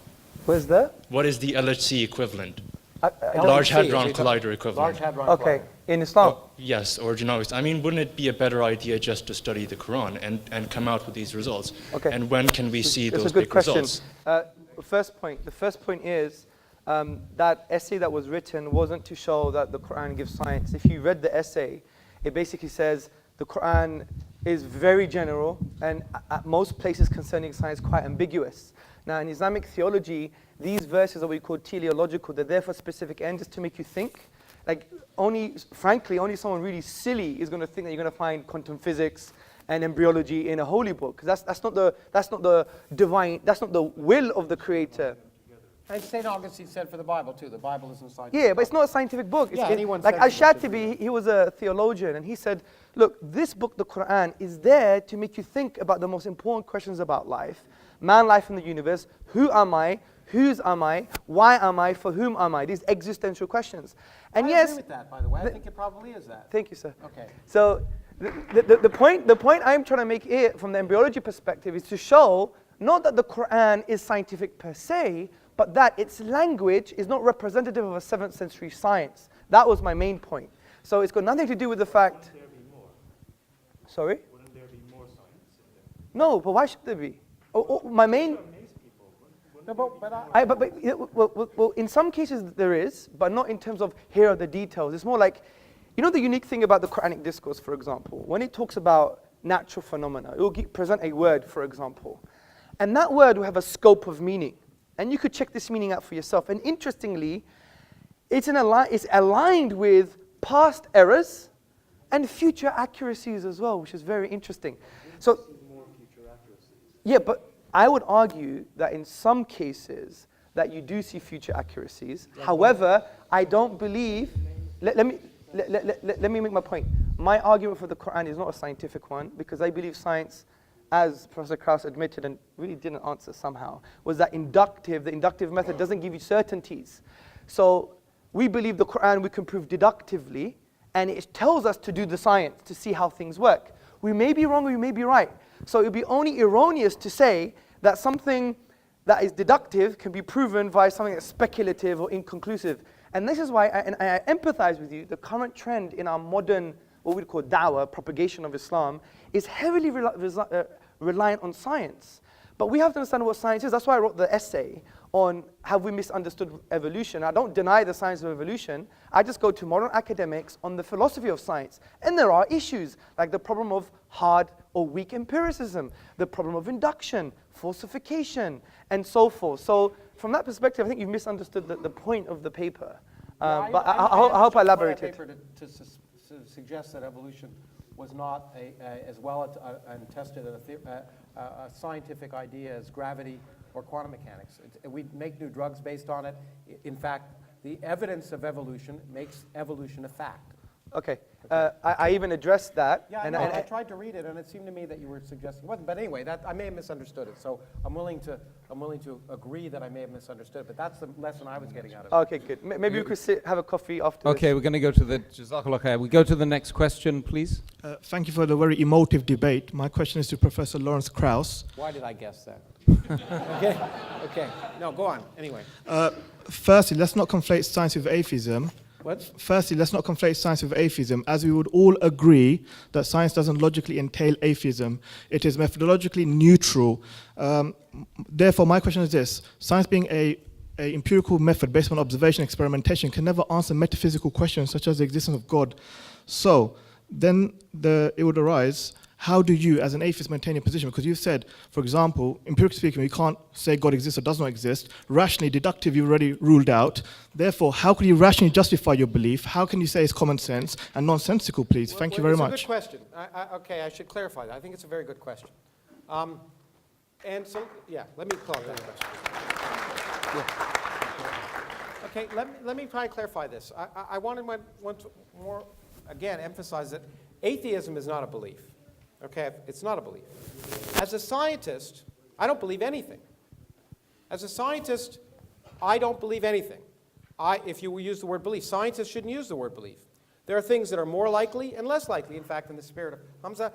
Where's that? What is the LHC equivalent? LHC, Large Hadron is he talking- Collider equivalent. Large Hadron Okay, Collider. in Islam. Yes, or genomics. I mean, wouldn't it be a better idea just to study the Quran and come out with these results? Okay. And when can we see That's those a good big question. results? The first point is that essay that was written wasn't to show that the Quran gives science. If you read the essay, it basically says the Quran is very general and at most places concerning science quite ambiguous. Now in Islamic theology, these verses are what we call teleological. They're there for specific ends, just to make you think. Like frankly, only someone really silly is going to think that you're going to find quantum physics and embryology in a holy book. Because that's not the divine, that's not the will of the Creator. And St. Augustine said for the Bible, too. The Bible isn't scientific. Yeah, but it's not a scientific book. Yeah, anyone like says it's Al-Shatibi, he was a theologian, and he said, look, this book, the Quran, is there to make you think about the most important questions about life, man, life, and the universe. Who am I? Whose am I? Why am I? For whom am I? These existential questions. And I yes, agree with that, by the way. I think it probably is that. thank you, sir. Okay. So the point I'm trying to make here from the embryology perspective is to show not that the Quran is scientific per se, but that its language is not representative of a 7th century science. That was my main point. So it's got nothing to do with the fact... Wouldn't there be more? Sorry? Wouldn't there be more science in there? No, but why should there be? My main... Amaze people. No, but Well, in some cases there is, but not in terms of here are the details. It's more like, the unique thing about the Quranic discourse, for example, when it talks about natural phenomena, it will present a word, for example, and that word will have a scope of meaning. And you could check this meaning out for yourself. And interestingly, it's aligned with past errors and future accuracies as well, which is very interesting. So, yeah, but I would argue that in some cases, that you do see future accuracies. However, I don't believe, let me make my point. My argument for the Quran is not a scientific one, because I believe science, as Professor Krauss admitted and really didn't answer somehow, was that the inductive method doesn't give you certainties. So we believe the Quran we can prove deductively, and it tells us to do the science to see how things work. We may be wrong or we may be right. So it would be only erroneous to say that something that is deductive can be proven by something that's speculative or inconclusive. And this is why I empathize with you. The current trend in our modern, what we call da'wah, propagation of Islam, is heavily reliant on science. But we have to understand what science is. That's why I wrote the essay on have we misunderstood evolution. I don't deny the science of evolution. I just go to modern academics on the philosophy of science. And there are issues, like the problem of hard or weak empiricism, the problem of induction, falsification, and so forth. So from that perspective, I think you've misunderstood the point of the paper. But I hope I elaborated. Paper to suggest that evolution was not as well and tested a scientific idea as gravity or quantum mechanics. We make new drugs based on it. In fact, the evidence of evolution makes evolution a fact. Okay, I even addressed that. Yeah, and I tried to read it, and it seemed to me that you were suggesting it wasn't. But anyway, I may have misunderstood it. So I'm willing to agree that I may have misunderstood it. But that's the lesson I was getting out of it. Okay, good. Maybe we could have a coffee after. Okay, we're going to go to the Jazakallah khair. We go to the next question, please. Thank you for the very emotive debate. My question is to Professor Lawrence Krauss. Why did I guess that? Okay. No, go on. Anyway. Firstly, let's not conflate science with atheism. What? Firstly, let's not conflate science with atheism, as we would all agree that science doesn't logically entail atheism. It is methodologically neutral. Therefore, my question is this. Science being a empirical method based on observation and experimentation can never answer metaphysical questions such as the existence of God. So then it would arise, how do you, as an atheist, maintain your position? Because you've said, for example, empirically speaking, we can't say God exists or does not exist. Rationally, deductive, you've already ruled out. Therefore, how can you rationally justify your belief? How can you say it's common sense and nonsensical, please? Thank you very much. It's a good question. Okay, I should clarify that. I think it's a very good question. And so, yeah, let me call that question. Yeah. Okay, let me try and clarify this. I want to more, again, emphasize that atheism is not a belief. Okay, it's not a belief. As a scientist, I don't believe anything. As a scientist, I don't believe anything. If you use the word belief, scientists shouldn't use the word belief. There are things that are more likely and less likely. In fact, in the spirit of Hamza,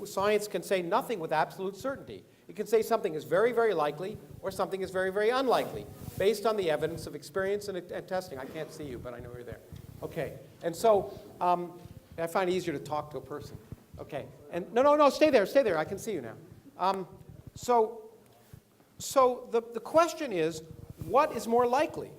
science can say nothing with absolute certainty. It can say something is very, very likely or something is very, very unlikely based on the evidence of experience and testing. I can't see you, but I know you're there. Okay, and so I find it easier to talk to a person. Okay, and no, stay there. I can see you now. So the question is, what is more likely?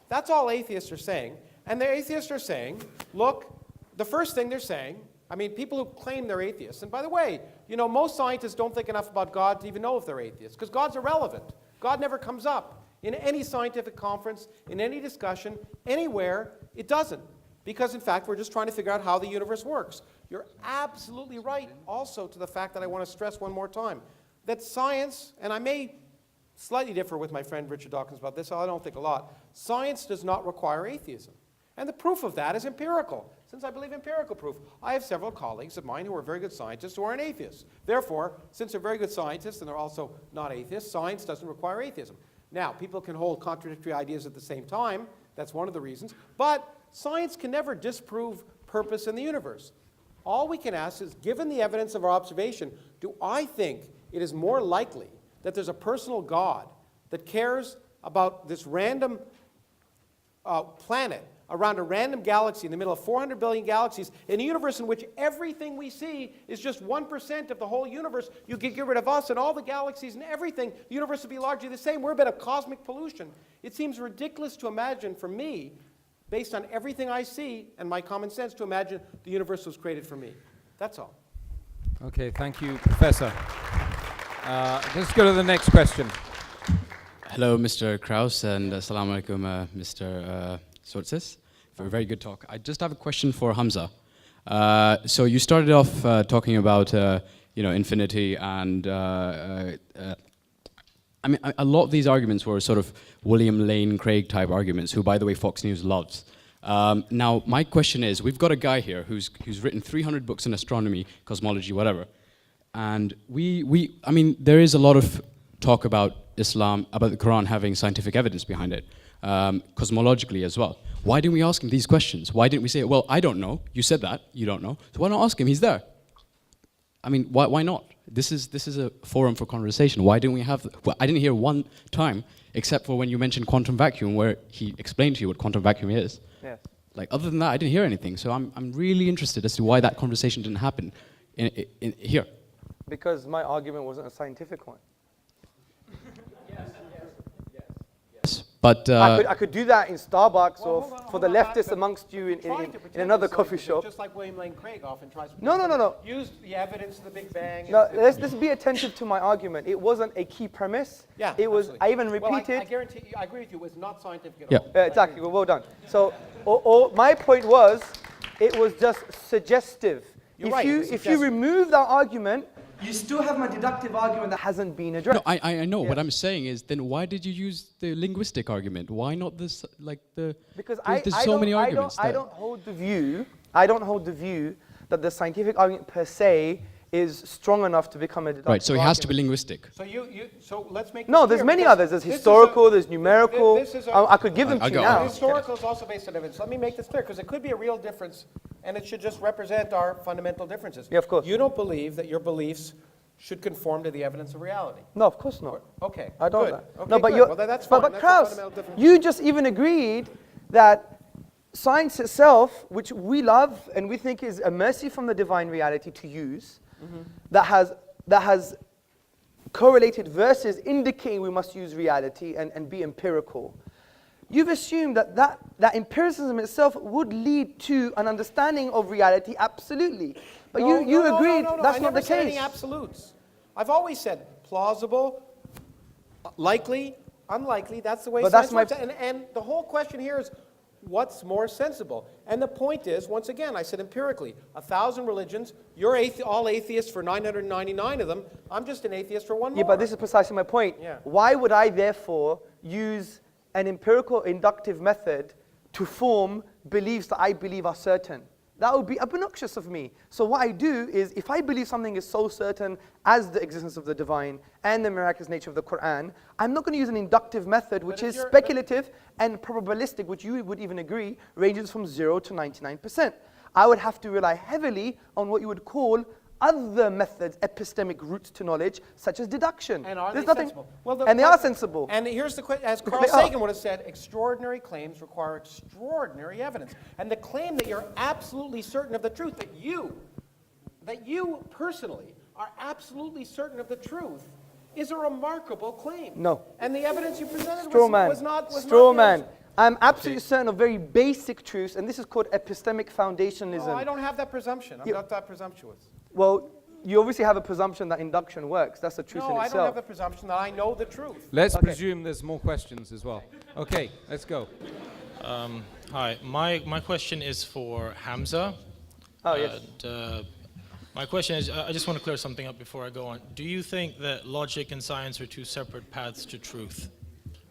That's all atheists are saying. And the atheists are saying, look, the first thing they're saying, I mean, people who claim they're atheists, and by the way, most scientists don't think enough about God to even know if they're atheists, because God's irrelevant. God never comes up in any scientific conference, in any discussion, anywhere. It doesn't. Because, in fact, we're just trying to figure out how the universe works. You're absolutely right also to the fact that I want to stress one more time, that science, and I may slightly differ with my friend Richard Dawkins about this, I don't think a lot, science does not require atheism. And the proof of that is empirical, since I believe empirical proof. I have several colleagues of mine who are very good scientists who aren't atheists. Therefore, since they're very good scientists and they're also not atheists, science doesn't require atheism. Now, people can hold contradictory ideas at the same time. That's one of the reasons. But science can never disprove purpose in the universe. All we can ask is, given the evidence of our observation, do I think it is more likely that there's a personal God that cares about this random planet around a random galaxy in the middle of 400 billion galaxies, in a universe in which everything we see is just 1% of the whole universe? You could get rid of us and all the galaxies and everything. The universe would be largely the same. We're a bit of cosmic pollution. It seems ridiculous to imagine, for me, based on everything I see and my common sense, to imagine the universe was created for me. That's all. Okay, thank you, Professor. Let's go to the next question. Hello, Mr. Krauss, and assalamu alaikum, Mr. Tzortzis, for a very good talk. I just have a question for Hamza. So you started off talking about infinity and I mean, a lot of these arguments were sort of William Lane Craig type arguments, who, by the way, Fox News loves. Now, my question is, we've got a guy here who's written 300 books in astronomy, cosmology, whatever. And I mean, there is a lot of talk about Islam, about the Quran having scientific evidence behind it, cosmologically as well. Why didn't we ask him these questions? Why didn't we say, well, I don't know, you said that, you don't know, so why not ask him, he's there? I mean, why not? This is a forum for conversation. Why didn't we have, well, I didn't hear one time, except for when you mentioned quantum vacuum, where he explained to you what quantum vacuum is. Yes. Like, other than that, I didn't hear anything, so I'm really interested as to why that conversation didn't happen in here. Because my argument wasn't a scientific one. But I could do that in Starbucks or hold on, for the hold on, leftists but amongst you trying to in pretend another it's coffee scientific, shop. Just like William Lane Craig often tries to No. use the evidence of the Big Bang. No, let's be attentive to my argument. It wasn't a key premise. Yeah, It was, absolutely. I even Well, repeated. I guarantee you, I agree with you, it was not scientific at Yeah. all. Exactly, well done. So my point was, it was just suggestive. You're right, it was If you suggestive. remove that argument, you still have my deductive argument that hasn't been addressed. no, I know. Yeah. What I'm saying is, then why did you use the linguistic argument? Why not this, like the? Because there's so many arguments. I don't hold the view that the scientific argument per se is strong enough to become a deductive Right. So it has to be argument. linguistic. So let's make No, this there's clear, many because others. There's this is historical, a- there's numerical. this is a- I could give them to I'll you go. now. Historical is also based on evidence. Let me make this clear, because it could be a real difference, and it should just represent our fundamental differences. Yeah, of course. You don't believe that your beliefs should conform to the evidence of reality. No, of course not. Okay. I don't. Good. That. Okay, No, but good. you're. Well, that's fine. But That's a Krauss, fundamental difference. you just even agreed that science itself, which we love and we think is a mercy from the divine reality to use, that has correlated verses indicating we must use reality and be empirical. You've assumed that empiricism itself would lead to an understanding of reality, absolutely. But you agreed that's not the I never said any case. absolutes. I've always said plausible, likely, unlikely. That's the way But science that's my- works. And the whole question here is, what's more sensible? And the point is, once again, I said empirically, 1,000 religions, you're all atheists for 999 of them. I'm just an atheist for one more. Yeah, but this is precisely my point. Yeah. Why would I therefore use an empirical inductive method to form beliefs that I believe are certain? That would be obnoxious of me. So what I do is, if I believe something is so certain as the existence of the divine and the miraculous nature of the Quran, I'm not going to use an inductive method which if is you're- speculative and probabilistic, which you would even agree ranges from 0 to 99%. I would have to rely heavily on what you would call other methods, epistemic routes to knowledge, such as deduction. And are There's they nothing, sensible? Well, the and they are question- sensible. And here's the question, as Because Carl they are. Sagan would have said, extraordinary claims require extraordinary evidence. And the claim that you're absolutely certain of the truth, that you personally are absolutely certain of the truth, is a remarkable claim. No. And the evidence you presented Straw was man. not Straw man. yours. I'm absolutely certain of very basic truths, and this is called epistemic foundationism. No, I don't have that presumption. I'm Yeah. not that presumptuous. Well, you obviously have a presumption that induction works. That's the truth No, in I itself. don't have the presumption that I know the truth. Let's Okay. presume there's more questions as well. Okay, let's go. Hi, my question is for Hamza. Oh, yes. And, my question is, I just want to clear something up before I go on. Do you think that logic and science are two separate paths to truth?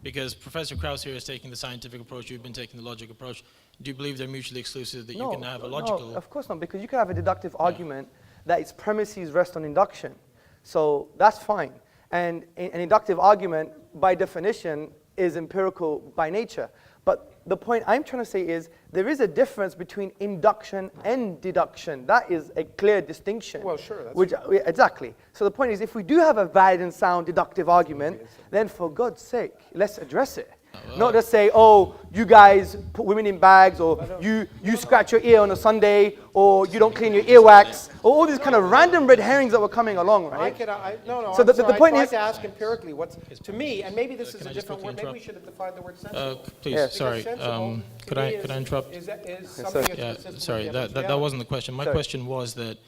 Because Professor Krauss here is taking the scientific approach, you've been taking the logic approach. Do you believe they're mutually exclusive, that you can have a logical... No, of course not, because you can have a deductive argument that its premises rest on induction. So that's fine. And an inductive argument, by definition, is empirical by nature. But the point I'm trying to say is there is a difference between induction and deduction. That is a clear distinction. Well, sure, that's Exactly. So the point is, if we do have a valid and sound deductive argument, then for God's sake, let's address it. Not just say, oh, you guys put women in bags, or you scratch your ear on a Sunday, or you don't clean your earwax, or all these kind of random red herrings that were coming along, right? No, So I'm the sorry, point I tried is- to ask empirically what's, to me, and maybe this is Can a I just different word, quickly maybe we should have defined the word sensible. Please, Yeah. sorry. Because sensible, Could to me, I interrupt? Is something sorry. that's Yeah, consistent with sorry, the that evidence that reality. wasn't the question. My Sorry. question was that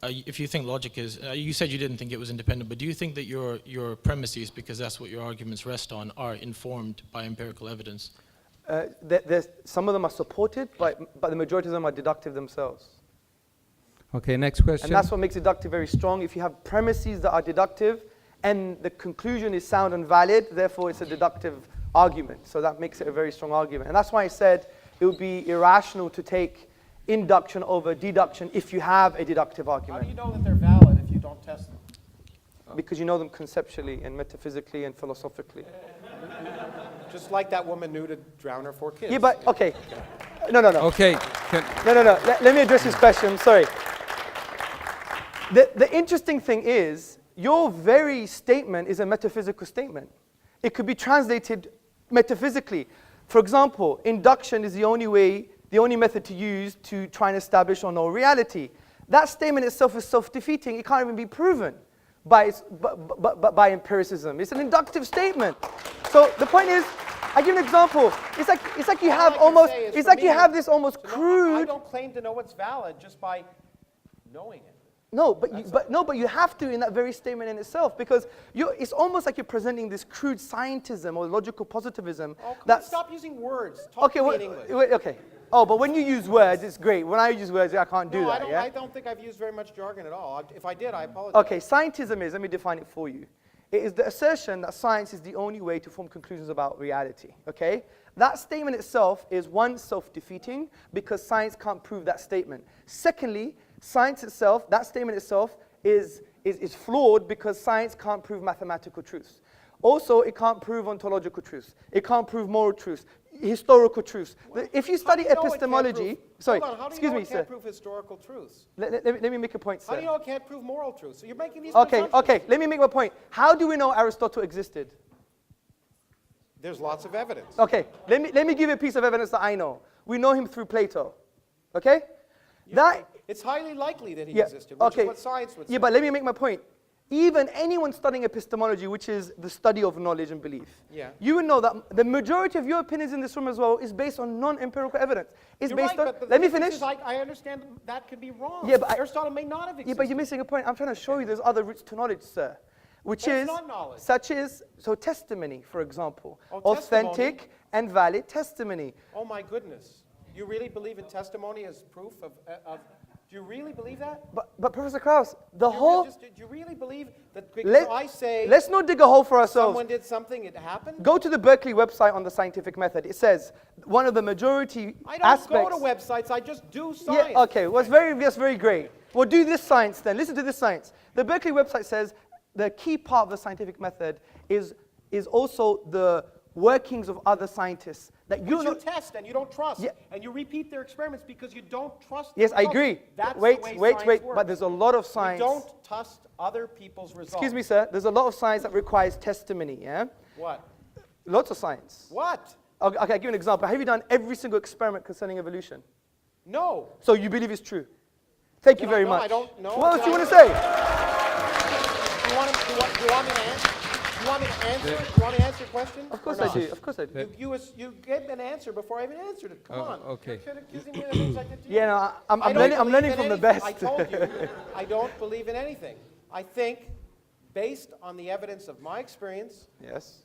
if you think logic is, you said you didn't think it was independent, but do you think that your premises, because that's what your arguments rest on, are informed by empirical evidence? Some of them are supported, but the majority of them are deductive themselves. Okay, next question. And that's what makes deductive very strong. If you have premises that are deductive and the conclusion is sound and valid, therefore it's a deductive argument. So that makes it a very strong argument. And that's why I said it would be irrational to take induction over deduction if you have a deductive How argument. do you know that they're valid if you don't test them? Because you know them conceptually and metaphysically and philosophically. Just like that woman knew to drown her 4 kids. Yeah, but, okay. No. Okay. No. Let me address this question. Sorry. The interesting thing is, your very statement is a metaphysical statement. It could be translated metaphysically. For example, induction is the only method to use to try and establish or know reality. That statement itself is self-defeating. It can't even be proven by empiricism. It's an inductive statement. So the point is, I give an example. It's like you have almost, it's like you have this almost crude. I don't claim to know what's valid just by knowing it. No, but you have to in that very statement in itself, because it's almost like you're presenting this crude scientism or logical positivism. Oh, stop using words. Talk to me in English. Okay. Oh, but when you use words, it's great. When I use words, I can't do that. I don't think I've used very much jargon at all. If I did, I apologize. Okay, scientism is, let me define it for you. It is the assertion that science is the only way to form conclusions about reality, okay? That statement itself is, one, self-defeating, because science can't prove that statement. Secondly, science itself, that statement itself is flawed because science can't prove mathematical truths. Also, it can't prove ontological truths. It can't prove moral truths, historical truths. If you study epistemology, sorry, excuse me, sir. How do you know it can't prove historical truths? Let me make a point, sir. How do you know it can't prove moral truths? So you're making these Okay, let me make my point. How do we know Aristotle existed? There's lots of evidence. Okay, let me give you a piece of evidence that I know. We know him through Plato. Okay? It's highly likely that he existed, which is what science would say. Yeah, but let me make my point. Even anyone studying epistemology, which is the study of knowledge and belief, you would know that the majority of your opinions in this room as well is based on non-empirical evidence. It's based on. Let me finish. I understand that could be wrong. Yeah, but Aristotle may not have existed. Yeah, but you're missing a point. I'm trying to show you there's other routes to knowledge, sir. Which is not knowledge. Such as testimony, for example, testimony? authentic and valid testimony. Oh my goodness! You really believe in testimony as proof of do you really believe that? But Professor Krauss, Do you really believe that because I say let's not dig a hole for ourselves. someone did something, it happened? Go to the Berkeley website on the scientific method. It says one of the majority I don't aspects. go to websites, I just do science. Yeah, okay, well, that's very great. Well, do this science then. Listen to this science. The Berkeley website says the key part of the scientific method is also the workings of other scientists that you test and you don't trust, and you repeat their experiments because you don't trust. Yes, I results. agree. That's Wait. the way science works. But there's a lot of science. You don't trust other people's results. Excuse me, sir. There's a lot of science that requires testimony. Yeah. What? Lots of science. What? Okay, I'll give you an example. Have you done every single experiment concerning evolution? No. So you believe it's true? Thank you very much. I don't know. What else do you want to say? Do you want me to answer? Do you want me to answer? Do you want me to answer your question? Of course I do. Of course I do. You gave an answer before I even answered it. Come on. Okay. You're accusing me of things I did to you. Yeah, no, I'm learning from the best. I told you, I don't believe in anything. I think, based on the evidence of my experience, yes,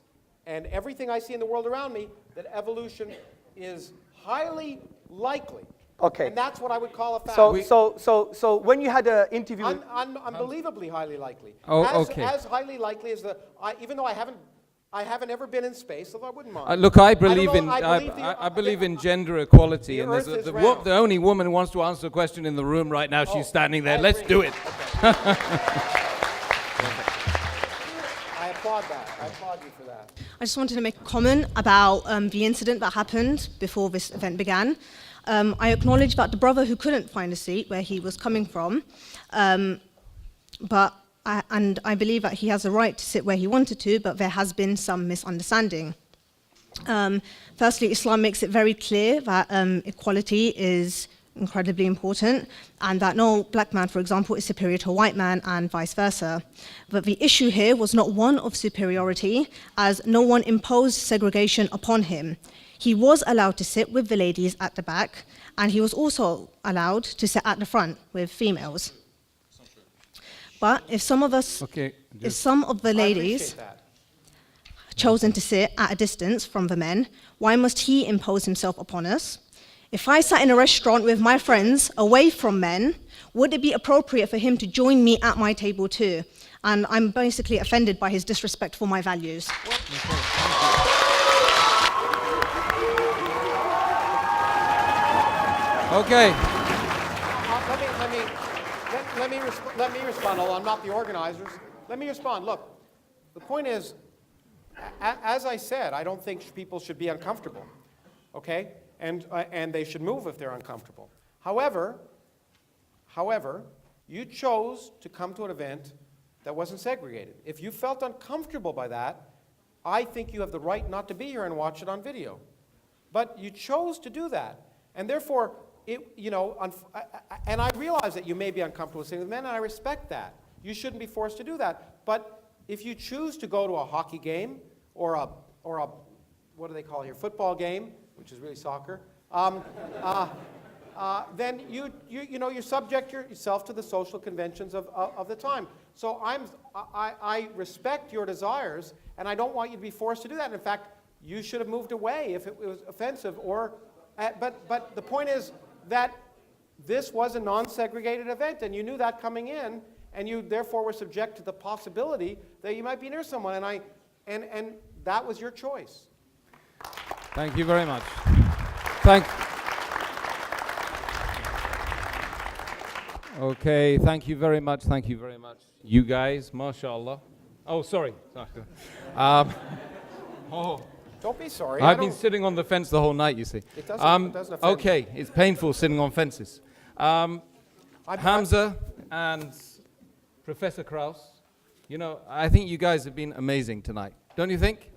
and everything I see in the world around me, that evolution is highly likely. Okay. And that's what I would call a fact. So when you had an interview, Unbelievably highly likely. Okay. As highly likely as even though I haven't ever been in space, although I wouldn't mind. Look, I believe in gender equality, and there's the only woman who wants to answer a question in the room right now. She's standing there. Let's do it. I applaud that. I applaud you for that. I just wanted to make a comment about the incident that happened before this event began. I acknowledge that the brother who couldn't find a seat where he was coming from, but I believe that he has a right to sit where he wanted to, but there has been some misunderstanding. Firstly, Islam makes it very clear that equality is incredibly important, and that no black man, for example, is superior to a white man, and vice versa. But the issue here was not one of superiority, as no one imposed segregation upon him. He was allowed to sit with the ladies at the back, and he was also allowed to sit at the front with females. But if some of the ladies chosen to sit at a distance from the men, why must he impose himself upon us? If I sat in a restaurant with my friends away from men, would it be appropriate for him to join me at my table too? And I'm basically offended by his disrespect for my values. Okay. Let me respond, although I'm not the organizers. Let me respond. Look, the point is, as I said, I don't think people should be uncomfortable, okay? And they should move if they're uncomfortable. However, you chose to come to an event that wasn't segregated. If you felt uncomfortable by that, I think you have the right not to be here and watch it on video. But you chose to do that, and therefore, and I realize that you may be uncomfortable sitting with men, and I respect that. You shouldn't be forced to do that. But if you choose to go to a hockey game or a what do they call it here, football game, which is really soccer, then you subject yourself to the social conventions of the time. So I respect your desires, and I don't want you to be forced to do that. In fact, you should have moved away if it was offensive. But the point is that this was a non-segregated event, and you knew that coming in, and you therefore were subject to the possibility that you might be near someone, and that was your choice. Thank you very much. Okay, thank you very much. Thank you very much. You guys, mashallah. Oh, sorry. Don't be sorry. I've been sitting on the fence the whole night, you see. It doesn't offend. Okay, it's painful sitting on fences. Hamza and Professor Krauss, I think you guys have been amazing tonight. Don't you think?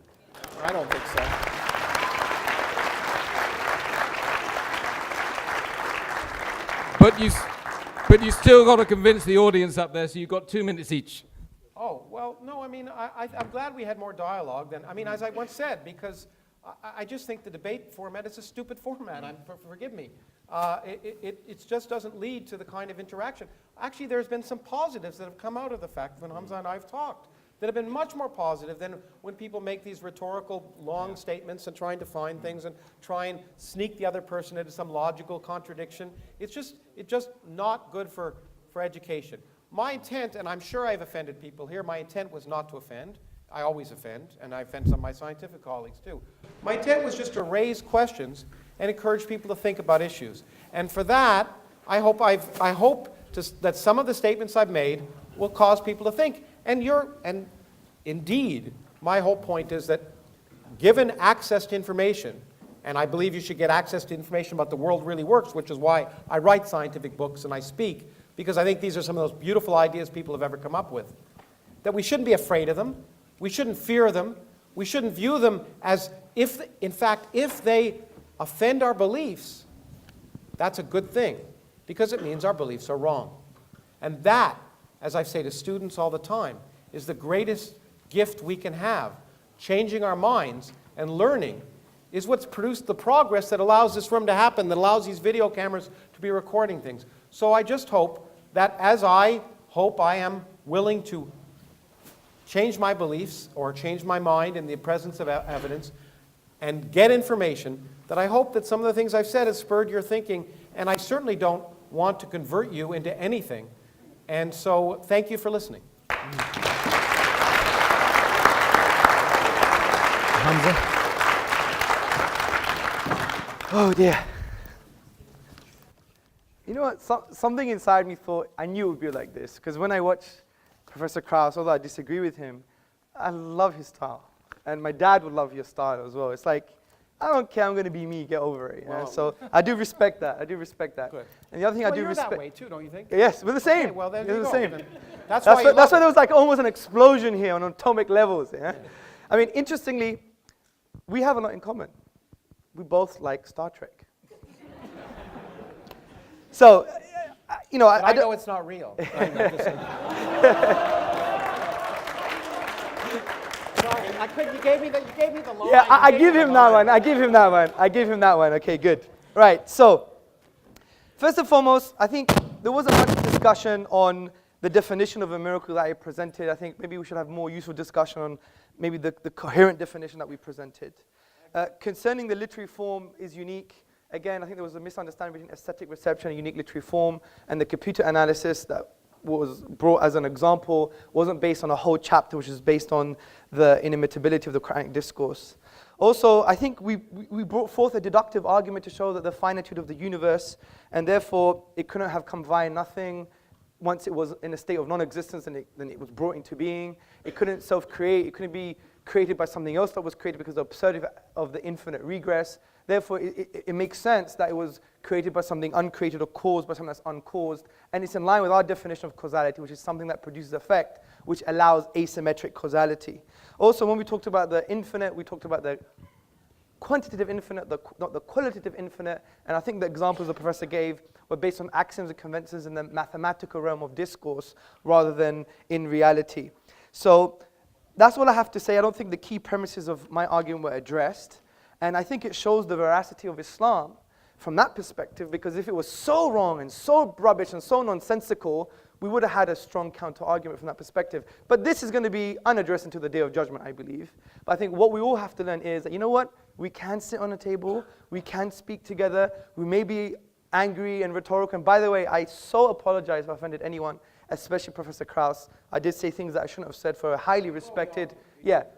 I don't think so. But you still got to convince the audience up there, so you've got 2 minutes each. Oh, well, no, I mean, I'm glad we had more dialogue than, as I once said, because I just think the debate format is a stupid format. Forgive me. It just doesn't lead to the kind of interaction. Actually, there's been some positives that have come out of the fact when Hamza and I have talked that have been much more positive than when people make these rhetorical long statements and try and define things and try and sneak the other person into some logical contradiction. It's just not good for education. My intent, and I'm sure I've offended people here, my intent was not to offend. I always offend, and I offend some of my scientific colleagues too. My intent was just to raise questions and encourage people to think about issues. And for that, I hope that some of the statements I've made will cause people to think. And indeed, my whole point is that given access to information, and I believe you should get access to information about the world really works, which is why I write scientific books and I speak, because I think these are some of those beautiful ideas people have ever come up with, that we shouldn't be afraid of them, we shouldn't fear them, we shouldn't view them as if they offend our beliefs, that's a good thing, because it means our beliefs are wrong. And that, as I say to students all the time, is the greatest gift we can have. Changing our minds and learning is what's produced the progress that allows this room to happen, that allows these video cameras to be recording things. So I just hope that as I hope I am willing to change my beliefs or change my mind in the presence of evidence and get information, that I hope that some of the things I've said have spurred your thinking, and I certainly don't want to convert you into anything. And so thank you for listening. Hamza? Oh dear. You know what? Something inside me thought I knew it would be like this, because when I watch Professor Krauss, although I disagree with him, I love his style. And my dad would love your style as well. It's like, I don't care, I'm going to be me, get over it. You know? So I do respect that. Good. And the other thing I do respect. You're that way too, don't you think? Yes, we're the same. Okay, well, then we're you the go. same. Then that's why there was like almost an explosion here on atomic levels. Yeah? I mean, interestingly, we have a lot in common. We both like Star Trek. So, you know, I know it's not real. Sorry, I couldn't. You gave me the line. Yeah, I give him that one. Okay, good. Right. So, first and foremost, I think there wasn't much discussion on the definition of a miracle that I presented. I think maybe we should have more useful discussion on maybe the coherent definition that we presented. Concerning the literary form is unique. Again, I think there was a misunderstanding between aesthetic reception and unique literary form, and the computer analysis that was brought as an example wasn't based on a whole chapter, which is based on the inimitability of the Quranic discourse. Also, I think we brought forth a deductive argument to show that the finitude of the universe, and therefore it couldn't have come via nothing. Once it was in a state of non-existence, and then it was brought into being. It couldn't self-create. It couldn't be created by something else that was created because of the absurdity of the infinite regress. Therefore, it makes sense that it was created by something uncreated or caused by something that's uncaused. And it's in line with our definition of causality, which is something that produces effect, which allows asymmetric causality. Also, when we talked about the infinite, we talked about the quantitative infinite, not the qualitative infinite. And I think the examples the professor gave were based on axioms and conventions in the mathematical realm of discourse rather than in reality. So that's all I have to say. I don't think the key premises of my argument were addressed. And I think it shows the veracity of Islam from that perspective, because if it was so wrong and so rubbish and so nonsensical, we would have had a strong counter-argument from that perspective. But this is going to be unaddressed until the Day of Judgment, I believe. But I think what we all have to learn is that, you know what? We can sit on a table. We can speak together. We may be angry and rhetorical. And by the way, I so apologize if I offended anyone, especially Professor Krauss. I did say things that I shouldn't have said for a highly respected,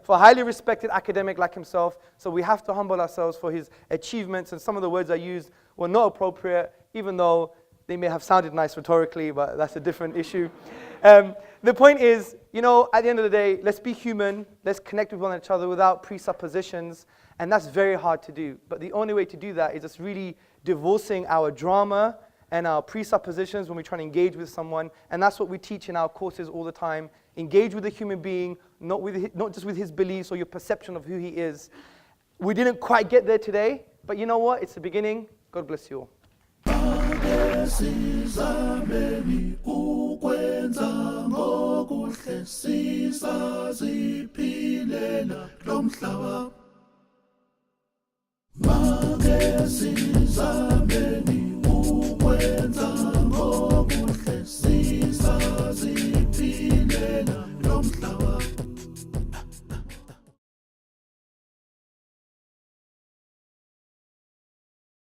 for a highly respected academic like himself. So we have to humble ourselves for his achievements. And some of the words I used were not appropriate, even though they may have sounded nice rhetorically, but that's a different issue. The point is, you know, at the end of the day, let's be human. Let's connect with one another without presuppositions. And that's very hard to do. But the only way to do that is just really divorcing our drama and our presuppositions when we try to engage with someone. And that's what we teach in our courses all the time. Engage with a human being, not just with his beliefs or your perception of who he is. We didn't quite get there today, but you know what? It's the beginning. God bless you all. Sizameni ukwenza ngokuhle sisaziphilela lo mhlaba. Make